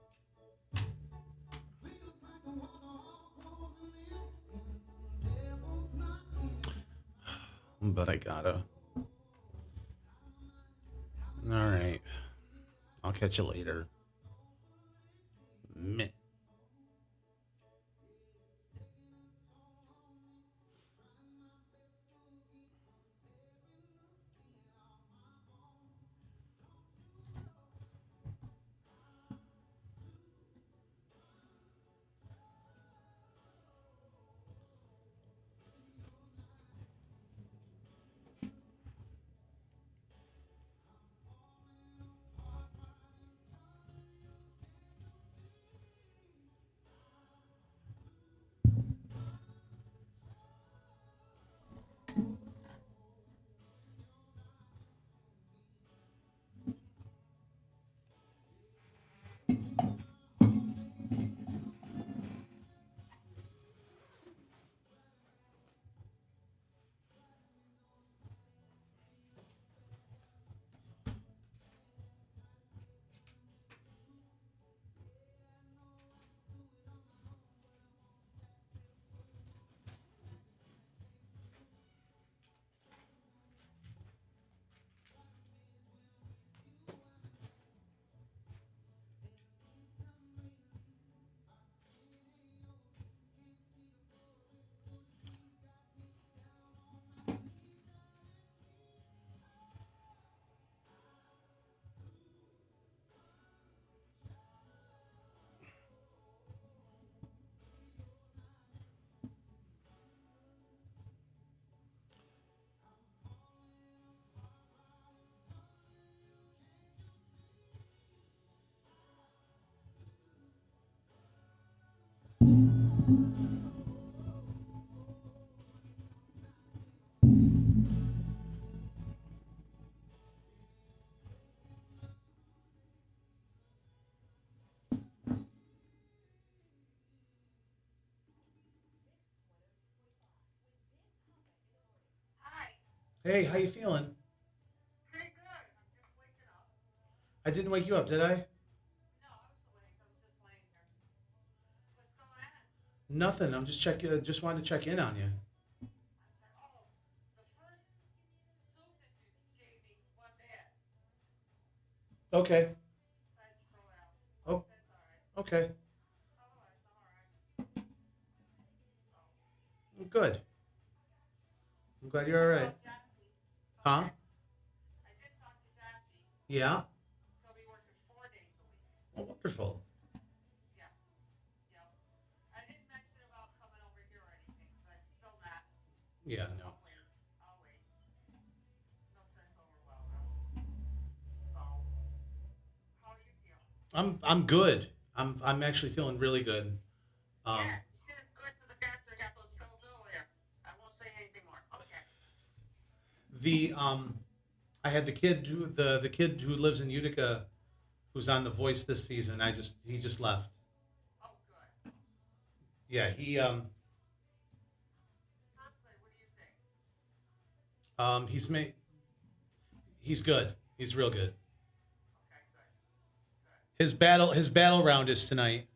But I gotta. All right. I'll catch you later. Meh. Hey, how you feeling? Pretty good. I'm just waking up. I didn't wake you up, did I? No, I was awake. I was just laying here. What's going on? Nothing. I'm just checking. Just wanted to check in on you. Oh, the first scoop that you gave me, one bad. Okay. Decided to throw it out. Oh. That's all right. Okay. Otherwise, I'm all right. Good. I'm glad you're all right. Huh? I did talk to Jackie. Yeah. He's going to be working 4 days a week. Oh, wonderful. Yeah. Yep. I didn't mention about coming over here or anything, because I'm still not. Yeah. No. I'll wait. No sense overwhelming. So, how are you feeling? I'm good. I'm actually feeling really good. Yeah, you should have went to the doctor and got those pills earlier. I won't say anything more. Okay. I had the kid who lives in Utica, who's on The Voice this season. He just left. Oh, good. Yeah, he Personally, what do you think? he's good. He's real good. Okay, good. His battle round is tonight.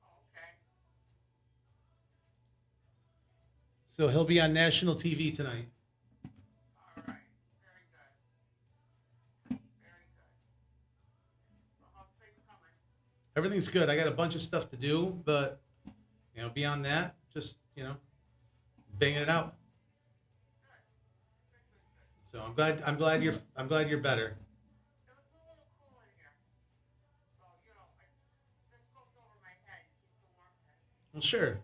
Okay. So he'll be on national TV tonight. All right. Very good. Very good. Well, how's things coming? Everything's good. I got a bunch of stuff to do, but beyond that, just banging it out. Good. So I'm glad you're better. It was a little cool in here. So, this goes over my head. It keeps the warmth in. Well, sure.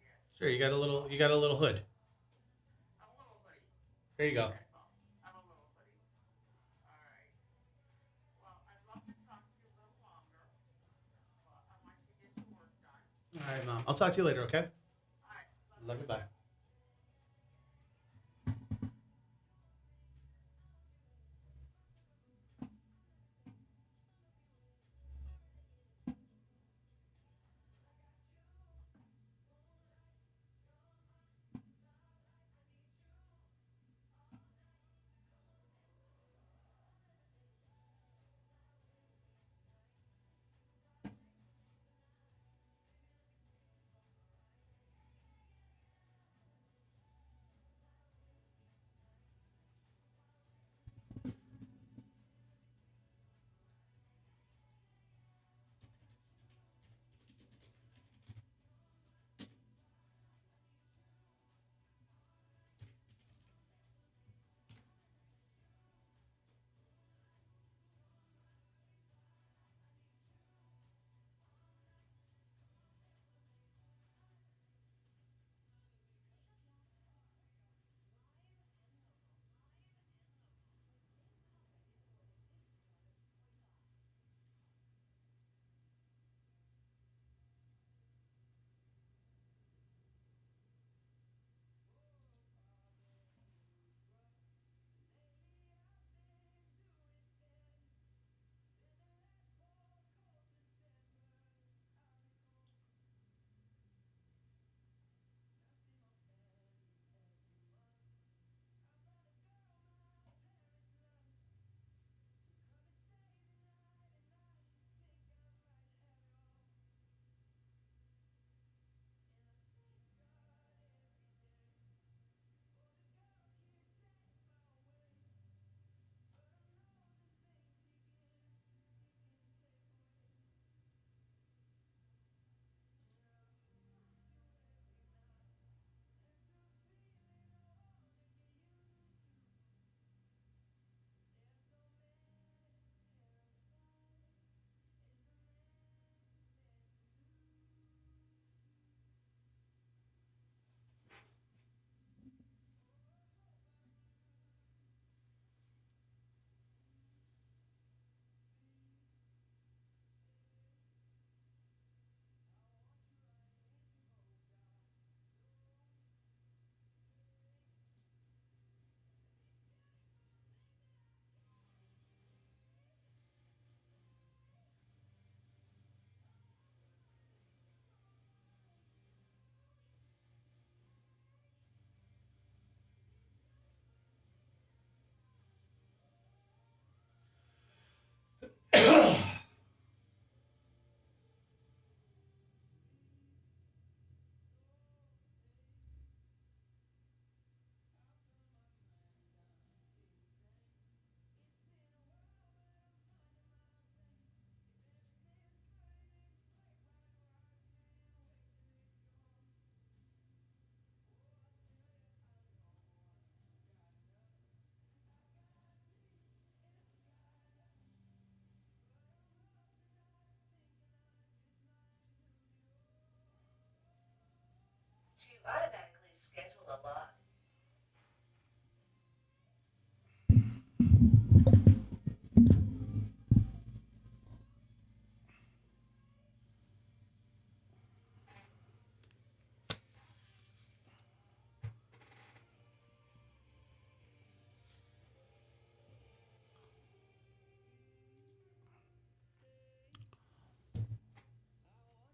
Yeah. Sure, you got a little hood. I'm a little hoodie. There you go. That's all. I'm a little hoodie. All right. All right, Mom. I'll talk to you later, okay? Love you. Bye.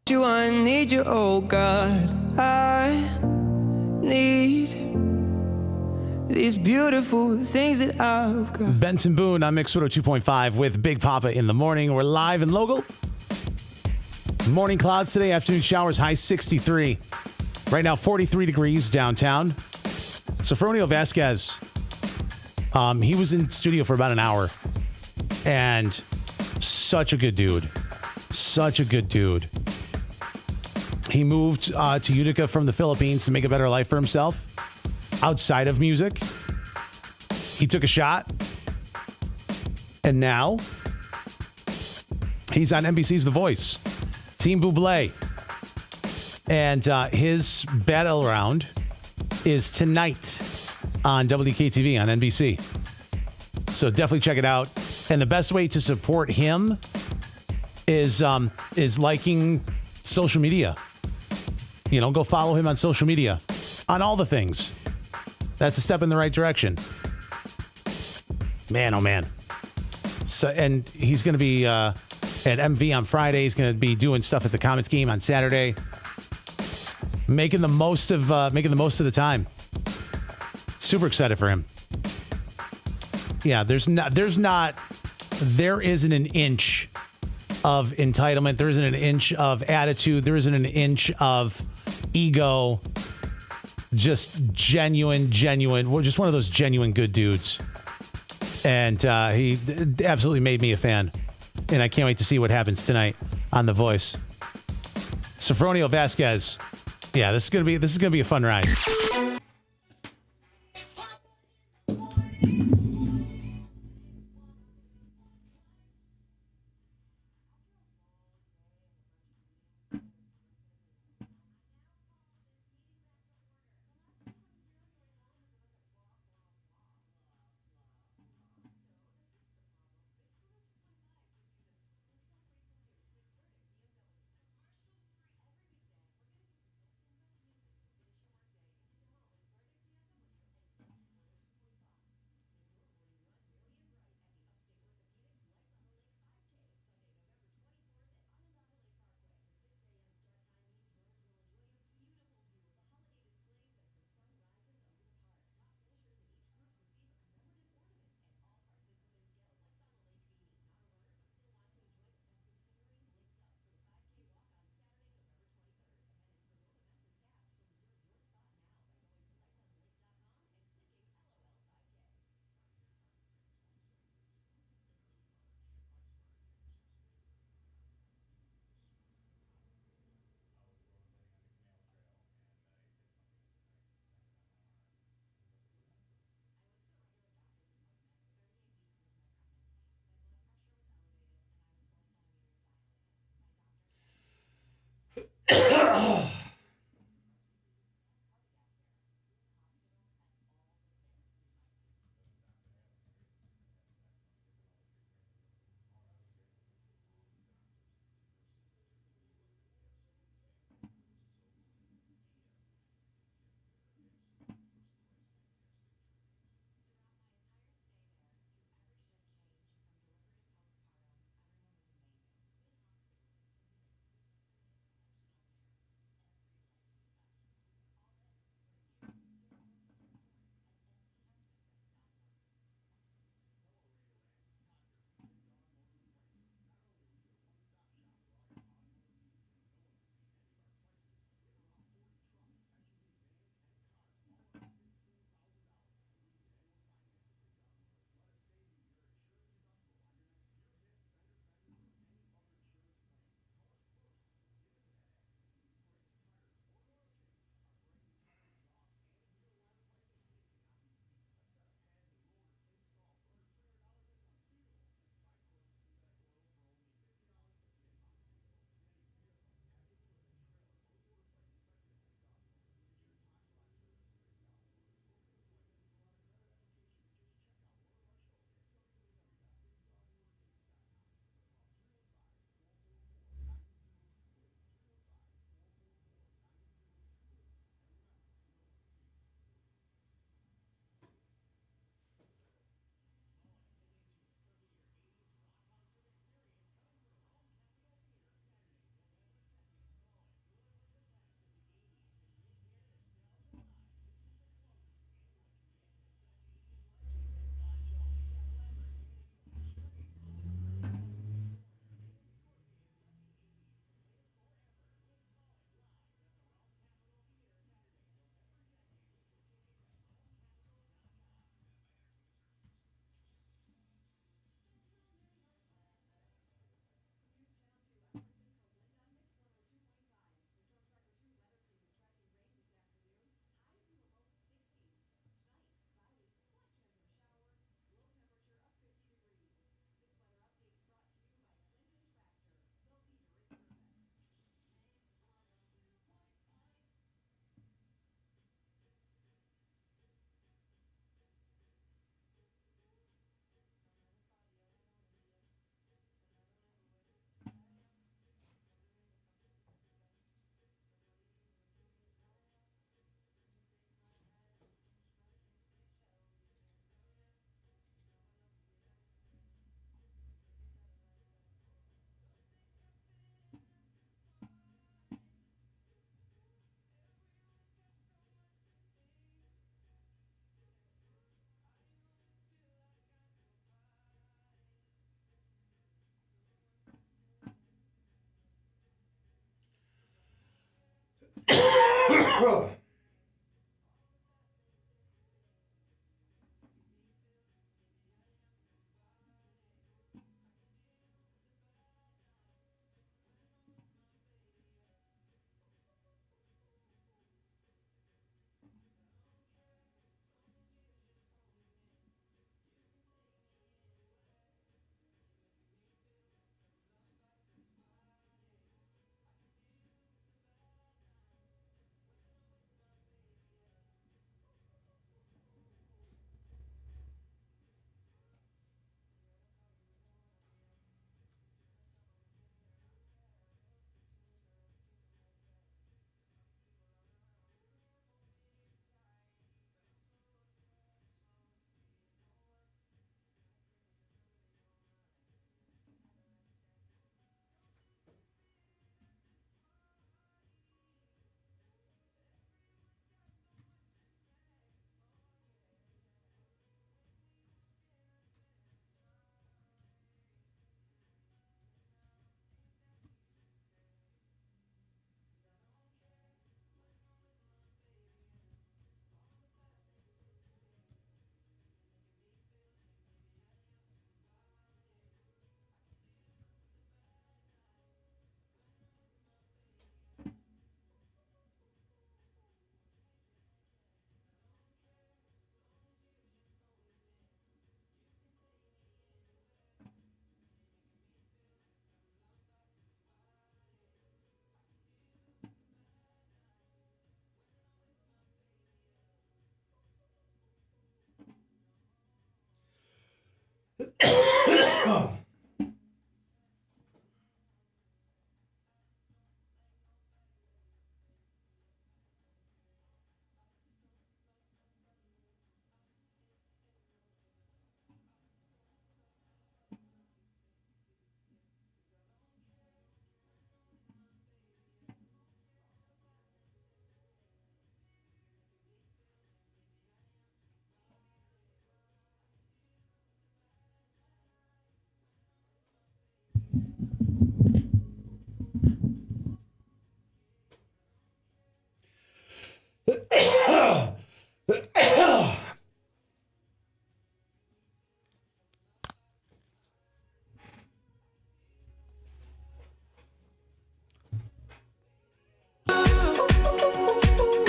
You, I need you, oh God. I need these beautiful things that I've got. Benson Boone on Mix 102.5 with Big Poppa in the morning. We're live and local. Morning clouds today, afternoon showers, high 63. Right now, 43 degrees downtown. Sofronio Vasquez, he was in studio for about an hour. And such a good dude. Such a good dude. He moved to Utica from the Philippines to make a better life for himself outside of music. He took a shot. And now he's on NBC's The Voice. Team Buble. And his battle round is tonight on WKTV on NBC. So definitely check it out. And the best way to support him is liking social media. Go follow him on social media, on all the things. That's a step in the right direction. Man, oh man. So, and he's going to be at MV on Friday. He's going to be doing stuff at the Comets game on Saturday. Making the most of the time. Super excited for him. Yeah, there isn't an inch of entitlement. There isn't an inch of attitude. There isn't an inch of ego. Just genuine. Just one of those genuine good dudes. And he absolutely made me a fan. And I can't wait to see what happens tonight on The Voice. Sofronio Vasquez. Yeah, this is gonna be a fun ride.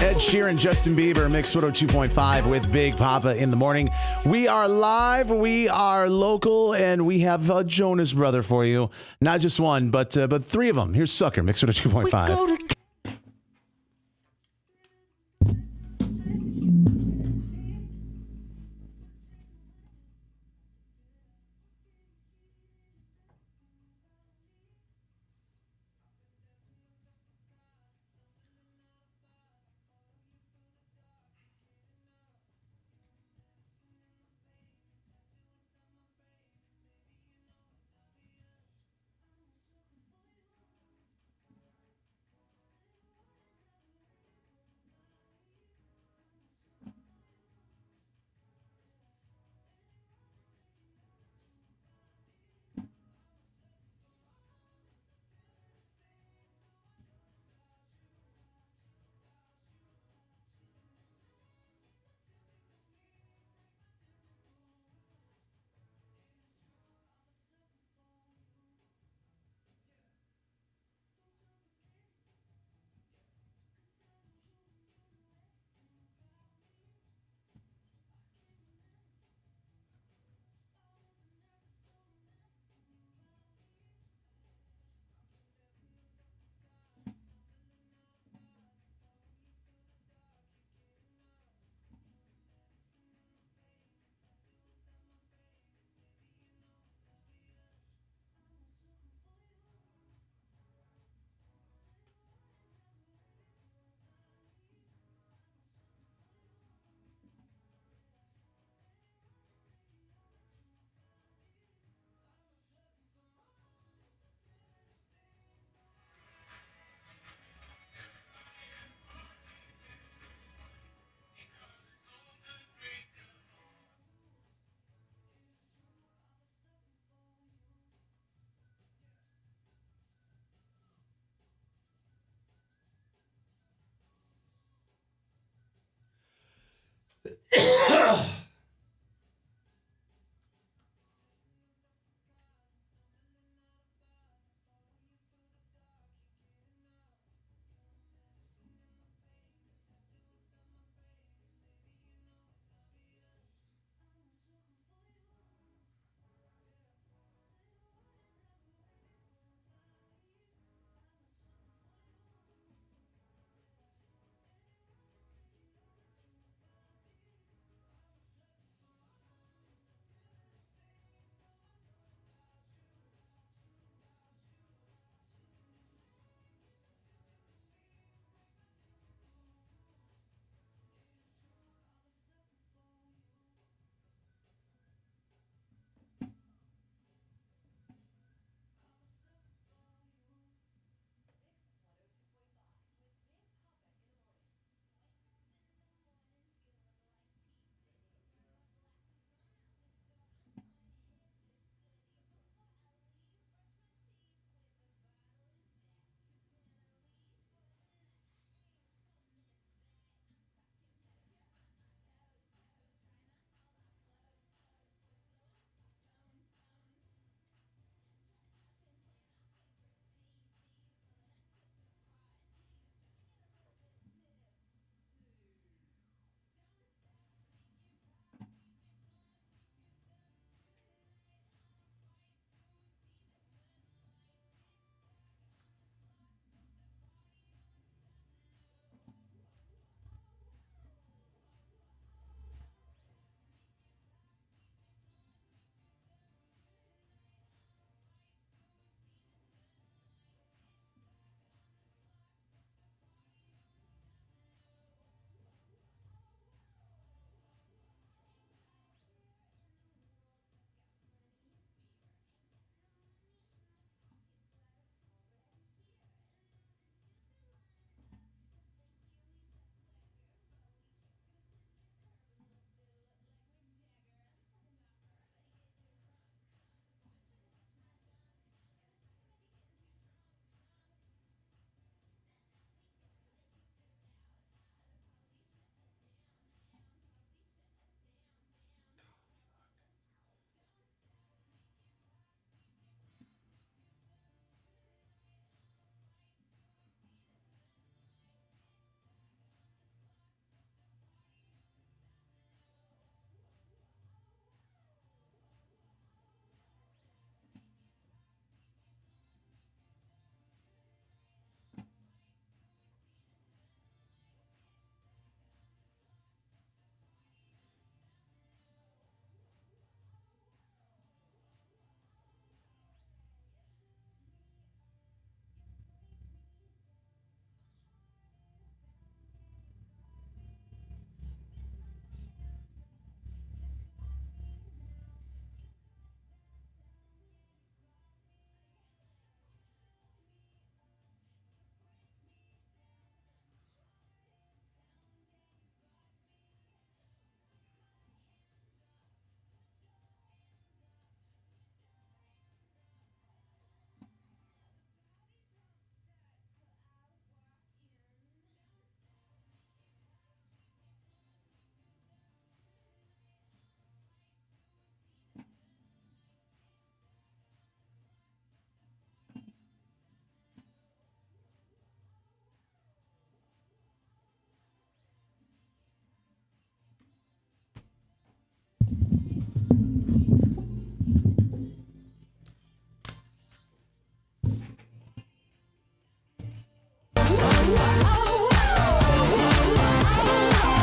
Ed Sheeran, Justin Bieber, Mix 102.5 with Big Poppa in the morning. We are live, we are local, and we have a Jonas brother for you. Not just one, but three of them. Here's Sucker, Mix 102.5.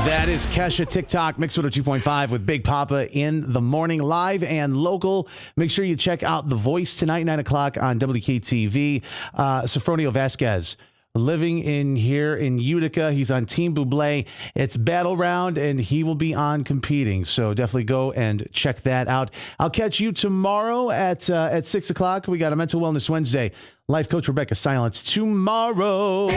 That is Kesha TikTok Mix 2.5 with Big Poppa in the morning, live and local. Make sure you check out The Voice tonight, 9 o'clock on WKTV. Sofronio Vasquez living in here in Utica. He's on Team Buble. It's battle round, and he will be on competing. So definitely go and check that out. I'll catch you tomorrow at 6 o'clock. We got a Mental Wellness Wednesday. Life coach Rebecca Silence tomorrow.